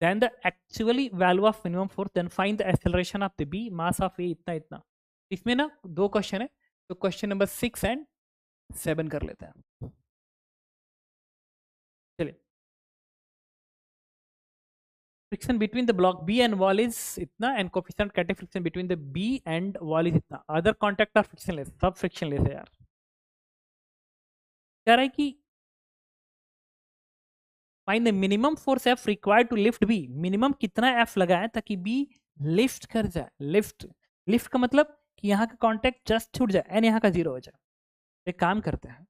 S1: than the actually value of minimum force, then find the acceleration of the B, mass of A इतना इतना। इसमें ना दो question है, तो question number 6 and 7 कर लेते हैं। चलिए, friction between the block B and wall is इतना, and coefficient kinetic friction between the B and wall is इतना। अदर कॉन्टैक्ट आर फ्रिक्शनलेस, सब फ्रिक्शनलेस है यार। कह रहा है कि find the minimum force F required to lift B, minimum कितना एफ लगाए ताकि बी लिफ्ट कर जाए। लिफ्ट, लिफ्ट का मतलब कि यहाँ का कांटेक्ट जस्ट छूट जाए एंड यहाँ का जीरो हो जाए। एक काम करते हैं,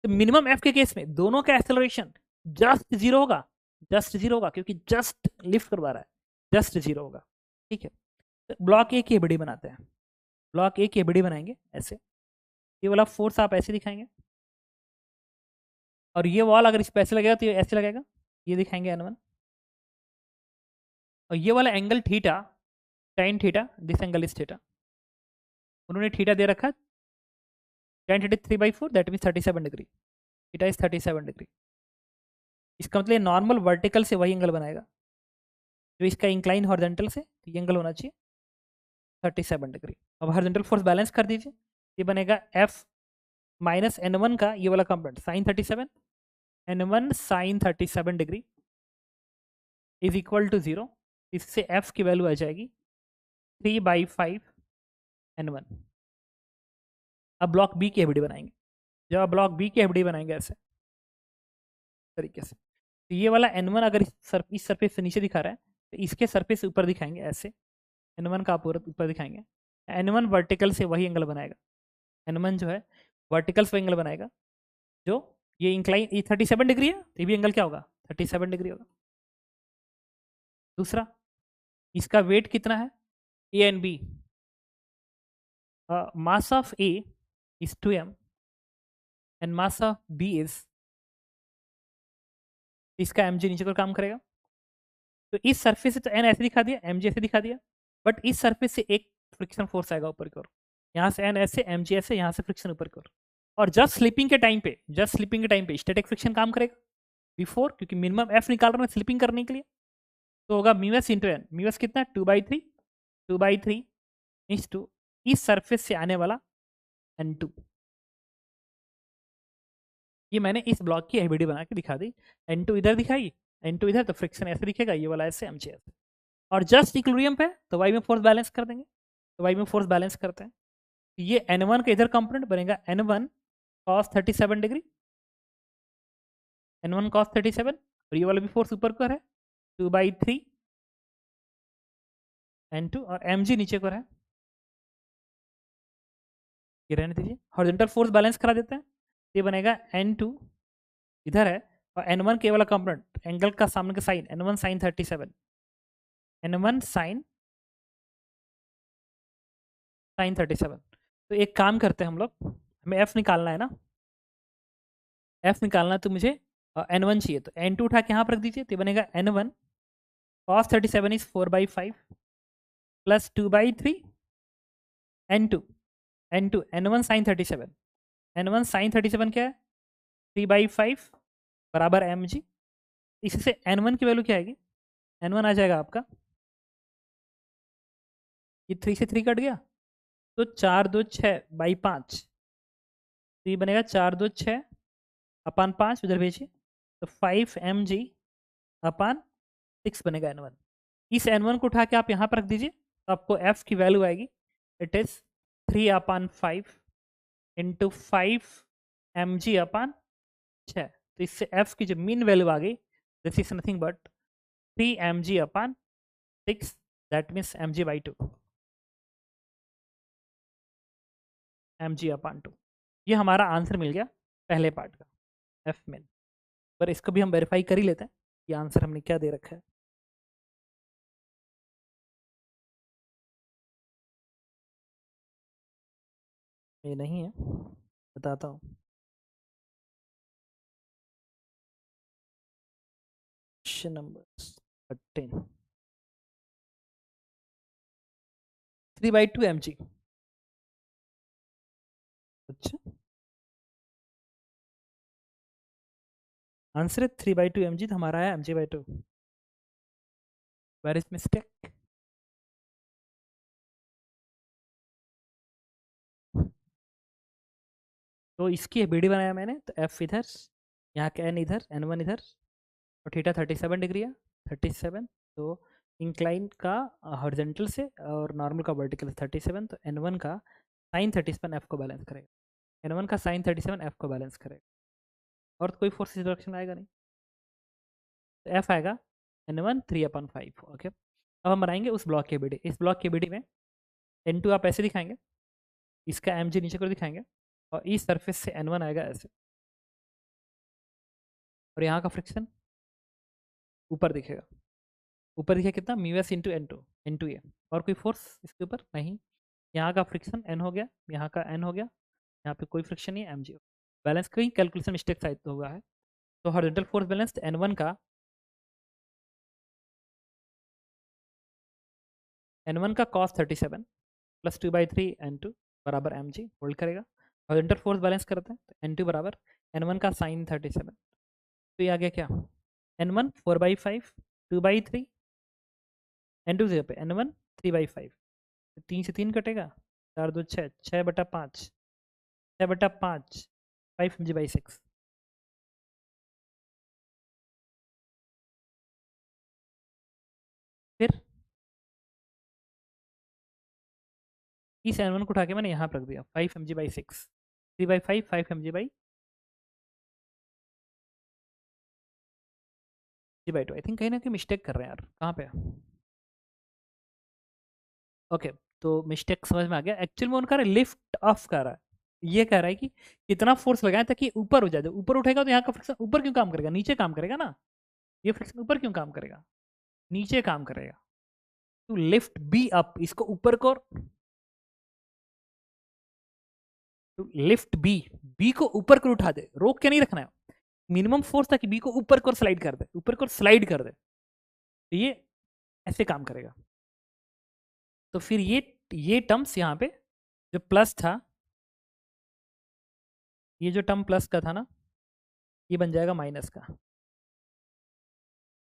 S1: तो मिनिमम एफ के केस में दोनों का एक्सेलरेशन जस्ट जीरो होगा, जस्ट जीरो होगा क्योंकि जस्ट लिफ्ट करवा रहा है, जस्ट जीरो होगा, ठीक है। तो ब्लॉक ए की बड़ी बनाते हैं, ब्लॉक ए की बड़ी बनाएंगे ऐसे, ये वाला फोर्स आप ऐसे दिखाएंगे, और ये वॉल अगर इस पे ऐसे लगेगा तो ये ऐसे लगेगा, ये दिखाएंगे N1। और ये वाला angle theta, tan theta, this angle is theta, उन्होंने थीटा दे रखा tan theta 3/4, that mean 37 degree, theta is 37 degree. इसका मतलब नॉर्मल वर्टिकल से वही एंगल बनाएगा जो इसका इंक्लाइन हॉरिजॉन्टल से, तो ये एंगल होना चाहिए 37 डिग्री। अब हॉरिजॉन्टल फोर्स बैलेंस कर दीजिए, ये बनेगा एफ माइनस एन वन का ये वाला component sine 37, N one sine 37 degree is equal to 0। इससे एफ की वैल्यू आ जाएगी 3/5 एन वन। अब ब्लॉक बी की एफडी बनाएंगे। जब आप ब्लॉक बी की एफडी बनाएंगे ऐसे तरीके से, तो ये वाला एन वन अगर इस सरफेस से नीचे दिखा रहा है तो इसके सरफेस से ऊपर दिखाएंगे ऐसे, एन वन का आप ऊपर दिखाएंगे। एन वन वर्टिकल से वही एंगल बनाएगा, एन वन जो है वर्टिकल से एंगल बनाएगा जो ये इंक्लाइन, ये 37 डिग्री है तो ये भी एंगल क्या होगा 37 डिग्री होगा। दूसरा, इसका वेट कितना है A and B, mass of A is 2m and mass of B is, इसका एम जी नीचे को काम करेगा। तो इस सरफेस से तो एन ऐसे दिखा दिया, एम जी ऐसे दिखा दिया, बट इस सरफेस से एक फ्रिक्शन फोर्स आएगा ऊपर की ओर, यहाँ से एन ऐसे, एम जी ऐसे, यहाँ से फ्रिक्शन ऊपर की ओर। और जस्ट स्लिपिंग के टाइम पे, स्टैटिक फ्रिक्शन काम करेगा बिफोर, क्योंकि मिनिमम एफ निकाल रहा है स्लिपिंग करने के लिए, तो होगा mu S into N. Mu S कितना है 2/3 इंस टू इस सरफेस से आने वाला n2। ये मैंने इस ब्लॉक की एफबीडी बना के दिखा दी। n2 इधर दिखाई, n2 इधर, तो फ्रिक्शन ऐसे दिखेगा, ये वाला ऐसे, एम ऐसे। और जस्ट इक्विलिब्रियम पे तो वाई में फोर्स बैलेंस कर देंगे, तो वाई में फोर्स बैलेंस करते हैं, तो ये n1 का इधर कंपोनेंट बनेगा n1 cos 37 degree, n1 cos 37, और ये वाला भी फोर्स ऊपर को है 2/3 n2, और mg नीचे को है, ये रहने दीजिए। हॉरिजॉन्टल फोर्स बैलेंस करा देते हैं, ये बनेगा n2 इधर है, और n1 के वाला कंपोनेंट एंगल का सामने का sign n1 sine 37, n1 sine 37। तो एक काम करते हैं हम लोग, हमें f निकालना है ना, f निकालना है तो मुझे n1 चाहिए, तो n2 उठा के यहाँ पर रख दीजिए, तो बनेगा n1 cos 37 is 4/5 plus 2/3 n2, n1 sine 37, n1 sine 37 क्या है 3/5 बराबर mg। इससे n1 की वैल्यू क्या आएगी, n1 आ जाएगा आपका, ये 3 से 3 कट गया, तो 4×2=6/5, तो ये बनेगा 4×2=6/5, उधर भेजिए, तो 5mg/6 बनेगा n1। इस n1 को उठा के आप यहाँ पर रख दीजिए, तो आपको f की वैल्यू आएगी, इट इज 3/5 इंटू 5mg/6। तो इससे f की जो मीन वैल्यू आ गई, this is nothing but 3mg/6, that means mg/2, mg/2। ये हमारा आंसर मिल गया पहले पार्ट का, एफ मेन। पर इसको भी हम वेरीफाई कर ही लेते हैं कि आंसर हमने क्या दे रखा है। ये नहीं है, बताता हूँ। Question number 13, 3/2 mg। अच्छा, आंसर है 3/2 mg, तो हमारा है mg/2। Where is mistake? तो इसकी बीडी बनाया मैंने, तो एफ इधर, यहाँ का एन इधर, n1 इधर, और थीटा 37 डिग्री है, 37, तो इंक्लाइन का हॉरिजॉन्टल से और नॉर्मल का वर्टिकल 37, तो n1 का साइन 37 एफ को बैलेंस करेगा, n1 का साइन 37 एफ को बैलेंस करेगा, और तो कोई फोर्स इंट्रोडक्शन आएगा नहीं, तो एफ आएगा n1 3/5। ओके, अब हम बनाएंगे उस ब्लॉक के बीडी। इस ब्लॉक के बीडी में n2 आप ऐसे दिखाएंगे, इसका mg नीचे को दिखाएंगे, और इस सरफेस से n1 आएगा ऐसे, और यहाँ का फ्रिक्शन ऊपर दिखेगा, ऊपर दिखेगा कितना mu S into N to a, और कोई फोर्स इसके ऊपर नहीं। यहाँ का फ्रिक्शन एन हो गया, यहाँ का एन हो गया, यहाँ पे कोई फ्रिक्शन नहीं है, एम जी बैलेंस, कोई कैलकुलेशन मिस्टेक शायद तो हुआ है। तो horizontal force balance N one का, n1 का cos 37 प्लस 2/3 n2 बराबर mg होल्ड करेगा। हॉरिजॉन्टल फोर्स बैलेंस करते हैं, तो n2 बराबर n1 का साइन 37, तो ये आ गया क्या N1 4/5, 2/3, N2 0 पे, N1 3/5, 3 से 3 कटेगा, 4 2 6, 6/5, 6/5, 5mg/6। फिर इस N1 को उठा के मैंने यहाँ पर रख दिया, 5mg/6, 3/5, 5mg/2। आई थिंक कहीं ना कहीं मिस्टेक कर रहे हैं यार, कहाँ पे? ओके, तो मिस्टेक समझ में आ गया। एक्चुअल में उनका लिफ्ट ऑफ कर रहा है, ये कह रहा है कि कितना फोर्स लगाए ताकि ऊपर हो जाए। जब ऊपर उठेगा तो यहाँ का फ्रिक्शन ऊपर क्यों काम करेगा, नीचे काम करेगा ना। ये फ्रिक्शन ऊपर क्यों काम करेगा, नीचे काम करेगा। टू लिफ्ट बी अप, इसको ऊपर को, टू लिफ्ट बी, बी को ऊपर को उठा दे, रोक के नहीं रखना है। मिनिमम फोर्स था कि बी को ऊपर को स्लाइड कर दे, ऊपर को स्लाइड कर दे, तो ये ऐसे काम करेगा। तो फिर ये टर्म्स यहाँ पे जो प्लस था, ये जो टर्म प्लस का था ना, ये बन जाएगा माइनस का।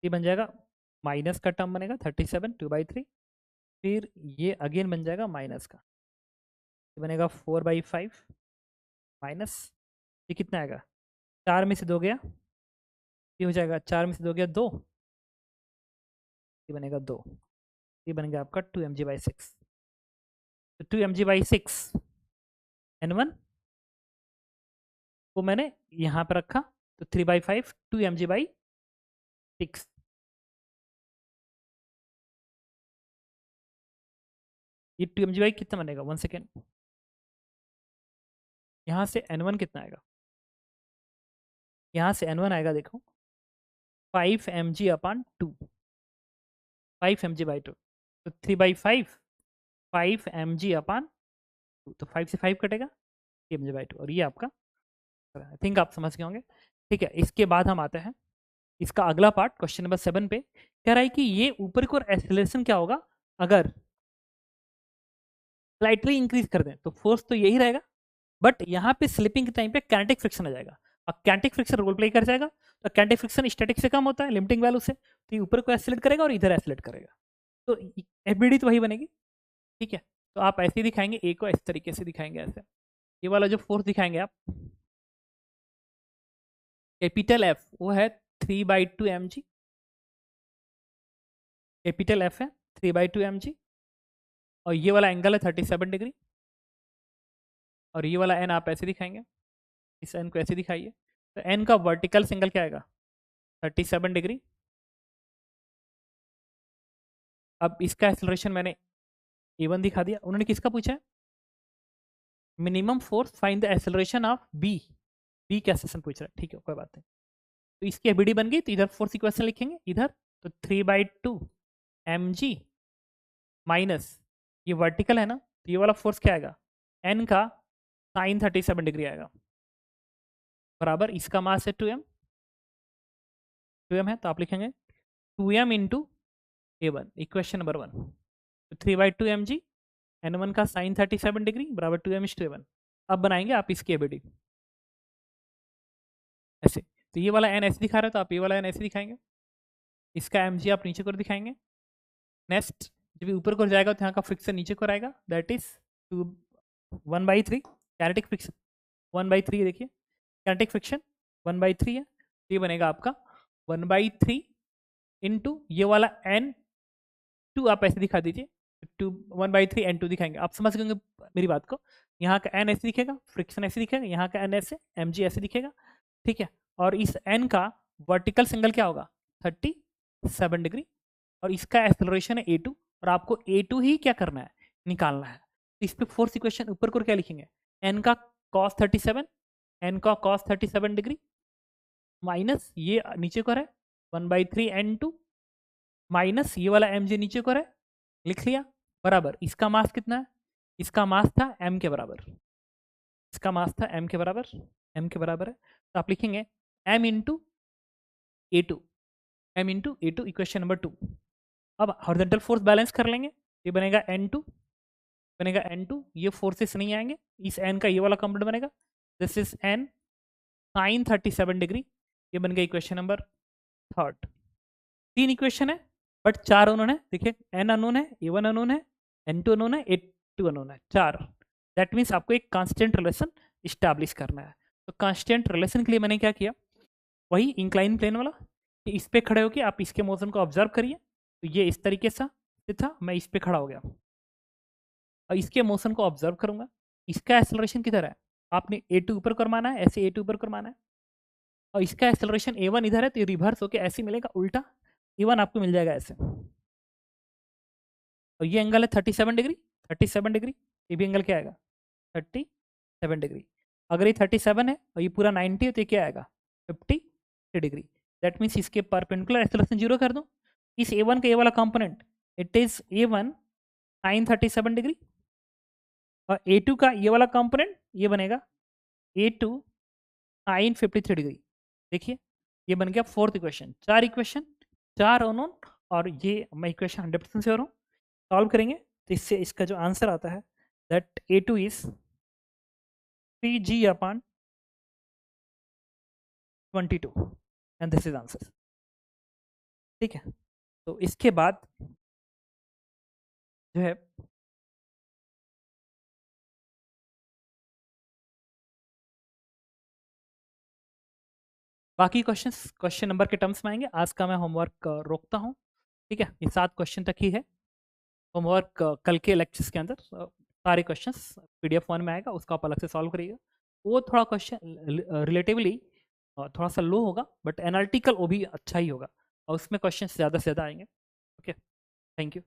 S1: ये बन जाएगा माइनस का टर्म बनेगा 37 2/3। फिर ये अगेन बन जाएगा माइनस का, ये बनेगा 4/5 माइनस, ये कितना आएगा, 4 में से 2 गया, ये हो जाएगा 4 में से 2 गया 2, ये बनेगा 2, ये बन गया आपका 2mg/6। तो 2mg/6 N1 को मैंने यहाँ पर रखा, तो 3/5 2mg/6। ये 2mg कितना बनेगा, 1 सेकेंड, यहाँ से N1 कितना आएगा, यहाँ से N1 आएगा देखो 5mg/2, 5mg/2, तो 3/5 5mg/2, तो 5 से 5 कटेगा, 3mg/2, और ये आपका, आई थिंक आप समझ गए होंगे। ठीक है, इसके बाद हम आते हैं इसका अगला पार्ट, क्वेश्चन नंबर 7 पे। कह रहा है कि ये ऊपर की ओर एक्सेलरेशन क्या होगा अगर स्लाइटली इंक्रीज कर दें, तो फोर्स तो यही रहेगा, बट यहाँ पे स्लिपिंग के टाइम पे काइनेटिक फ्रिक्शन आ जाएगा, और काइनेटिक फ्रिक्शन रोल प्ले कर जाएगा। तो काइनेटिक फ्रिक्शन स्टैटिक से कम होता है लिमिटिंग वैल्यू से, तो ये ऊपर को एक्सेलरेट करेगा और इधर एक्सेलरेट करेगा, तो एफबीडी तो वही बनेगी। ठीक है, तो आप ऐसे ही दिखाएंगे, ए को इस तरीके से दिखाएंगे, ऐसे ये वाला जो फोर्स दिखाएंगे आप, कैपिटल एफ वो है 3/2 mg, कैपिटल एफ है 3/2 mg, और ये वाला एंगल है 37 डिग्री, और ये वाला एन आप ऐसे दिखाएंगे, इस एन को ऐसे दिखाइए, तो एन का वर्टिकल सिंगल क्या आएगा, 37 डिग्री। अब इसका एक्सेलरेशन मैंने A1 दिखा दिया। उन्होंने किसका पूछा है, minimum force find the acceleration of B, B का एक्सेलरेशन पूछ रहा है, ठीक है कोई बात नहीं। तो इसकी एबीडी बन गई, तो इधर फोर्स इक्वेशन लिखेंगे इधर, तो 3/2 mg माइनस, ये वर्टिकल है ना, तो ये वाला फोर्स क्या आएगा, एन का साइन 37 डिग्री आएगा, बराबर इसका मास है 2m, 2m है, तो आप लिखेंगे 2m into A1, equation number 1। तो 3/2 mg, N1 का साइन 37 डिग्री बराबर 2m/A1। अब बनाएंगे आप इसकी एबीडी ऐसे, तो ये वाला एन ऐसे दिखा रहा है, तो आप ये वाला एन ऐसे दिखाएंगे, इसका mg आप नीचे को दिखाएंगे। नेक्स्ट जब ऊपर को जाएगा तो यहाँ का फ्रिक्शन नीचे को आएगा, दैट इज 1/3 कैनेटिक फ्रिक्शन, 1/3 देखिए कैनेटिक फ्रिक्शन 1/3 है, तो ये बनेगा आपका 1/3 इंटू ये वाला N2 आप ऐसे दिखा दीजिए, 1/3 N2 दिखाएंगे, आप समझ गए मेरी बात को। यहाँ का N ऐसे दिखेगा, फ्रिक्शन ऐसे दिखेगा, यहाँ का N ऐसे, mg ऐसे दिखेगा, ठीक है। और इस N का वर्टिकल सिंगल क्या होगा, 37 डिग्री, और इसका एक्सेलरेशन है A2, और आपको A2 ही क्या करना है, निकालना है। तो इस पे फोर्स इक्वेशन ऊपर को क्या लिखेंगे, N का cos 37, N का cos 37 डिग्री माइनस ये नीचे को है 1/3 N2 माइनस ये वाला mg नीचे को है, लिख लिया, बराबर इसका मास कितना है, इसका मास था m के बराबर, इसका मास था m के बराबर, m के बराबर है, तो आप लिखेंगे m into A2, m into A2 equation number 2। अब हॉरिजॉन्टल फोर्स बैलेंस कर लेंगे, ये बनेगा N2, बनेगा N2, ये फोर्सेस नहीं आएंगे, इस N का ये वाला कंपोनेंट बनेगा, this is N sine 37 degree, ये बन गया इक्वेशन नंबर थर्ड। 3 इक्वेशन है बट 4 अननोन है। देखिए n अननोन है, a1 अननोन है, n2 अननोन है, a2 अननोन है, 4। दैट मीन्स आपको एक कांस्टेंट रिलेशन इस्टेब्लिश करना है। तो कांस्टेंट रिलेशन के लिए मैंने क्या किया, वही इंक्लाइन प्लेन वाला कि इस पे खड़े होकर आप इसके मोशन को ऑब्जर्व करिए। तो ये इस तरीके से था, मैं इस पे खड़ा हो गया और इसके मोशन को ऑब्जर्व करूंगा। इसका एक्सेलरेशन किधर है, आपने a2 ऊपर करवाना है, ऐसे a2 ऊपर करवाना है। और इसका एक्सेलरेशन a1 इधर है तो ये रिवर्स होकर ऐसे मिलेगा उल्टा, a1 आपको मिल जाएगा ऐसे। और ये एंगल है 37 डिग्री, 37 डिग्री। ये भी एंगल क्या आएगा 37 डिग्री। अगर ये 37 है और ये पूरा 90 है तो ये क्या आएगा 53 डिग्री। दैट मीन्स इसके परपेंडिकुलर एक्सेलरेशन जीरो कर दो। इस a1 का ये वाला component it is a1 sin 37 degree और a2 का ये वाला कंपोनेंट ये बनेगा a2 sin 53 डिग्री। देखिए ये बन गया फोर्थ इक्वेशन। 4 इक्वेशन, 4 अननोन, और ये मैं इक्वेशन 100% श्योर हूँ। सॉल्व करेंगे तो इससे इसका जो आंसर आता है that a2 is 3g/22 and this is answer. ठीक है, तो इसके बाद जो है बाकी क्वेश्चन नंबर के टर्म्स में आएंगे। आज का मैं होमवर्क रोकता हूँ। ठीक है, ये 7 क्वेश्चन तक ही है होमवर्क। कल के लेक्चर्स के अंदर सारे क्वेश्चंस पीडीएफ फॉर्म में आएगा, उसका आप अलग से सॉल्व करिएगा। वो थोड़ा क्वेश्चन रिलेटिवली थोड़ा सा लो होगा बट एनालिटिकल वो भी अच्छा ही होगा और उसमें क्वेश्चन ज़्यादा से ज़्यादा आएंगे। Okay, thank you.